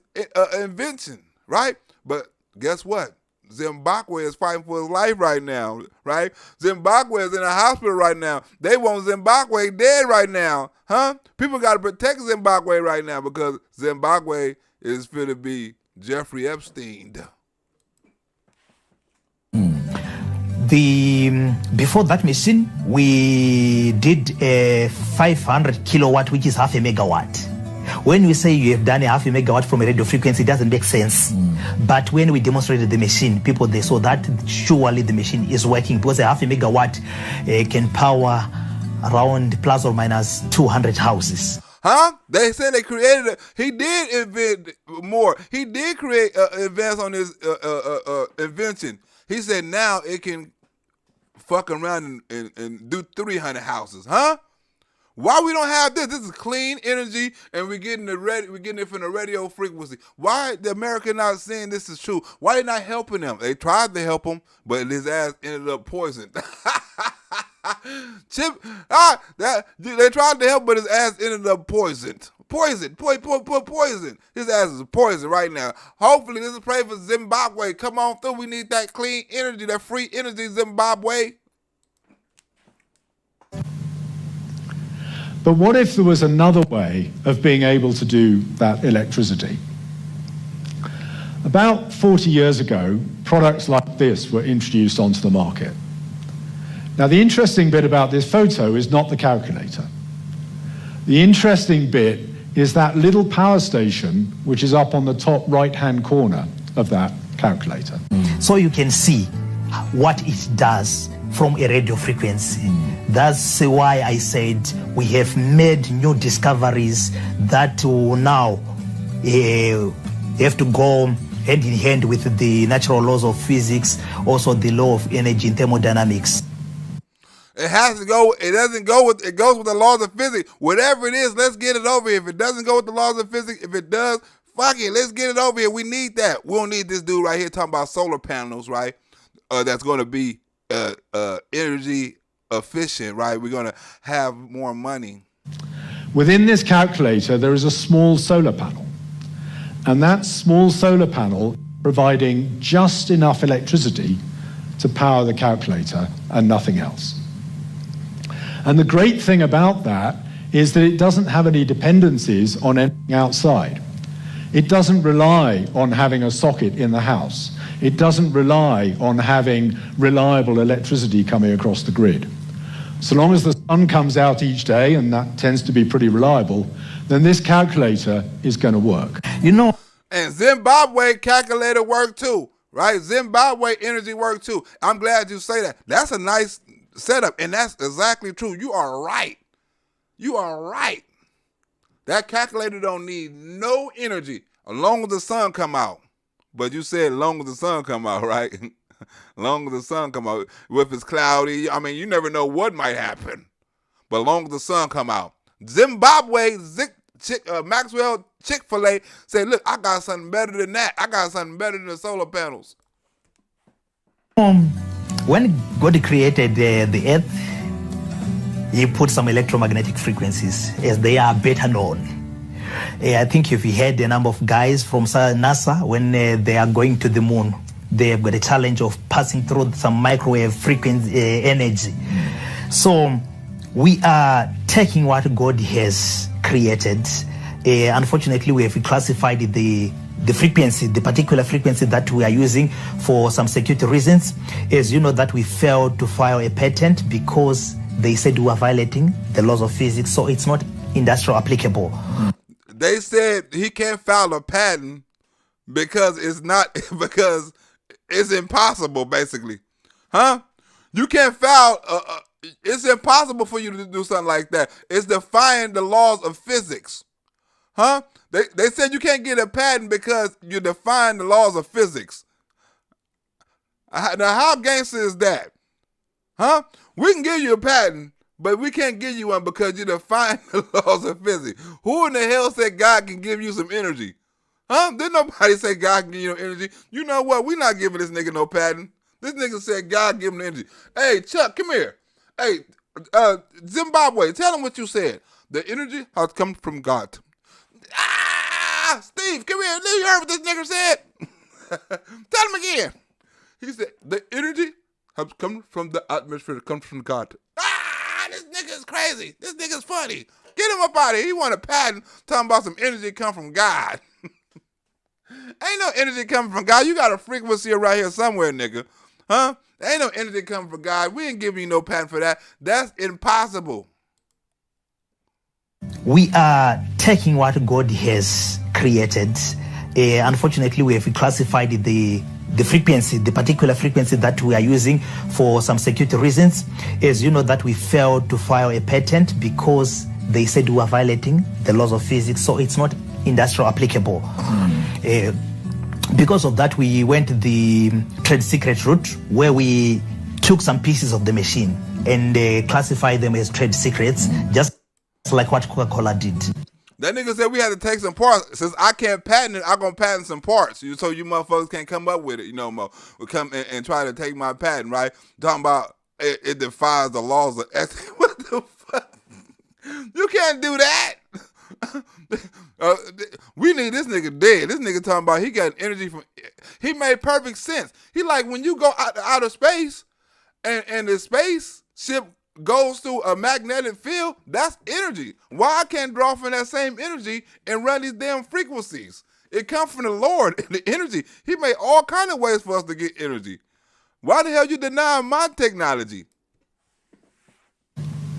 [SPEAKER 3] invention, right? But guess what? Zimbabwe is fighting for his life right now, right? Zimbabwe is in a hospital right now. They want Zimbabwe dead right now, huh? People got to protect Zimbabwe right now because Zimbabwe is going to be Jeffrey Epstein.
[SPEAKER 24] Before that machine, we did a 500 kilowatt, which is half a megawatt. When we say you have done a half a megawatt from a radio frequency, it doesn't make sense. But when we demonstrated the machine, people, they saw that surely the machine is working because a half a megawatt can power around plus or minus 200 houses.
[SPEAKER 3] Huh? They said they created it. He did invent more. He did create advance on his invention. He said now it can fuck around and do 300 houses. Huh? Why we don't have this? This is clean energy, and we're getting it from the radio frequency. Why the America not saying this is true? Why they not helping him? They tried to help him, but his ass ended up poisoned. They tried to help, but his ass ended up poisoned. Poison. His ass is poisoned right now. Hopefully, this is pray for Zimbabwe. Come on through. We need that clean energy, that free energy, Zimbabwe.
[SPEAKER 23] But what if there was another way of being able to do that electricity? About 40 years ago, products like this were introduced onto the market. Now, the interesting bit about this photo is not the calculator. The interesting bit is that little power station, which is up on the top right-hand corner of that calculator.
[SPEAKER 24] So you can see what it does from a radio frequency. That's why I said we have made new discoveries that will now have to go hand in hand with the natural laws of physics, also the law of energy and thermodynamics.
[SPEAKER 3] It has to go, it goes with the laws of physics. Whatever it is, let's get it over here. If it doesn't go with the laws of physics, if it does, fuck it, let's get it over here. We need that. We don't need this dude right here talking about solar panels, right? That's going to be energy efficient, right? We're going to have more money.
[SPEAKER 23] Within this calculator, there is a small solar panel. And that small solar panel providing just enough electricity to power the calculator and nothing else. And the great thing about that is that it doesn't have any dependencies on anything outside. It doesn't rely on having a socket in the house. It doesn't rely on having reliable electricity coming across the grid. So long as the sun comes out each day, and that tends to be pretty reliable, then this calculator is going to work.
[SPEAKER 24] You know,
[SPEAKER 3] and Zimbabwe calculator work too, right? Zimbabwe energy work too. I'm glad you say that. That's a nice setup, and that's exactly true. You are right. You are right. That calculator don't need no energy as long as the sun come out. But you said long as the sun come out, right? Long as the sun come out. If it's cloudy, I mean, you never know what might happen. But long as the sun come out. Zimbabwe, Maxwell Chick-fil-A said, look, I got something better than that. I got something better than the solar panels.
[SPEAKER 24] When God created the earth, he put some electromagnetic frequencies as they are better known. I think if you had a number of guys from NASA, when they are going to the moon, they have got a challenge of passing through some microwave frequency energy. So we are taking what God has created. Unfortunately, we have classified the frequency, the particular frequency that we are using for some security reasons. As you know, that we failed to file a patent because they said we are violating the laws of physics, so it's not industrial applicable.
[SPEAKER 3] They said he can't file a patent because it's impossible, basically. Huh? You can't file, it's impossible for you to do something like that. It's defying the laws of physics. Huh? They said you can't get a patent because you define the laws of physics. Now, how gangster is that? Huh? We can give you a patent, but we can't give you one because you define the laws of physics. Who in the hell said God can give you some energy? Huh? Didn't nobody say God can give you no energy? You know what? We not giving this nigga no patent. This nigga said God give him the energy. Hey, Chuck, come here. Hey, Zimbabwe, tell him what you said. The energy has come from God. Ah, Steve, come here. You heard what this nigga said? Tell him again. He said, the energy has come from the atmosphere. It comes from God. Ah, this nigga is crazy. This nigga's funny. Get him up out of here. He want a patent talking about some energy come from God. Ain't no energy coming from God. You got a frequency right here somewhere, nigga. Huh? Ain't no energy coming from God. We ain't giving you no patent for that. That's impossible.
[SPEAKER 24] We are taking what God has created. Unfortunately, we have classified the frequency, the particular frequency that we are using for some security reasons. As you know, that we failed to file a patent because they said we are violating the laws of physics, so it's not industrial applicable. Because of that, we went the trade secret route, where we took some pieces of the machine and classified them as trade secrets, just like what Coca-Cola did.
[SPEAKER 3] That nigga said we had to take some parts. Since I can't patent it, I'm going to patent some parts. So you motherfuckers can't come up with it, Mo. We'll come and try to take my patent, right? Talking about it defies the laws of ethics. What the fuck? You can't do that. We need this nigga dead. This nigga talking about he got energy from... He made perfect sense. He like, when you go out to outer space and the spaceship goes through a magnetic field, that's energy. Why I can't draw from that same energy and run these damn frequencies? It comes from the Lord, the energy. He made all kind of ways for us to get energy. Why the hell you denying my technology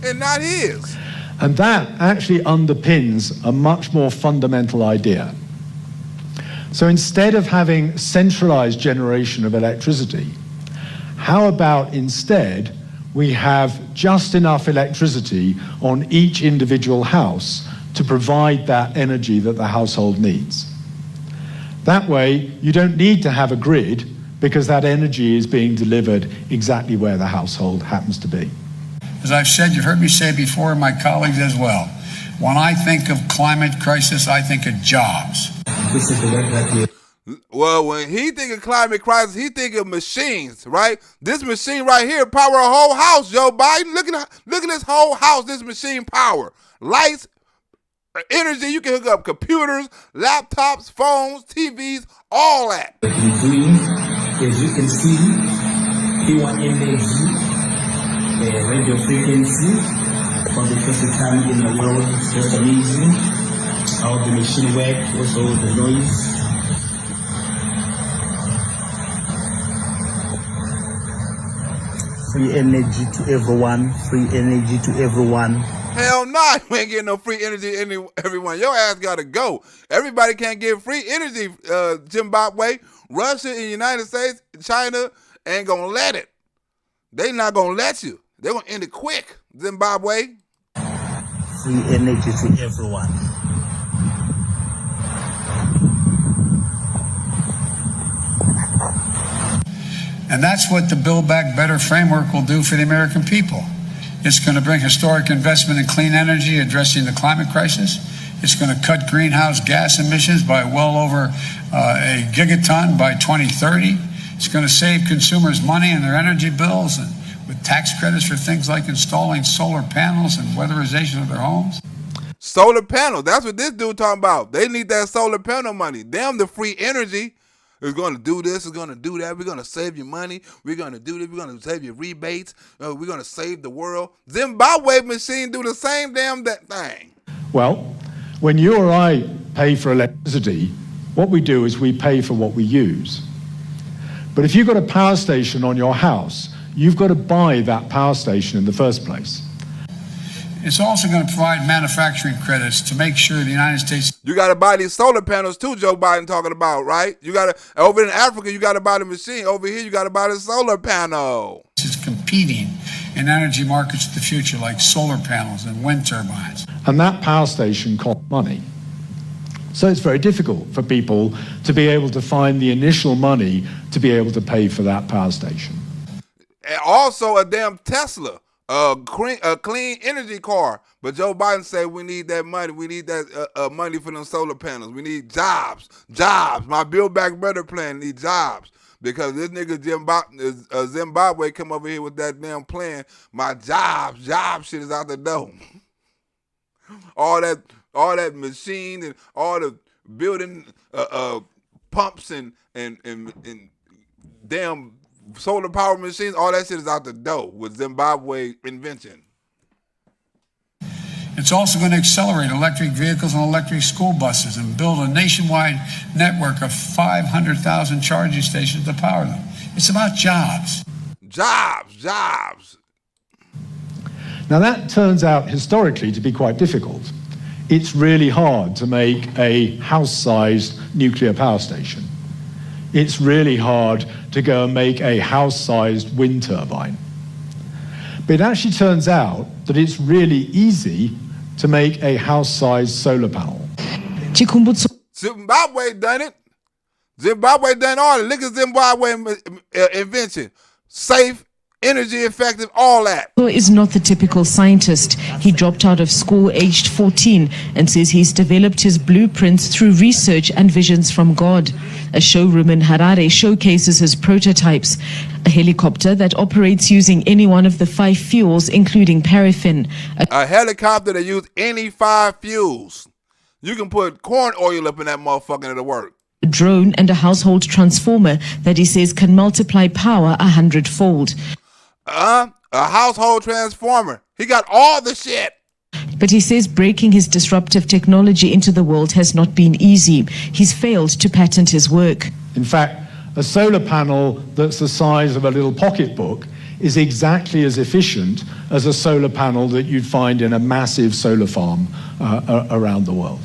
[SPEAKER 3] and not his?
[SPEAKER 23] And that actually underpins a much more fundamental idea. So instead of having centralized generation of electricity, how about instead we have just enough electricity on each individual house to provide that energy that the household needs? That way, you don't need to have a grid because that energy is being delivered exactly where the household happens to be.
[SPEAKER 14] As I've said, you've heard me say before, and my colleagues as well, when I think of climate crisis, I think of jobs.
[SPEAKER 3] Well, when he think of climate crisis, he think of machines, right? This machine right here power a whole house, Joe Biden. Look at this whole house, this machine power. Lights, energy, you can hook up computers, laptops, phones, TVs, all that.
[SPEAKER 16] As you can see, P1 energy, radio frequency, for the first time in the world. It's just amazing how the machine works, also the noise. Free energy to everyone, free energy to everyone.
[SPEAKER 3] Hell no, you ain't getting no free energy to everyone. Your ass gotta go. Everybody can't get free energy, Zimbabwe. Russia and the United States, China ain't gonna let it. They not gonna let you. They're gonna end it quick, Zimbabwe.
[SPEAKER 16] Free energy to everyone.
[SPEAKER 14] And that's what the Build Back Better framework will do for the American people. It's going to bring historic investment in clean energy, addressing the climate crisis. It's going to cut greenhouse gas emissions by well over a gigaton by 2030. It's going to save consumers money in their energy bills, and with tax credits for things like installing solar panels and weatherization of their homes.
[SPEAKER 3] Solar panels, that's what this dude talking about. They need that solar panel money. Damn, the free energy is going to do this, is going to do that. We're going to save you money. We're going to do this. We're going to save you rebates. We're going to save the world. Zimbabwe machine do the same damn thing.
[SPEAKER 23] Well, when you or I pay for electricity, what we do is we pay for what we use. But if you've got a power station on your house, you've got to buy that power station in the first place.
[SPEAKER 14] It's also going to provide manufacturing credits to make sure the United States...
[SPEAKER 3] You got to buy these solar panels too, Joe Biden talking about, right? You got to, over in Africa, you got to buy the machine. Over here, you got to buy the solar panel.
[SPEAKER 14] It's competing in energy markets of the future, like solar panels and wind turbines.
[SPEAKER 23] And that power station costs money. So it's very difficult for people to be able to find the initial money to be able to pay for that power station.
[SPEAKER 3] And also a damn Tesla. a clean energy car. But Joe Biden said we need that money. We need that money for them solar panels. We need jobs. My Build Back Better plan needs jobs. Because this nigga Zimbabwe come over here with that damn plan. My job shit is out the door. all that machine and all the building pumps and damn solar power machines, all that shit is out the door with Zimbabwe invention.
[SPEAKER 14] It's also going to accelerate electric vehicles and electric school buses and build a nationwide network of 500,000 charging stations to power them. It's about jobs. Jobs.
[SPEAKER 23] Now that turns out historically to be quite difficult. It's really hard to make a house-sized nuclear power station. It's really hard to go and make a house-sized wind turbine. But it actually turns out that it's really easy to make a house-sized solar panel.
[SPEAKER 3] Zimbabwe done it. Zimbabwe done all it. Look at Zimbabwe invention. Safe, energy effective, all that.
[SPEAKER 15] Is not the typical scientist. He dropped out of school aged 14 and says he's developed his blueprints through research and visions from God. A showroom in Harare showcases his prototypes. A helicopter that operates using any one of the 5 fuels, including paraffin.
[SPEAKER 3] A helicopter that uses any 5 fuels. You can put corn oil up in that motherfucker and it'll work.
[SPEAKER 15] A drone and a household transformer that he says can multiply power 100-fold.
[SPEAKER 3] A household transformer. He got all the shit.
[SPEAKER 15] But he says breaking his disruptive technology into the world has not been easy. He's failed to patent his work.
[SPEAKER 23] In fact, a solar panel that's the size of a little pocketbook is exactly as efficient as a solar panel that you'd find in a massive solar farm around the world.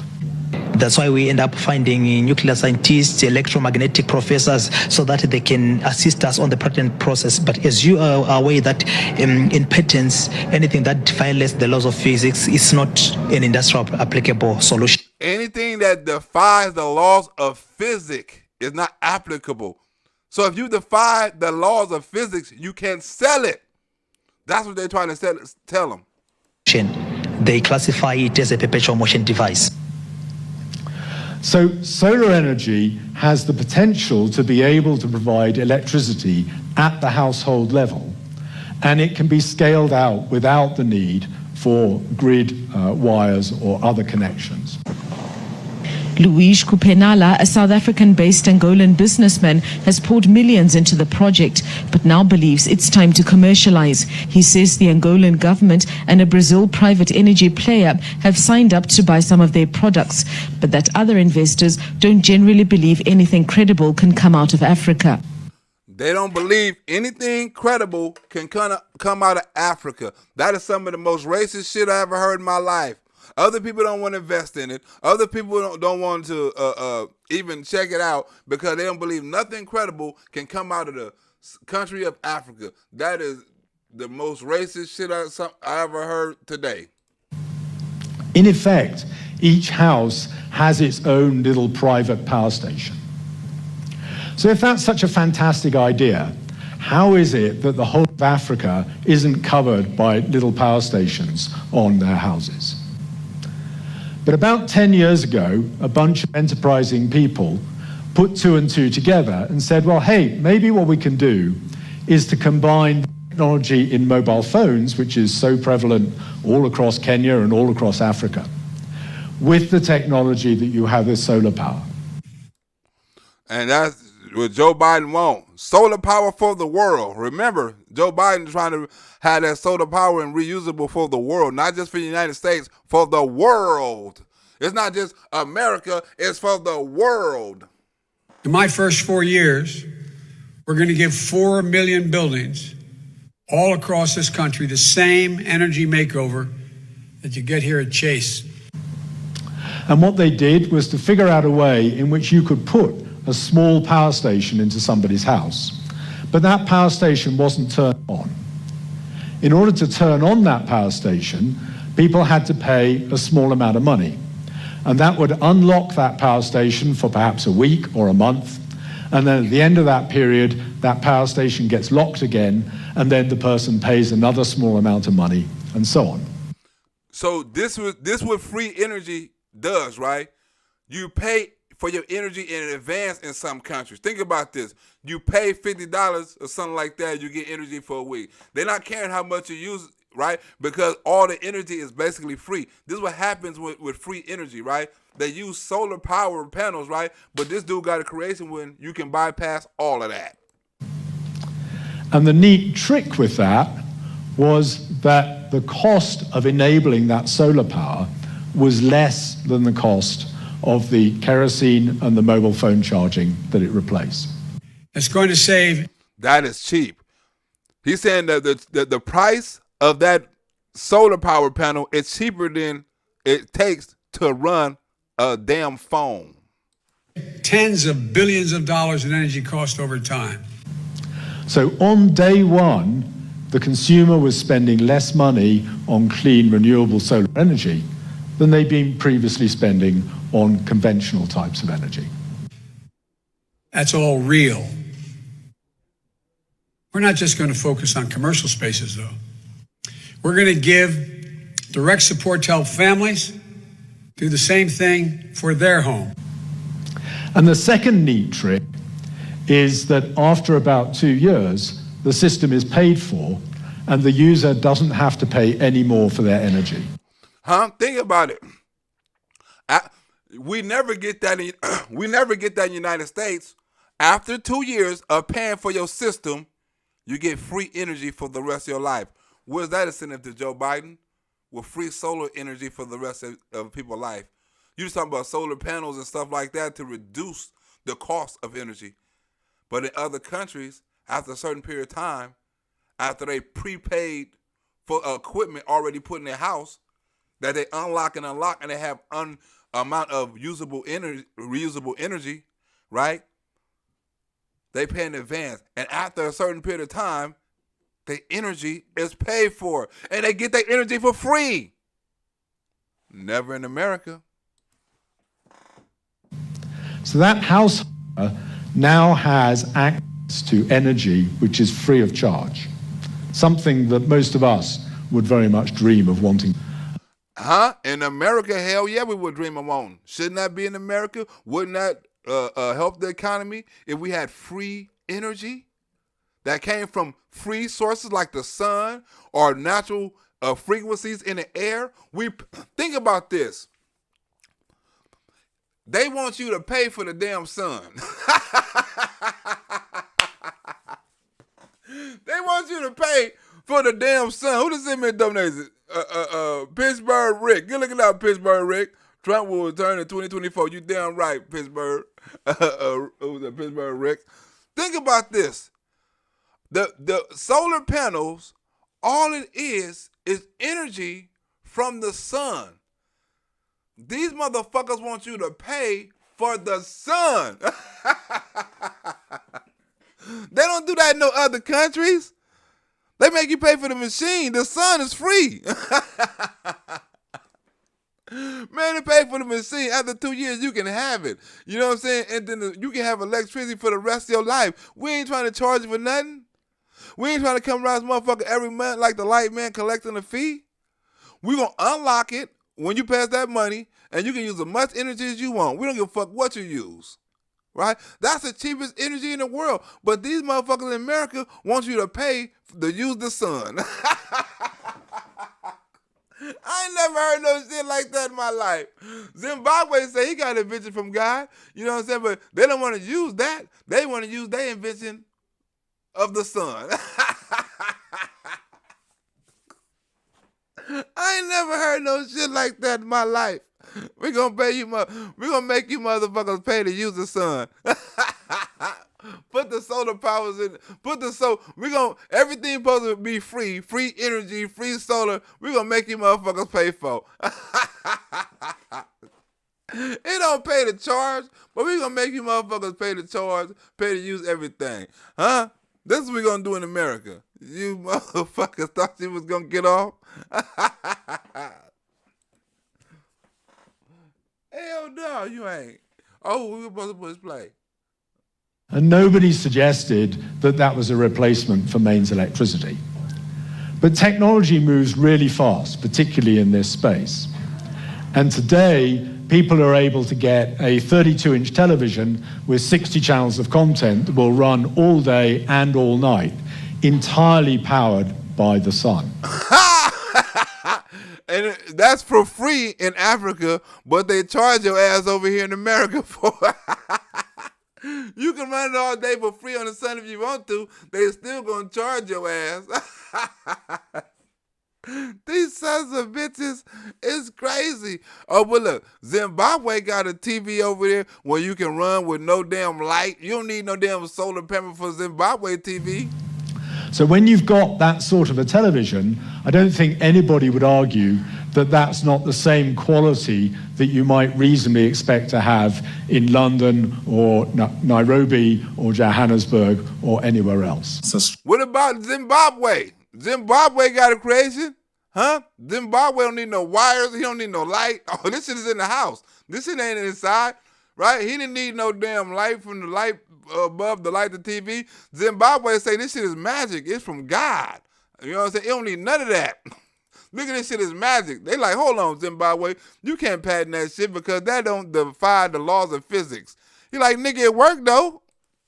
[SPEAKER 24] That's why we end up finding nuclear scientists, electromagnetic professors, so that they can assist us on the patent process. But as you are aware that in patents, anything that violates the laws of physics is not an industrial applicable solution.
[SPEAKER 3] Anything that defies the laws of physics is not applicable. So if you defy the laws of physics, you can't sell it. That's what they're trying to tell them.
[SPEAKER 24] They classify it as a perpetual motion device.
[SPEAKER 23] So solar energy has the potential to be able to provide electricity at the household level, and it can be scaled out without the need for grid wires or other connections.
[SPEAKER 15] Luis Kupenala, a South African-based Angolan businessman, has poured millions into the project, but now believes it's time to commercialize. He says the Angolan government and a Brazil private energy player have signed up to buy some of their products, but that other investors don't generally believe anything credible can come out of Africa.
[SPEAKER 3] They don't believe anything credible can come out of Africa. That is some of the most racist shit I ever heard in my life. Other people don't want to invest in it. Other people don't want to even check it out because they don't believe nothing credible can come out of the country of Africa. That is the most racist shit I ever heard today.
[SPEAKER 23] In effect, each house has its own little private power station. So if that's such a fantastic idea, how is it that the whole of Africa isn't covered by little power stations on their houses? But about 10 years ago, a bunch of enterprising people put 2 and 2 together and said, well, hey, maybe what we can do is to combine technology in mobile phones, which is so prevalent all across Kenya and all across Africa, with the technology that you have with solar power.
[SPEAKER 3] And that's what Joe Biden wants. Solar power for the world. Remember, Joe Biden is trying to have that solar power and reusable for the world, not just for the United States, for the world. It's not just America, it's for the world.
[SPEAKER 14] In my first 4 years, we're going to give 4 million buildings all across this country the same energy makeover that you get here at Chase.
[SPEAKER 23] And what they did was to figure out a way in which you could put a small power station into somebody's house, but that power station wasn't turned on. In order to turn on that power station, people had to pay a small amount of money, and that would unlock that power station for perhaps a week or a month, And then at the end of that period, that power station gets locked again, and then the person pays another small amount of money, and so on.
[SPEAKER 3] So this what free energy does, right? You pay for your energy in advance in some countries. Think about this. You pay $50 or something like that, you get energy for a week. They're not caring how much you use, right? Because all the energy is basically free. This is what happens with free energy, right? They use solar power panels, right? But this dude got a creation when you can bypass all of that.
[SPEAKER 23] And the neat trick with that was that the cost of enabling that solar power was less than the cost of the kerosene and the mobile phone charging that it replaced.
[SPEAKER 14] It's going to save.
[SPEAKER 3] That is cheap. He's saying that the price of that solar power panel is cheaper than it takes to run a damn phone.
[SPEAKER 14] Tens of billions of dollars in energy cost over time.
[SPEAKER 23] So on day one, the consumer was spending less money on clean, renewable solar energy than they'd been previously spending on conventional types of energy.
[SPEAKER 14] That's all real. We're not just going to focus on commercial spaces, though. We're going to give direct support to help families do the same thing for their home.
[SPEAKER 23] And the second neat trick is that after about 2 years, the system is paid for and the user doesn't have to pay any more for their energy.
[SPEAKER 3] Think about it. We never get that in the United States. After 2 years of paying for your system, you get free energy for the rest of your life. Where's that incentive to Joe Biden? With free solar energy for the rest of people's life. You're talking about solar panels and stuff like that to reduce the cost of energy. But in other countries, after a certain period of time, after they prepaid for equipment already put in their house, that they unlock and they have amount of reusable energy, right? They pay in advance. And after a certain period of time, the energy is paid for. And they get their energy for free. Never in America.
[SPEAKER 23] So that householder now has access to energy which is free of charge. Something that most of us would very much dream of wanting.
[SPEAKER 3] In America, hell yeah, we would dream of wanting. Shouldn't that be in America? Wouldn't that help the economy if we had free energy that came from free sources like the sun or natural frequencies in the air? Think about this. They want you to pay for the damn sun. They want you to pay for the damn sun. Who just sent me a donation? Pittsburgh Rick. Good looking out, Pittsburgh Rick. Trump will return in 2024. You damn right, Pittsburgh. Who's that, Pittsburgh Rick? Think about this. The solar panels, all it is energy from the sun. These motherfuckers want you to pay for the sun. They don't do that in no other countries. They make you pay for the machine. The sun is free. Man, they pay for the machine. After 2 years, you can have it. You know what I'm saying? And then you can have electricity for the rest of your life. We ain't trying to charge you for nothing. We ain't trying to come around this motherfucker every month like the light man collecting a fee. We gonna unlock it when you pass that money, and you can use as much energy as you want. We don't give a fuck what you use. Right? That's the cheapest energy in the world. But these motherfuckers in America want you to pay to use the sun. I ain't never heard no shit like that in my life. Zimbabwe say he got an invention from God. You know what I'm saying? But they don't want to use that. They want to use their invention of the sun. I ain't never heard no shit like that in my life. We're gonna make you motherfuckers pay to use the sun. Put the solar powers in. Everything supposed to be free energy, free solar. We're gonna make you motherfuckers pay for. It don't pay to charge, but we're gonna make you motherfuckers pay to charge, pay to use everything. Huh? This is what we're gonna do in America. You motherfuckers thought you was gonna get off? Hell no, you ain't. Oh, we were supposed to push play.
[SPEAKER 23] And nobody suggested that that was a replacement for mains electricity. But technology moves really fast, particularly in this space. And today, people are able to get a 32-inch television with 60 channels of content that will run all day and all night, entirely powered by the sun.
[SPEAKER 3] And that's for free in Africa, but they charge your ass over here in America for You can run it all day for free on the sun if you want to. They still gonna charge your ass. These sons of bitches, it's crazy. Oh, but look, Zimbabwe got a TV over there where you can run with no damn light. You don't need no damn solar panel for Zimbabwe TV.
[SPEAKER 23] So when you've got that sort of a television, I don't think anybody would argue that that's not the same quality that you might reasonably expect to have in London or Nairobi or Johannesburg or anywhere else.
[SPEAKER 3] What about Zimbabwe? Zimbabwe got a creation? Huh? Zimbabwe don't need no wires. He don't need no light. Oh, this shit is in the house. This shit ain't inside, right? He didn't need no damn light from the light above the light of the TV. Zimbabwe say this shit is magic. It's from God. You know what I'm saying? It don't need none of that. Look at this shit is magic. They like, hold on, Zimbabwe. You can't patent that shit because that don't defy the laws of physics. He like, nigga, it worked though.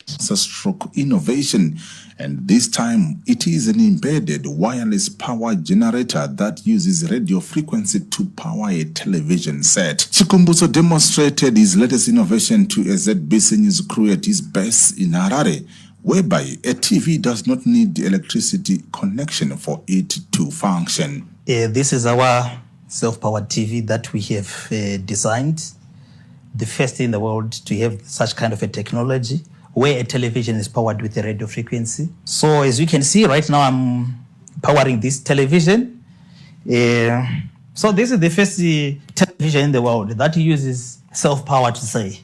[SPEAKER 17] It's a stroke innovation, and this time it is an embedded wireless power generator that uses radio frequency to power a television set. Chikumbuso demonstrated his latest innovation to a ZBC News crew at his base in Harare, whereby a TV does not need the electricity connection for it to function.
[SPEAKER 24] This is our self-powered TV that we have designed, the first in the world to have such kind of a technology, where a television is powered with a radio frequency. So as you can see right now, I'm powering this television. So this is the first television in the world that uses self-power to say.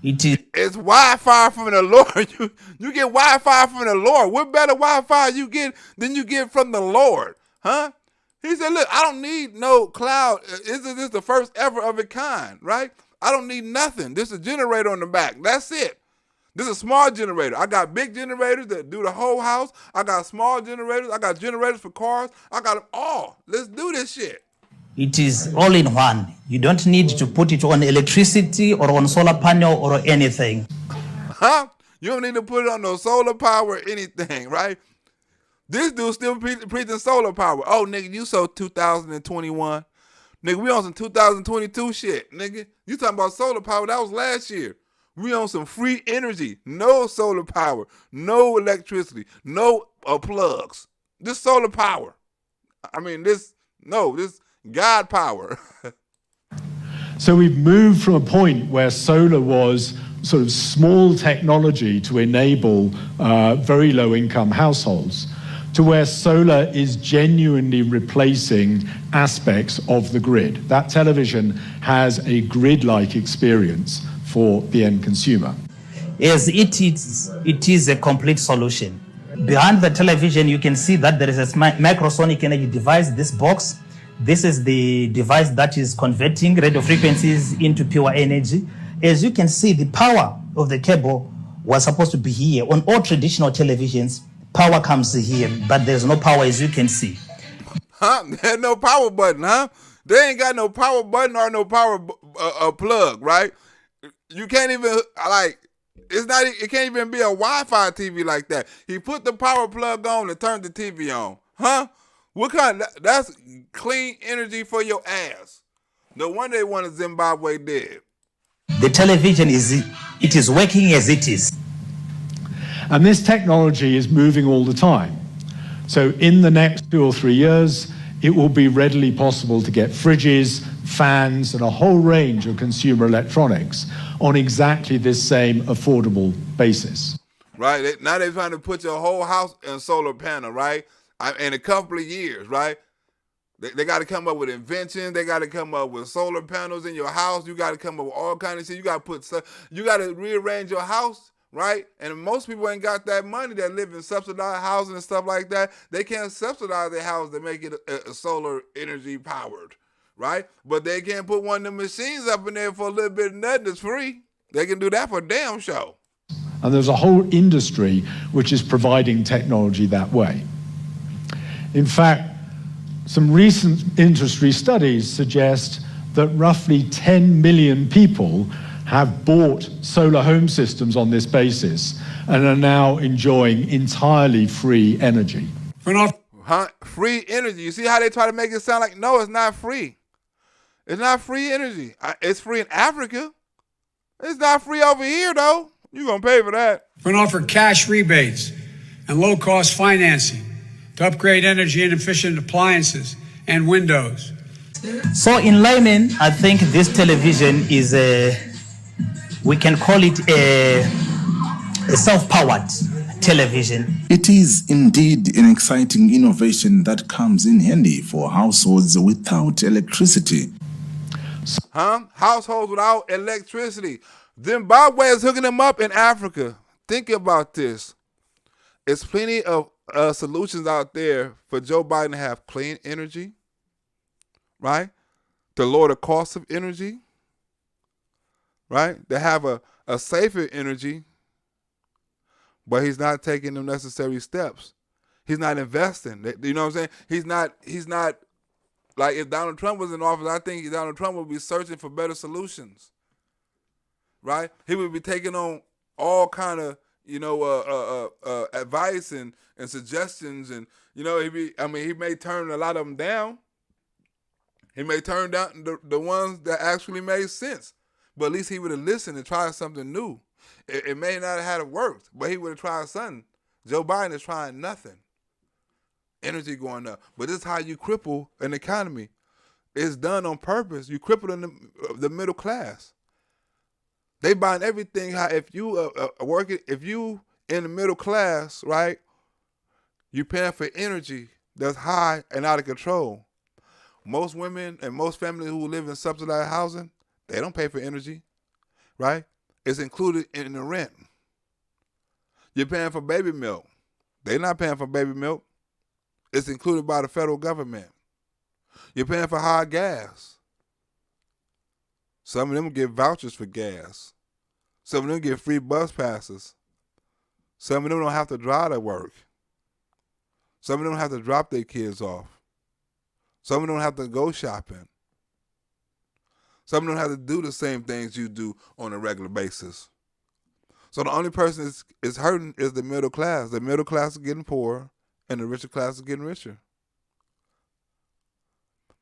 [SPEAKER 3] It's Wi-Fi from the Lord. You get Wi-Fi from the Lord. What better Wi-Fi you get than you get from the Lord? Huh? He said, look, I don't need no cloud. This is the first ever of its kind, right? I don't need nothing. This is a generator on the back. That's it. This is a small generator. I got big generators that do the whole house. I got small generators. I got generators for cars. I got them all. Let's do this shit.
[SPEAKER 24] It is all in one. You don't need to put it on electricity or on solar panel or anything.
[SPEAKER 3] Huh? You don't need to put it on no solar power or anything, right? This dude still preaching solar power. Oh, nigga, you so 2021. Nigga, we on some 2022 shit, nigga. You talking about solar power. That was last year. We on some free energy. No solar power. No electricity. No plugs. This solar power. I mean, this God power.
[SPEAKER 23] So we've moved from a point where solar was sort of small technology to enable very low-income households to where solar is genuinely replacing aspects of the grid. That television has a grid-like experience for the end consumer.
[SPEAKER 24] Yes, it is a complete solution. Behind the television, you can see that there is a microsonic energy device, this box. This is the device that is converting radio frequencies into pure energy. As you can see, the power of the cable was supposed to be here. On all traditional televisions, power comes here, but there's no power, as you can see.
[SPEAKER 3] Huh? There's no power button, huh? They ain't got no power button or no power plug, right? You can't even, it can't even be a Wi-Fi TV like that. He put the power plug on and turned the TV on. Huh? What kind? That's clean energy for your ass. No wonder they wanted Zimbabwe dead.
[SPEAKER 24] The television it is working as it is.
[SPEAKER 23] And this technology is moving all the time. So in the next 2 or 3 years, it will be readily possible to get fridges, fans, and a whole range of consumer electronics on exactly this same affordable basis.
[SPEAKER 3] Right? Now they're trying to put your whole house in solar panel, right? In a couple of years, right? They got to come up with inventions. They got to come up with solar panels in your house. You got to come up with all kinds of shit. You got to rearrange your house, right? And most people ain't got that money that live in subsidized housing and stuff like that. They can't subsidize their house to make it a solar energy powered, right? But they can't put one of the machines up in there for a little bit of nothing that's free. They can do that for damn show.
[SPEAKER 23] And there's a whole industry which is providing technology that way. In fact, some recent industry studies suggest that roughly 10 million people have bought solar home systems on this basis and are now enjoying entirely free energy.
[SPEAKER 3] Free energy. You see how they try to make it sound like, no, it's not free. It's not free energy. It's free in Africa. It's not free over here, though. You're going to pay for that.
[SPEAKER 12] We're going to offer cash rebates and low-cost financing to upgrade energy-inefficient appliances and windows.
[SPEAKER 24] So in layman, I think this television is we can call it a self-powered television.
[SPEAKER 17] It is indeed an exciting innovation that comes in handy for households without electricity.
[SPEAKER 3] Households without electricity. Zimbabwe is hooking them up in Africa. Think about this. There's plenty of solutions out there for Joe Biden to have clean energy, right? To lower the cost of energy, right? To have a safer energy, but he's not taking the necessary steps. He's not investing. You know what I'm saying? He's not, like if Donald Trump was in office, I think Donald Trump would be searching for better solutions, right? He would be taking on all kind of, advice and suggestions, and he may turn a lot of them down. He may turn down the ones that actually made sense, but at least he would have listened and tried something new. It may not have worked, but he would have tried something. Joe Biden is trying nothing. Energy going up, but this is how you cripple an economy. It's done on purpose. You cripple the middle class. They buying everything. If you if you in the middle class, right, you paying for energy that's high and out of control. Most women and most families who live in subsidized housing, they don't pay for energy, right? It's included in the rent. You're paying for baby milk. They're not paying for baby milk. It's included by the federal government. You're paying for high gas. Some of them get vouchers for gas. Some of them get free bus passes. Some of them don't have to drive to work. Some of them don't have to drop their kids off. Some of them don't have to go shopping. Some of them have to do the same things you do on a regular basis. So the only person is hurting is the middle class. The middle class is getting poorer, and the richer class is getting richer.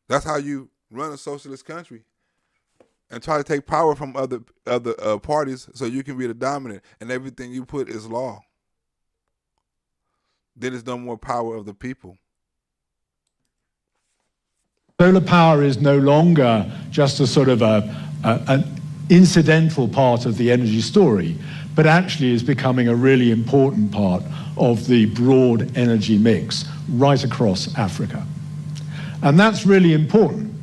[SPEAKER 3] That's how you run a socialist country and try to take power from other parties so you can be the dominant, and everything you put is law. Then there's no more power of the people.
[SPEAKER 23] Solar power is no longer just a sort of an incidental part of the energy story, but actually is becoming a really important part of the broad energy mix right across Africa. And that's really important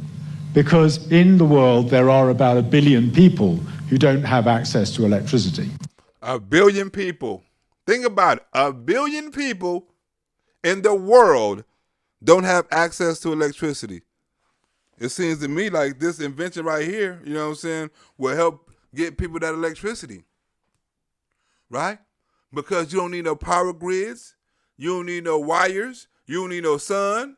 [SPEAKER 23] because in the world there are about 1 billion people who don't have access to electricity.
[SPEAKER 3] 1 billion people. Think about it. 1 billion people in the world don't have access to electricity. It seems to me like this invention right here, you know what I'm saying, will help get people that electricity, right? Because you don't need no power grids, you don't need no wires, you don't need no sun,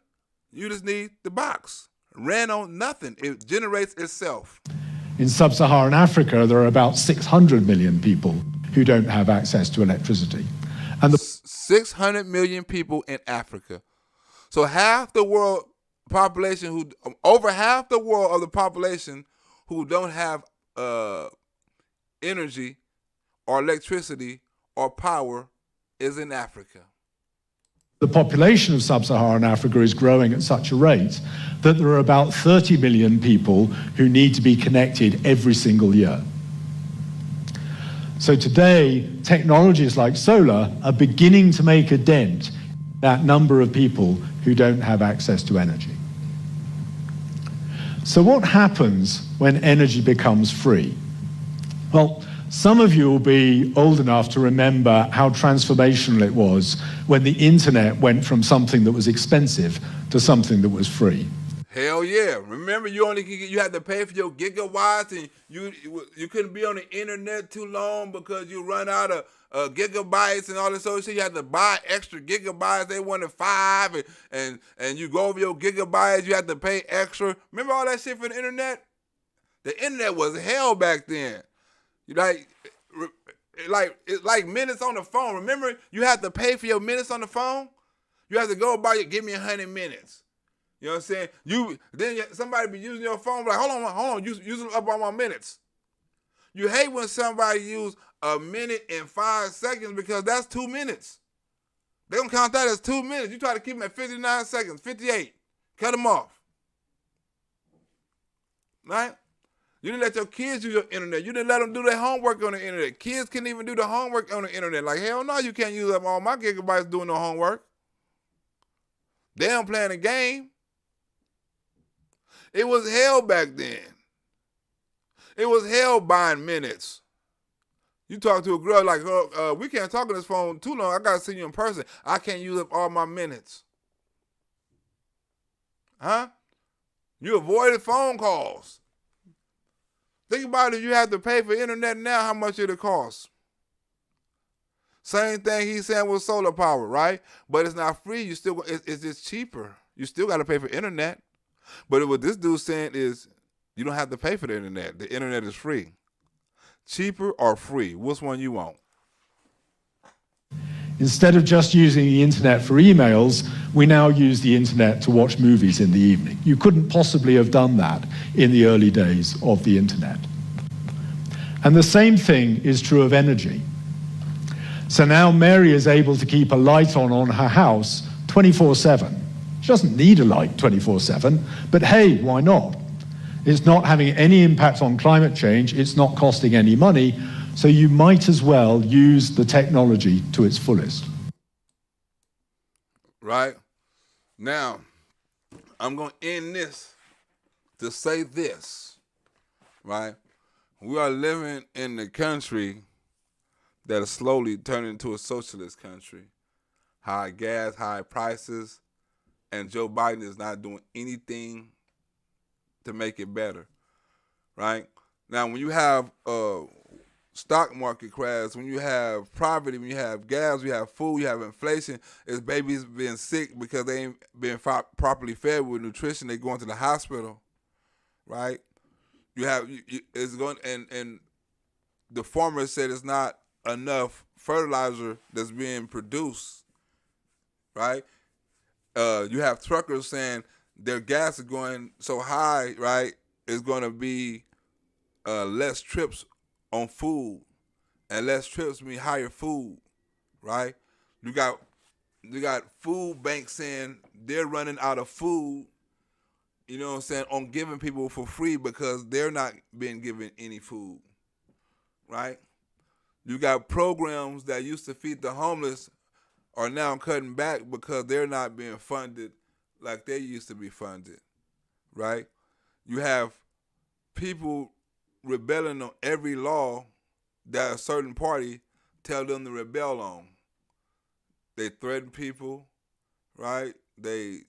[SPEAKER 3] you just need the box. Ran on nothing, it generates itself.
[SPEAKER 23] In sub-Saharan Africa, there are about 600 million people who don't have access to electricity. And
[SPEAKER 3] 600 million people in Africa. So half the world population over half the world of the population who don't have energy or electricity or power is in Africa.
[SPEAKER 23] The population of sub-Saharan Africa is growing at such a rate that there are about 30 million people who need to be connected every single year. So today, technologies like solar are beginning to make a dent in that number of people who don't have access to energy. So what happens when energy becomes free? Well, some of you will be old enough to remember how transformational it was when the internet went from something that was expensive to something that was free.
[SPEAKER 3] Hell yeah! Remember, you had to pay for your gigawatts, and you couldn't be on the internet too long because you run out of gigabytes and all this other shit. You had to buy extra gigabytes. They wanted 5, and you go over your gigabytes. You had to pay extra. Remember all that shit for the internet? The internet was hell back then. You it's like minutes on the phone. Remember, you had to pay for your minutes on the phone. You had to go about it. Give me 100 minutes. You know what I'm saying? Then somebody be using your phone, like, hold on, using up all my minutes. You hate when somebody use a minute and 5 seconds because that's 2 minutes. They don't count that as 2 minutes. You try to keep them at 59 seconds, 58. Cut them off. Right? You didn't let your kids use your internet. You didn't let them do their homework on the internet. Kids can't even do the homework on the internet. Like, hell no, you can't use up all my gigabytes doing no homework. They don't playing a game. It was hell back then. It was hell buying minutes. You talk to a girl like, we can't talk on this phone too long. I got to see you in person. I can't use up all my minutes. Huh? You avoided phone calls. Think about it. You have to pay for internet now, how much it'll cost. Same thing he's saying with solar power, right? But it's not free. It's just cheaper. You still got to pay for internet. But what this dude's saying is you don't have to pay for the internet. The internet is free. Cheaper or free? Which one you want?
[SPEAKER 23] Instead of just using the internet for emails, we now use the internet to watch movies in the evening. You couldn't possibly have done that in the early days of the internet. And the same thing is true of energy. So now Mary is able to keep a light on her house 24/7. She doesn't need a light 24/7, but hey, why not? It's not having any impact on climate change, it's not costing any money, so you might as well use the technology to its fullest.
[SPEAKER 3] Right? Now, I'm going to end this to say this, right? We are living in a country that is slowly turning into a socialist country. High gas, high prices, and Joe Biden is not doing anything to make it better, right? Now, when you have stock market crash, when you have poverty, when you have gas, you have food, you have inflation, it's babies being sick because they ain't been properly fed with nutrition, they going to the hospital, right? You have, it's going, and the farmer said it's not enough fertilizer that's being produced, right? You have truckers saying their gas is going so high, right? It's going to be less trips on food, and less trips mean higher food, right? You got food banks saying they're running out of food, you know what I'm saying, on giving people for free because they're not being given any food, right? You got programs that used to feed the homeless are now cutting back because they're not being funded like they used to be funded, right? You have people rebelling on every law that a certain party tell them to rebel on. They threaten people, right? They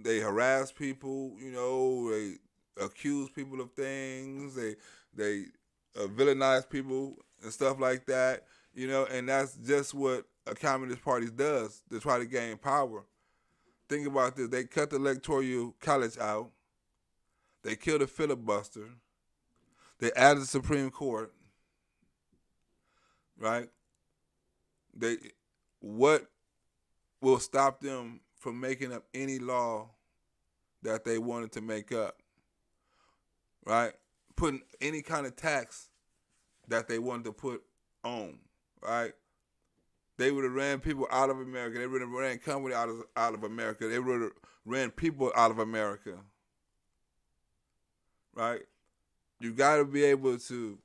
[SPEAKER 3] harass people, you know, they accuse people of things, they villainize people and stuff like that, you know, and that's just what a communist party does to try to gain power. Think about this. They cut the electoral college out. They killed the filibuster. They added the Supreme Court, right? What will stop them from making up any law that they wanted to make up, right? Putting any kind of tax that they wanted to put on, right? They would have ran people out of America. They would have ran company out of America. They would have ran people out of America, right? You got to be able to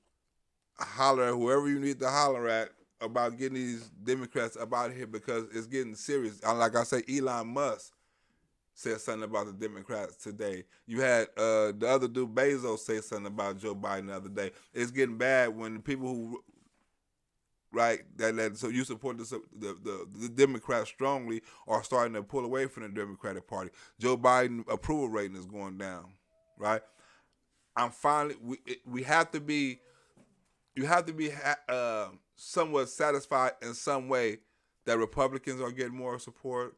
[SPEAKER 3] holler at whoever you need to holler at about getting these Democrats up out of here because it's getting serious. Like I say, Elon Musk said something about the Democrats today. You had the other dude, Bezos, say something about Joe Biden the other day. It's getting bad when the people who right? That so you support the Democrats strongly are starting to pull away from the Democratic Party. Joe Biden approval rating is going down, right? I'm finally we have to be somewhat satisfied in some way that Republicans are getting more support,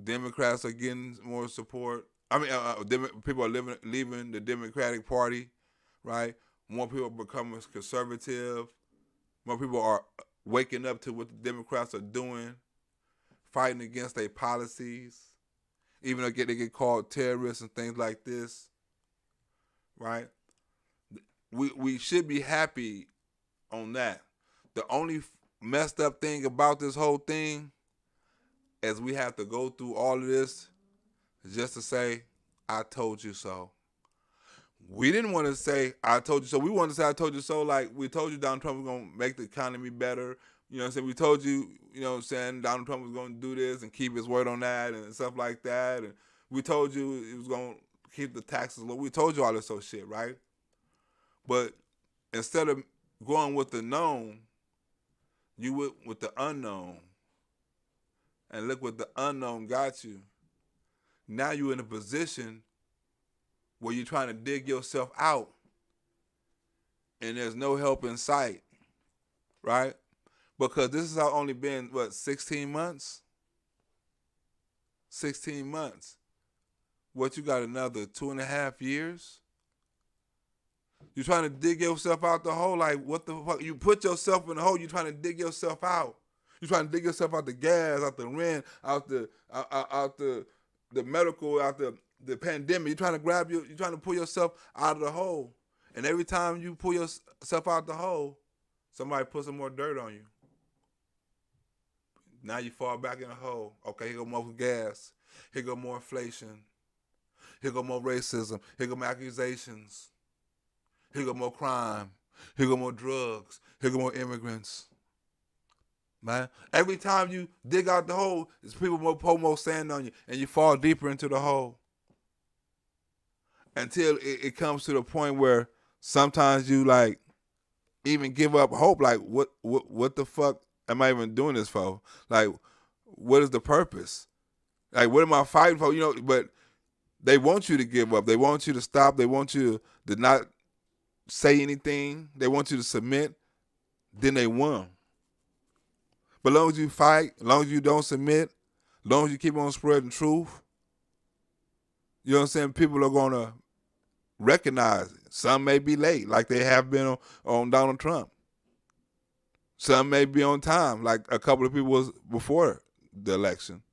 [SPEAKER 3] Democrats are getting more support. I mean, people are leaving the Democratic Party, right? More people are becoming conservative. More people are waking up to what the Democrats are doing, fighting against their policies, even though they get called terrorists and things like this, right? We should be happy on that. The only messed up thing about this whole thing is we have to go through all of this just to say, I told you so. We didn't want to say, I told you so. We wanted to say, I told you so, like we told you Donald Trump was going to make the economy better. You know what I'm saying? We told you, you know what I'm saying, Donald Trump was going to do this and keep his word on that and stuff like that. And we told you he was going to keep the taxes low. We told you all this old shit, right? But instead of going with the known, you went with the unknown. And look what the unknown got you. Now you're in a position where you're trying to dig yourself out and there's no help in sight, right? Because this has only been, 16 months? 16 months. What, you got another 2.5 years? You're trying to dig yourself out the hole. Like, what the fuck? You put yourself in the hole, you're trying to dig yourself out. You're trying to dig yourself out the gas, out the rent, out the medical, out the pandemic. You're trying to pull yourself out of the hole. And every time you pull yourself out the hole, somebody puts some more dirt on you. Now you fall back in the hole. Okay, here go more gas. Here go more inflation. Here go more racism. Here go more accusations. Here go more crime. Here go more drugs. Here go more immigrants. Man, every time you dig out the hole, there's people more sand on you, and you fall deeper into the hole. Until it comes to the point where sometimes you like even give up hope. Like, what the fuck am I even doing this for? Like, what is the purpose? Like, what am I fighting for? You know, but they want you to give up. They want you to stop. They want you to not say anything. They want you to submit. Then they won. But as long as you fight, as long as you don't submit, as long as you keep on spreading truth, you know what I'm saying, people are going to recognize it. Some may be late, like they have been on Donald Trump. Some may be on time, like a couple of people was before the election.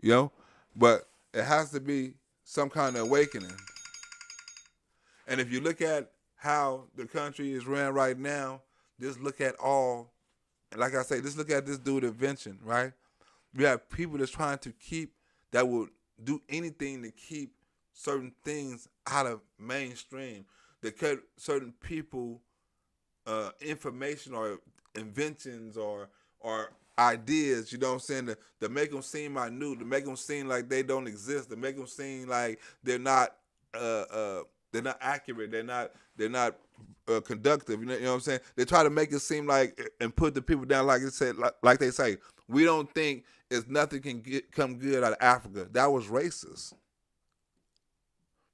[SPEAKER 3] You know? But it has to be some kind of awakening. And if you look at how the country is ran right now, just look at all, and like I say, just look at this dude invention, right? We have people that's trying to that will do anything to keep certain things out of mainstream, that cut certain people information or inventions or ideas, you know what I'm saying, to make them seem minute, to make them seem like they don't exist, to make them seem like they're not accurate, they're not conductive. You know what I'm saying? They try to make it seem like and put the people down, like they say, we don't think nothing can come good out of Africa. That was racist.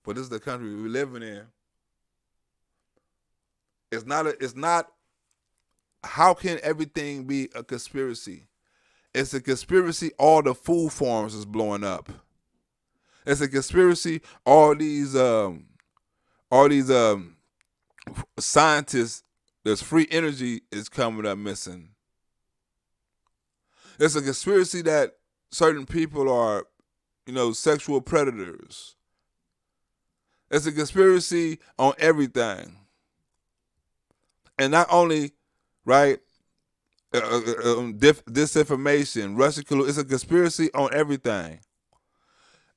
[SPEAKER 3] But this is the country we're living in. It's not. How can everything be a conspiracy? It's a conspiracy. All the food farms is blowing up. It's a conspiracy. All these scientists, there's free energy is coming up missing. It's a conspiracy that certain people are, sexual predators. It's a conspiracy on everything. And not only, right, disinformation, Russian collusion, it's a conspiracy on everything.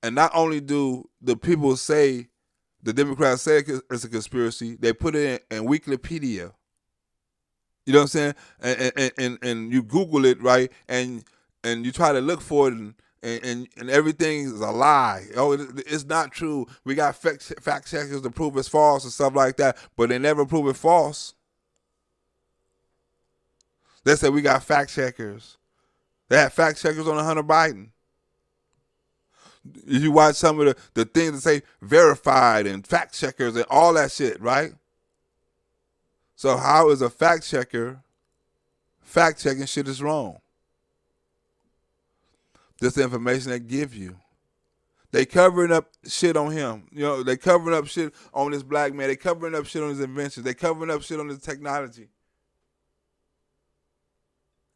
[SPEAKER 3] And not only do the people say, the Democrats say it's a conspiracy, they put it in Wikipedia. You know what I'm saying? And you Google it, right? And you try to look for it, and everything is a lie. Oh, it's not true. We got fact checkers to prove it's false and stuff like that, but they never prove it false. They said we got fact checkers. They had fact checkers on Hunter Biden. You watch some of the things that say verified and fact checkers and all that shit, right? So how is a fact checker fact checking shit is wrong? This information they give you. They covering up shit on him. You know, they covering up shit on this black man. They covering up shit on his inventions. They covering up shit on his technology.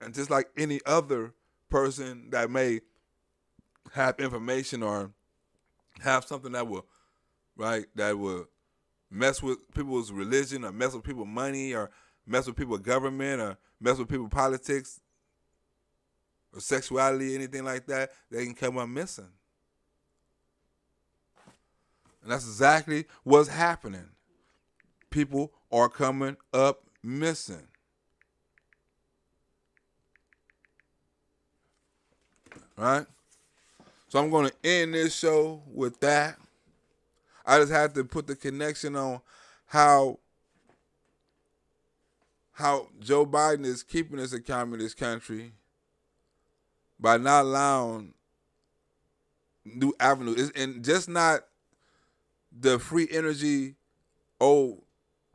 [SPEAKER 3] And just like any other person that may have information or have something that will, right, that will mess with people's religion or mess with people's money or mess with people's government or mess with people's politics or sexuality, anything like that, they can come up missing. And that's exactly what's happening. People are coming up missing. Right? So I'm going to end this show with that. I just had to put the connection on how Joe Biden is keeping this economy in this country by not allowing new avenues. And just not the free energy old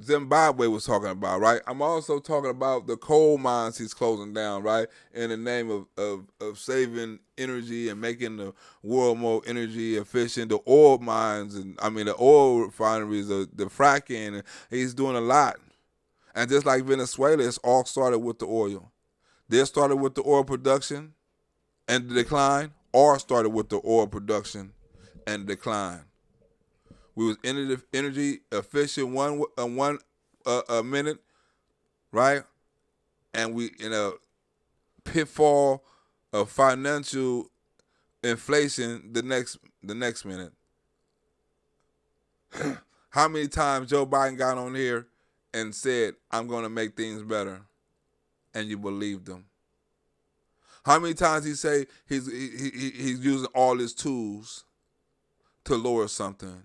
[SPEAKER 3] Zimbabwe was talking about, right? I'm also talking about the coal mines he's closing down, right? In the name of saving energy and making the world more energy efficient. The oil mines the oil refineries, the fracking, he's doing a lot. And just like Venezuela, it's all started with the oil. They started with the oil production and the decline, or started with the oil production and decline. We was energy efficient one minute, right? And we in a pitfall of financial inflation the next minute. How many times Joe Biden got on here and said, "I'm going to make things better," and you believed him? How many times he say he's using all his tools to lower something,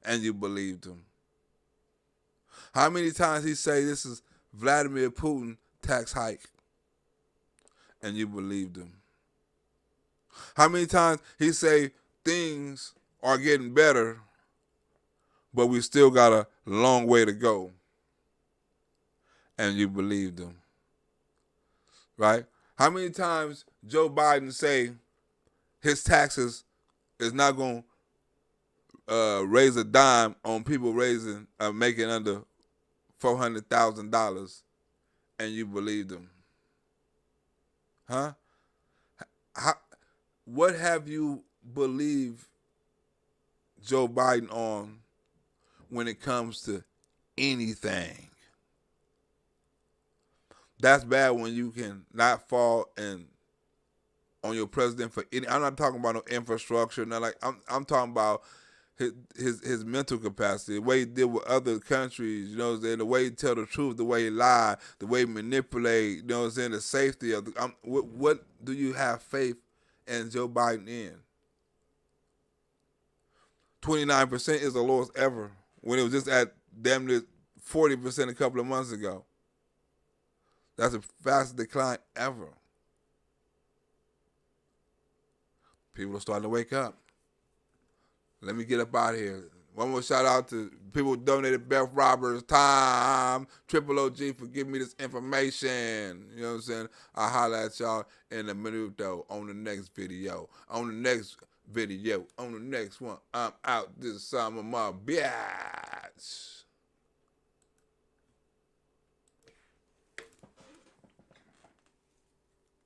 [SPEAKER 3] and you believed him? How many times he say this is Vladimir Putin tax hike, and you believed him? How many times he say things are getting better, but we still got a long way to go, and you believed him? Right? How many times Joe Biden say his taxes is not going to raise a dime on people making under $400,000, and you believed him? Huh? What have you believed Joe Biden on when it comes to anything? That's bad when you can not fall on your president for any. I'm not talking about no infrastructure. Not like I'm talking about his mental capacity, the way he deal with other countries. You know what I'm saying? The way he tell the truth, the way he lie, the way he manipulate. You know what I'm saying? The safety of the. What do you have faith in Joe Biden in? 29% is the lowest ever, when it was just at damn near 40% a couple of months ago. That's the fastest decline ever. People are starting to wake up. Let me get up out of here. One more shout out to people who donated: Beth Roberts, Tom, Triple OG for giving me this information. You know what I'm saying? I'll holler at y'all in a minute though on the next video. On the next one, I'm out this summer, my bitch.